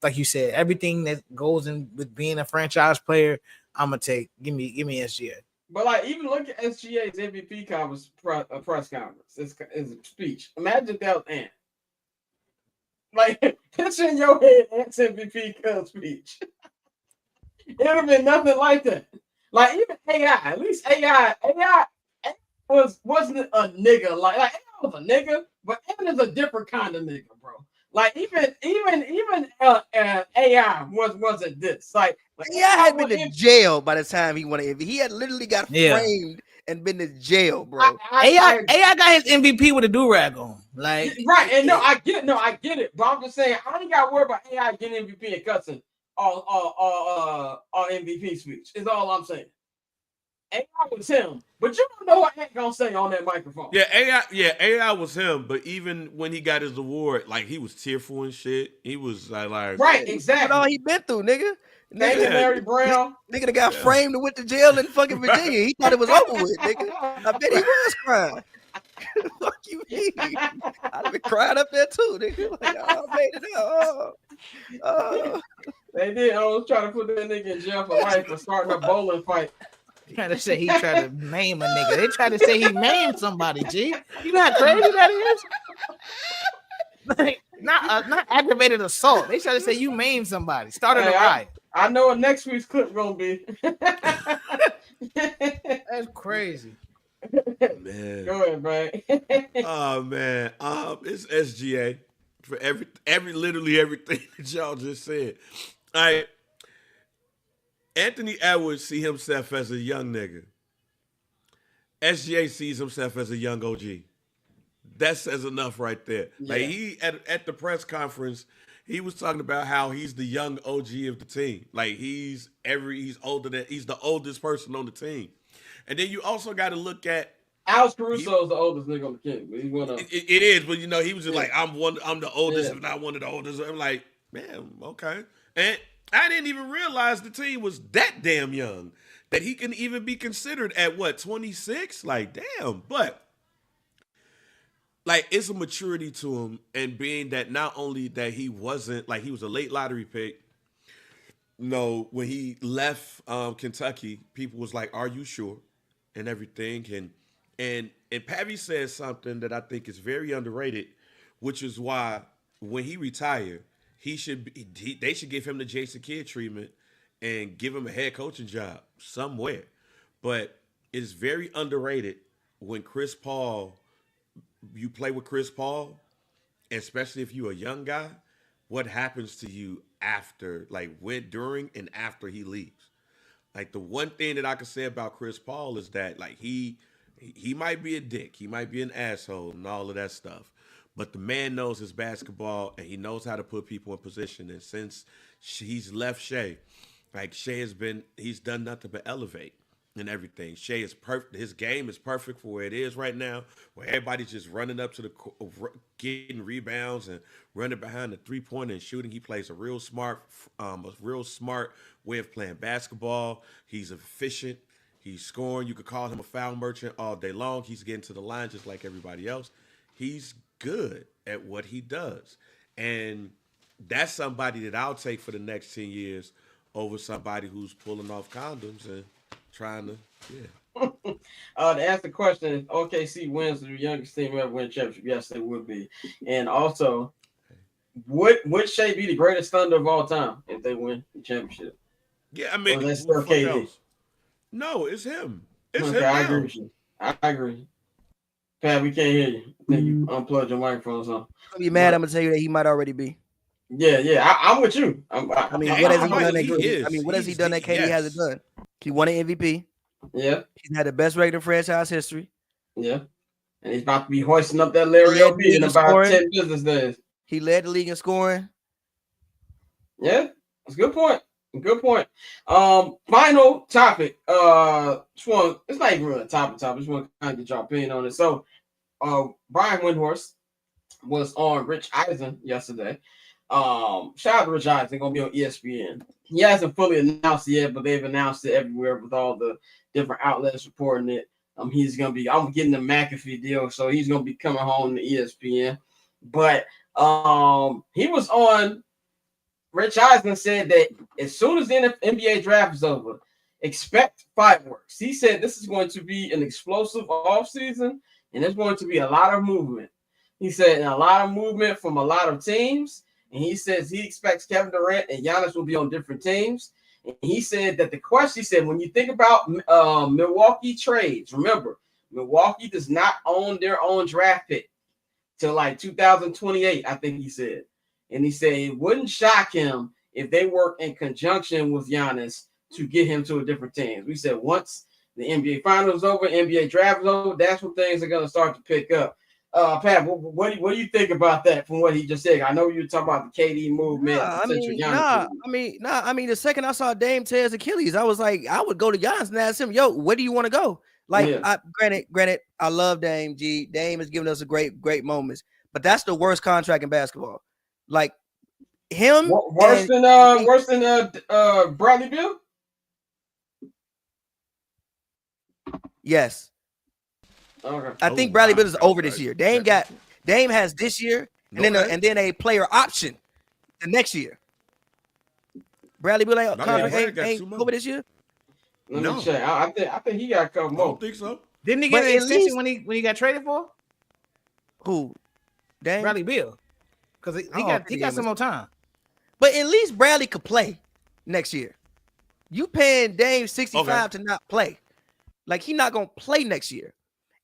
like you said, everything that goes in with being a franchise player, I'm gonna take. Give me SGA. But like, even look at SGA's MVP conference press conference. His speech. Imagine that was Ant. Like, picture in your head Ant's MVP speech. It would have been nothing like that. Like, even AI, at least AI wasn't a nigga. Like AI was a nigga, but Ant is a different kind of nigga, bro. Like, even AI wasn't this. Like AI had been in jail by the time he won it. He had literally got framed and been to jail, bro. AI got his MVP with a do-rag on. Like, right, and I get it. But I'm just saying, I ain't got to worry about AI getting MVP and cussing all MVP speech. Is all I'm saying. AI was him, but you don't know what Ant gonna say on that microphone. AI was him, but even when he got his award, like, he was tearful and shit. He was like right, exactly. What all he been through, nigga. Thank you, Larry Brown. Nigga that got framed and went to jail in fucking Virginia. He thought it was over with, nigga. I bet he was crying. Fuck you mean? I'd have been crying up there too, nigga. Like, oh, I made it out. They did. I was trying to put that nigga in jail for life for starting a bowling fight. Trying to say he tried to maim a nigga. They try to say he maimed somebody, G. You know how crazy that is? Like, not aggravated assault. They try to say you maimed somebody. Started a riot. I know what next week's clip gonna be. That's crazy. Man. Go ahead, man. Oh man. It's SGA for literally everything that y'all just said. All right. Anthony Edwards see himself as a young nigga. SGA sees himself as a young OG. That says enough right there. Yeah. Like, he at the press conference, he was talking about how he's the young OG of the team. Like, he's the oldest person on the team. And then you also got to look at Alex Caruso is the oldest nigga on the team. He's one of it is, but you know, he was just like, I'm the oldest, if not one of the oldest. I'm like, man, okay. And I didn't even realize the team was that damn young, that he can even be considered at 26? Like, damn. But like, it's a maturity to him, and being that not only that he wasn't, like, he was a late lottery pick. No, when he left Kentucky, people was like, "Are you sure?" and everything. And Pavy says something that I think is very underrated, which is why when he retired, they should give him the Jason Kidd treatment and give him a head coaching job somewhere. But it's very underrated when you play with Chris Paul, especially if you're a young guy, what happens to you after, during and after he leaves. Like, the one thing that I can say about Chris Paul is that, like, he might be a dick, he might be an asshole and all of that stuff, but the man knows his basketball and he knows how to put people in position. And since he's left Shea, like, he's done nothing but elevate. and everything. Shea is perfect. His game is perfect for where it is right now, where everybody's just running up to the getting rebounds and running behind the 3-pointer and shooting. He plays a real smart way of playing basketball. He's efficient. He's scoring. You could call him a foul merchant all day long. He's getting to the line just like everybody else. He's good at what he does, and that's somebody that I'll take for the next 10 years over somebody who's pulling off condoms and trying to, To ask the question, if OKC wins the youngest team ever win championship, yes, they would be. And also, would Shea be the greatest Thunder of all time if they win the championship? yeah, I mean, Or that's who the still fuck KD? else? No, it's him. It's him I now. agree with you. I agree. Pat, we can't hear you. I think you unplugged your microphone or something. I'll be mad. I'm gonna tell you that he might already be. Yeah, I'm with you. I mean, Yeah, what has he he done? is. I mean, what has he He's done that KD hasn't done? He won an MVP. Yeah, He's had the best regular franchise history. yeah. And he's about to be hoisting up that Larry Led OB the league in in about scoring. 10 business days. He led the league in scoring. Yeah, that's a good point. Good point. Final topic. It's not even really a topic. Just want to kind of get your opinion on it. So, Brian Windhorst was on Rich Eisen yesterday. Shout out to Rich Eisen, gonna be on ESPN. He hasn't fully announced it yet, but they've announced it everywhere with all the different outlets reporting it. He's gonna be. I'm getting the McAfee deal, so he's gonna be coming home to ESPN. But he was on. Rich Eisen said that as soon as the NBA draft is over, expect fireworks. He said this is going to be an explosive offseason, and there's going to be a lot of movement. He said a lot of movement from a lot of teams, and he says he expects Kevin Durant and Giannis will be on different teams. And he said that he said when you think about Milwaukee trades, remember, Milwaukee does not own their own draft pick till like 2028, I think he said. And he said it wouldn't shock him if they work in conjunction with Giannis to get him to a different team. We said once the NBA Finals is over, NBA draft is over, that's when things are going to start to pick up. Pat, what do you think about that from what he just said? I know you were talking about the KD movement. I mean, the second I saw Dame tear his Achilles, I was like, I would go to Giannis and ask him, yo, where do you want to go? Like, yeah. Granted, I love Dame. Dame has given us a great moments, but that's the worst contract in basketball. Like him, worse than Bradley Beal. Yes. Okay. I think Bradley Beal is over this year. Dame has this year, and then a player option the next year. Bradley Beal ain't over this year. Let me check. I think he got a couple more. I don't think so. Didn't he get an extension when he got traded for? Who? Dame? Bradley Beal. Because he got some more time. But at least Bradley could play next year. You paying Dame 65 to not play. Like, he's not going to play next year.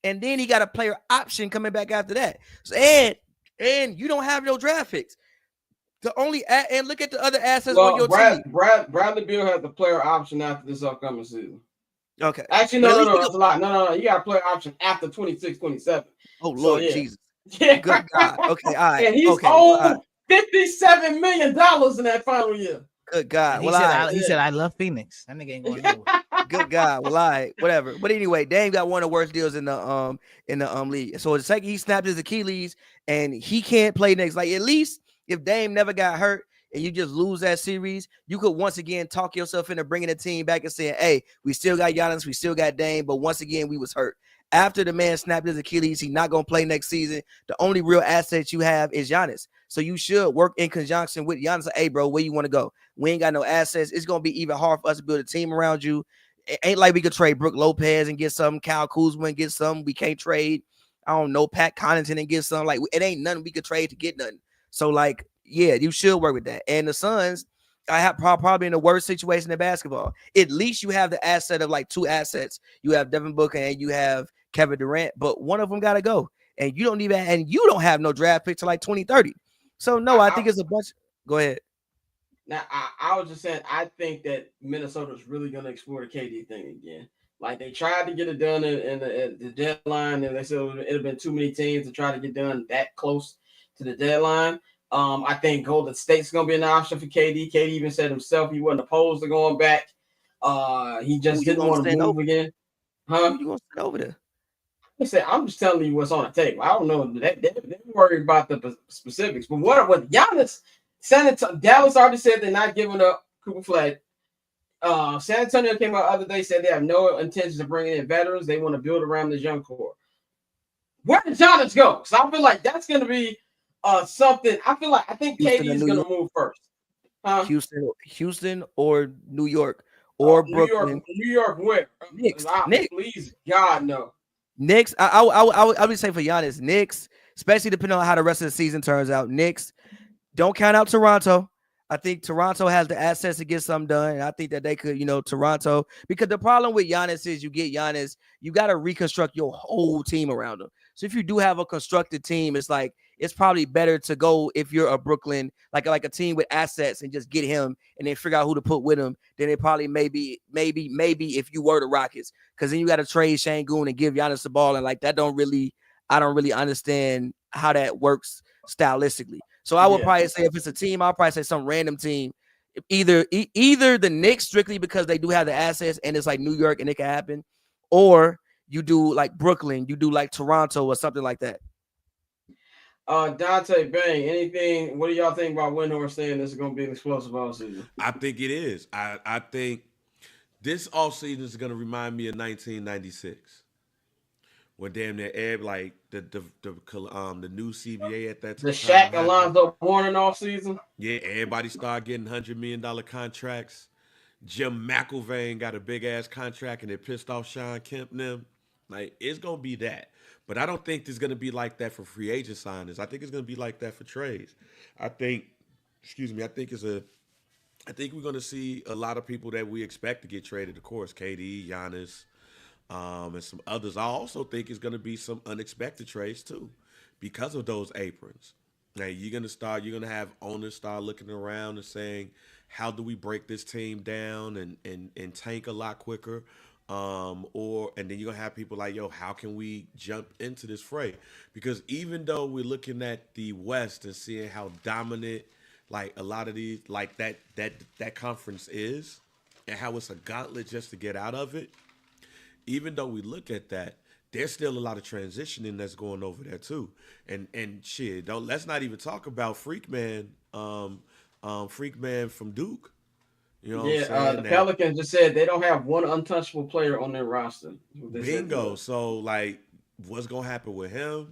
And then he got a player option coming back after that. So, and you don't have no draft picks. And look at the other assets on your team. Bradley Beal has the player option after this upcoming season. Okay. Actually, no, that's a lot. No. You got a player option after 26, 27. Oh, Lord Jesus. Yeah. Good God. Okay, all right. And he's owed $57 million in that final year. Good God. He said, I love Phoenix. That nigga ain't going nowhere. Good God. Well, all right. Whatever. But anyway, Dame got one of the worst deals in the league. So the second he snapped his Achilles and he can't play next. Like, at least if Dame never got hurt and you just lose that series, you could once again talk yourself into bringing the team back and saying, hey, we still got Giannis, we still got Dame, but once again, we was hurt. After the man snapped his Achilles, he's not going to play next season. The only real asset you have is Giannis. So you should work in conjunction with Giannis. Like, hey, bro, where you want to go? We ain't got no assets. It's going to be even hard for us to build a team around you. It ain't like we could trade Brook Lopez and get some, Kyle Kuzma and get some. We can't trade, I don't know, Pat Connaughton and get some. Like, it ain't nothing we could trade to get nothing. So, like, yeah, you should work with that. And the Suns, I have probably in the worst situation in basketball. At least you have the asset of like two assets. You have Devin Booker and you have Kevin Durant, but one of them got to go. And you don't have no draft pick till like 2030. So no, I think it's a bunch. Go ahead. Now I was just saying, I think that Minnesota's really going to explore the KD thing again. Like, they tried to get it done in the deadline, and they said it had been too many teams to try to get done that close to the deadline. I think Golden State's going to be an option for KD. KD even said himself he wasn't opposed to going back He just Who you didn't gonna want to send move over? again. Who Huh? you gonna send over there? I'm just telling you what's on the table. I don't know. They're worried about the specifics. But what Giannis, Dallas already said they're not giving up Cooper Flag. San Antonio came out the other day, said they have no intentions of bringing in veterans. They want to build around this young core. Where did Giannis go? So I feel like that's going to be something. I think Houston KD or is New going York? to move first. Huh? Houston or New York or Brooklyn. New York, where? Knicks. Please, God, no. Knicks. I would say for Giannis, Knicks, especially depending on how the rest of the season turns out. Knicks. Don't count out Toronto. I think Toronto has the assets to get something done. And I think that they could, Toronto, because the problem with Giannis is you get Giannis, you got to reconstruct your whole team around him. So if you do have a constructed team, it's like, it's probably better to go if you're a Brooklyn, like a team with assets and just get him and then figure out who to put with him. Then it probably maybe if you were the Rockets, because then you got to trade Şengün and give Giannis the ball. And like, I don't really understand how that works stylistically. So I would probably say if it's a team, I'll probably say some random team, either the Knicks strictly because they do have the assets and it's like New York and it can happen, or you do like Brooklyn, you do like Toronto or something like that. Dante, Bang, anything? What do y'all think about Windhorst saying this is going to be an explosive offseason? I think it is. I think this offseason is going to remind me of 1996. When damn near like the new CBA at that time. The Shaq Alonzo Mourning offseason? Yeah, everybody started getting $100 million contracts. Jim McIlvain got a big ass contract and it pissed off Sean Kemp and them. Like, it's gonna be that. But I don't think it's gonna be like that for free agent signings. I think it's gonna be like that for trades. I think we're gonna see a lot of people that we expect to get traded, of course. KD, Giannis. And some others. I also think it's going to be some unexpected trades too, because of those aprons. Now you're going to have owners start looking around and saying, how do we break this team down and tank a lot quicker? And then you're going to have people like, yo, how can we jump into this fray? Because even though we're looking at the West and seeing how dominant like a lot of these, like that conference is, and how it's a gauntlet just to get out of it, even though we look at that, there's still a lot of transitioning that's going over there too. And shit, let's not even talk about Freakman from Duke. You know what I'm saying? The Pelicans just said they don't have one untouchable player on their roster. Bingo. So like, what's gonna happen with him?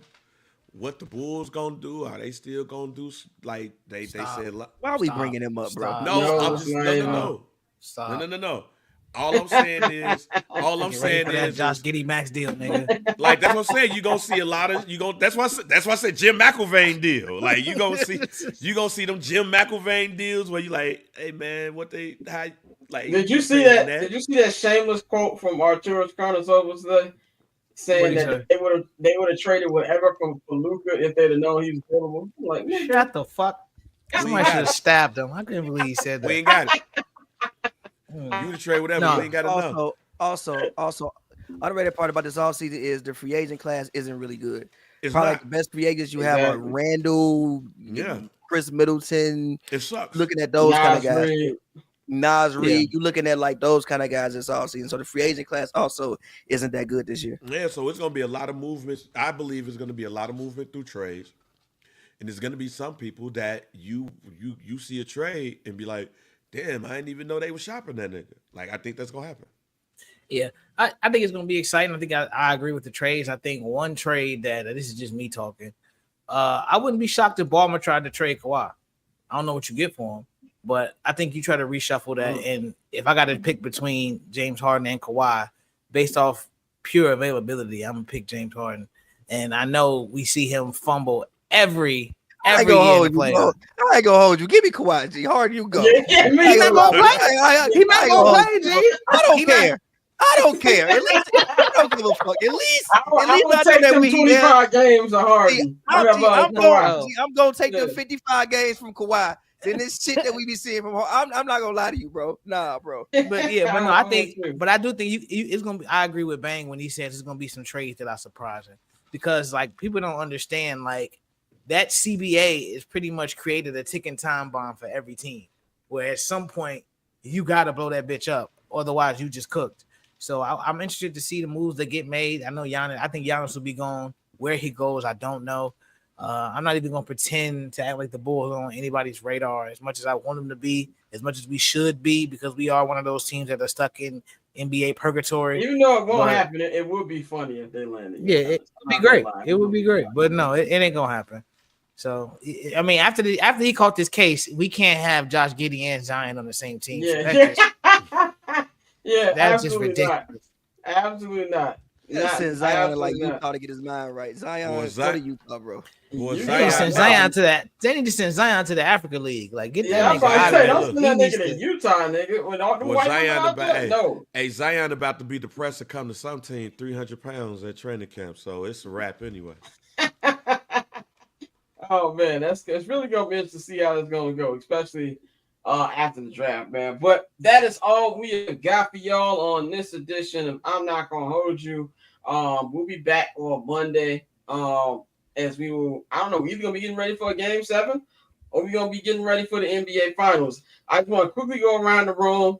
What the Bulls gonna do? Are they still gonna do like they said? Why are we bringing him up, bro? No. Stop. No. All I'm saying is Josh Giddey Max deal, nigga. Like that's what I'm saying. You gonna see a lot of That's why I said Jim McIlvain deal. Like you gonna see them Jim McIlvain deals where you like, hey man, Did you see that? Did you see that shameless quote from Arturas Karnisovas today, saying that they would have traded whatever for Luka if they'd have known he was available? Like, shut the fuck. Somebody should have stabbed him. I couldn't believe he said that. We ain't got it. You would trade whatever. No. We ain't got to know. Also, underrated part about this offseason is the free agent class isn't really good. It's probably not. Like the best free agents you have are Randall, Chris Middleton. It sucks. Looking at those kind of guys. Reed. Nas Reed, you looking at like those kind of guys this offseason. So the free agent class also isn't that good this year. Yeah, so it's going to be a lot of movements. I believe it's going to be a lot of movement through trades. And there's going to be some people that you see a trade and be like, damn, I didn't even know they were shopping that nigga. Like, I think that's going to happen. Yeah, I think it's going to be exciting. I think I agree with the trades. I think one trade that, this is just me talking, I wouldn't be shocked if Barber tried to trade Kawhi. I don't know what you get for him, but I think you try to reshuffle that. And if I got to pick between James Harden and Kawhi, based off pure availability, I'm going to pick James Harden. And I know we see him fumble every year in the playoffs. I ain't gonna hold you. Give me Kawhi, G. Hard you go. Yeah, me. He not gonna play. He not gonna play, G. I don't care. I don't care. At least I don't give a fuck. At least I take them 25 games of Harden. I'm gonna take them 55 games from Kawhi. Then this shit that we be seeing from Harden, I'm not gonna lie to you, bro. Nah, bro. But no, I do think it's gonna be. I agree with Bang when he says it's gonna be some trades that are surprising because like people don't understand like. That CBA is pretty much created a ticking time bomb for every team, where at some point you got to blow that bitch up. Otherwise, you just cooked. So I'm interested to see the moves that get made. I know Giannis. I think Giannis will be gone. Where he goes, I don't know. I'm not even gonna pretend to act like the Bulls are on anybody's radar as much as I want them to be, as much as we should be, because we are one of those teams that are stuck in NBA purgatory. Even though it won't happen, it would be funny if they landed. Yeah, it would be great. It would be great, but no, it ain't gonna happen. So I mean, after he caught this case, we can't have Josh Giddey and Zion on the same team. Yeah, yeah, that's just ridiculous. Absolutely not. Send Zion like Utah to get his mind right. Zion, go to Utah, bro. They need to send Zion to that. They need to send Zion to the Africa League. Like, get that nigga out of there. Don't send that nigga to Utah, nigga. When all the white Zion out there, no. Hey, Zion about to be depressed to come to some team 300 pounds at training camp, so it's a wrap anyway. Oh man, it's really gonna be interesting to see how it's gonna go, especially after the draft, man. But that is all we have got for y'all on this edition of I'm Not Gonna Hold You. We'll be back on Monday. As we will, I don't know, we're either gonna be getting ready for a game 7 or we're gonna be getting ready for the NBA finals. I just want to quickly go around the room.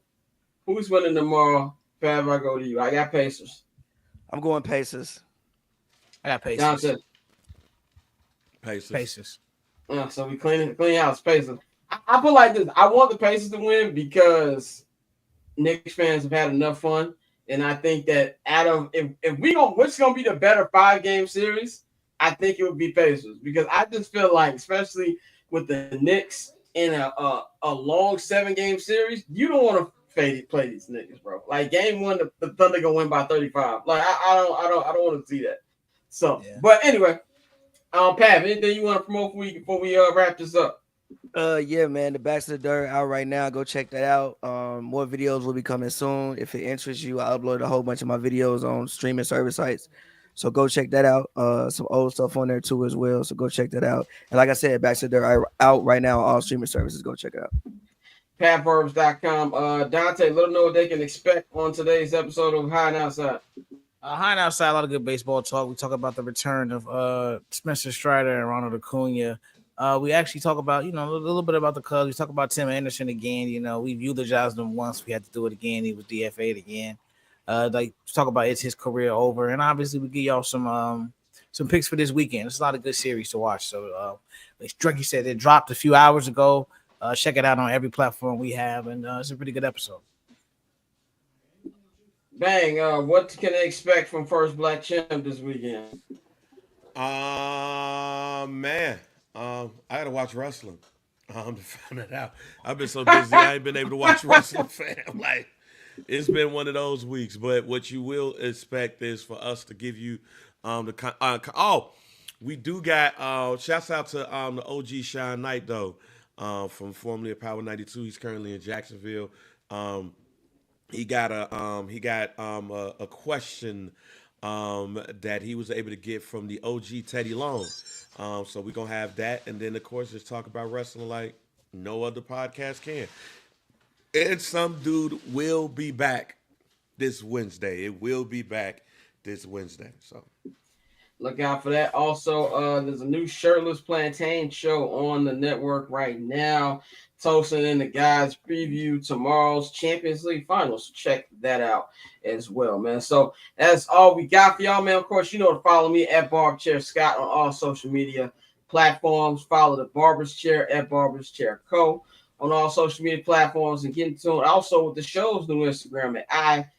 Who's winning tomorrow? Pavy, I go to you. I got Pacers. I'm going Pacers. I got Pacers. Dante. Pacers. So we clean house. Pacers. I feel like this. I want the Pacers to win because Knicks fans have had enough fun, and I think that if we don't, what's gonna be the better 5-game series? I think it would be Pacers because I just feel like, especially with the Knicks in a long 7-game series, you don't want to play these niggas, bro. Like game 1, the Thunder gonna win by 35. Like I don't want to see that. So, But anyway, Pav, anything you want to promote before we wrap this up? Yeah, man, the Backs of the Dirt out right now. Go check that out. More videos will be coming soon. If it interests you, I upload a whole bunch of my videos on streaming service sites. So go check that out. Some old stuff on there too as well. So go check that out. And like I said, Backs of the Dirt out right now on all streaming services. Go check it out. PatVerbs.com. Dante, let them know what they can expect on today's episode of High and Outside. High and Outside, a lot of good baseball talk. We talk about the return of Spencer Strider and Ronald Acuna. We actually talk about, a little bit about the Cubs. We talk about Tim Anderson again. We've eulogized him once. We had to do it again. He was DFA'd again. Talk about his career over. And obviously we give y'all some picks for this weekend. It's a lot of good series to watch. So like Drunky said, it dropped a few hours ago. Check it out on every platform we have. And it's a pretty good episode. Bang, what can they expect from First Black Champ this weekend? Man. I gotta watch wrestling. To find that out. I've been so busy, I ain't been able to watch wrestling, fam. Like, it's been one of those weeks. But what you will expect is for us to give you we do got shouts out to the OG Shine Knight though, from formerly of Power 92. He's currently in Jacksonville. He got a question that he was able to get from the OG Teddy Long. So we're going to have that. And then, of course, just talk about wrestling like no other podcast can. And some dude will be back this Wednesday. It will be back this Wednesday. So look out for that. Also, there's a new Shirtless Plantain show on the network right now. Toasting and the guys preview tomorrow's Champions League finals. So check that out as well, man. So that's all we got for y'all, man. Of course, to follow me at Barber Chair Scott on all social media platforms. Follow the Barber's Chair at Barber's Chair Co. on all social media platforms and get in tune. Also with the show's new Instagram at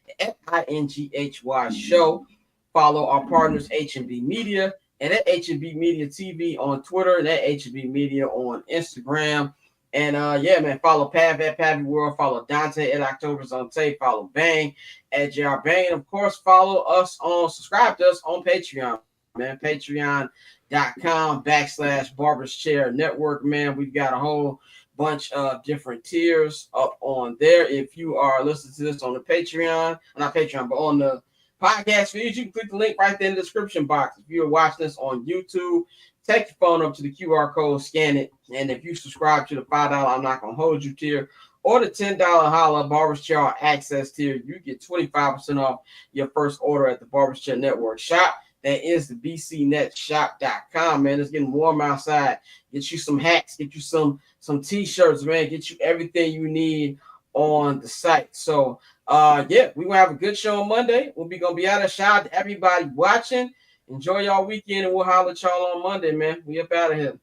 INGHY Show. Follow our partners H&B Media and at H&B Media TV on Twitter and at H&B Media on Instagram. And man, follow Pav at Pavy World, follow Dante at October's on Tape, follow Bang at JR Bang, and of course subscribe to us on Patreon, man. Patreon.com/Barber's Chair Network, man. We've got a whole bunch of different tiers up on there. If you are listening to this on the Patreon, not Patreon, but on the podcast feed, you can click the link right there in the description box. If you're watching this on YouTube, take your phone up to the QR code, scan it, and if you subscribe to the $5 I'm Not Gonna Hold You tier or the $10 Holla Barber's Chair Access tier, you get 25% off your first order at the Barber's Chair Network shop. That is the bcnetshop.com, man. It's getting warm outside. Get you some hats, get you some t-shirts, man. Get you everything you need on the site. So Yeah, we gonna have a good show on Monday. We'll be gonna be out of. Shout out to everybody watching. Enjoy y'all weekend, and we'll holler at y'all on Monday, man. We up out of here.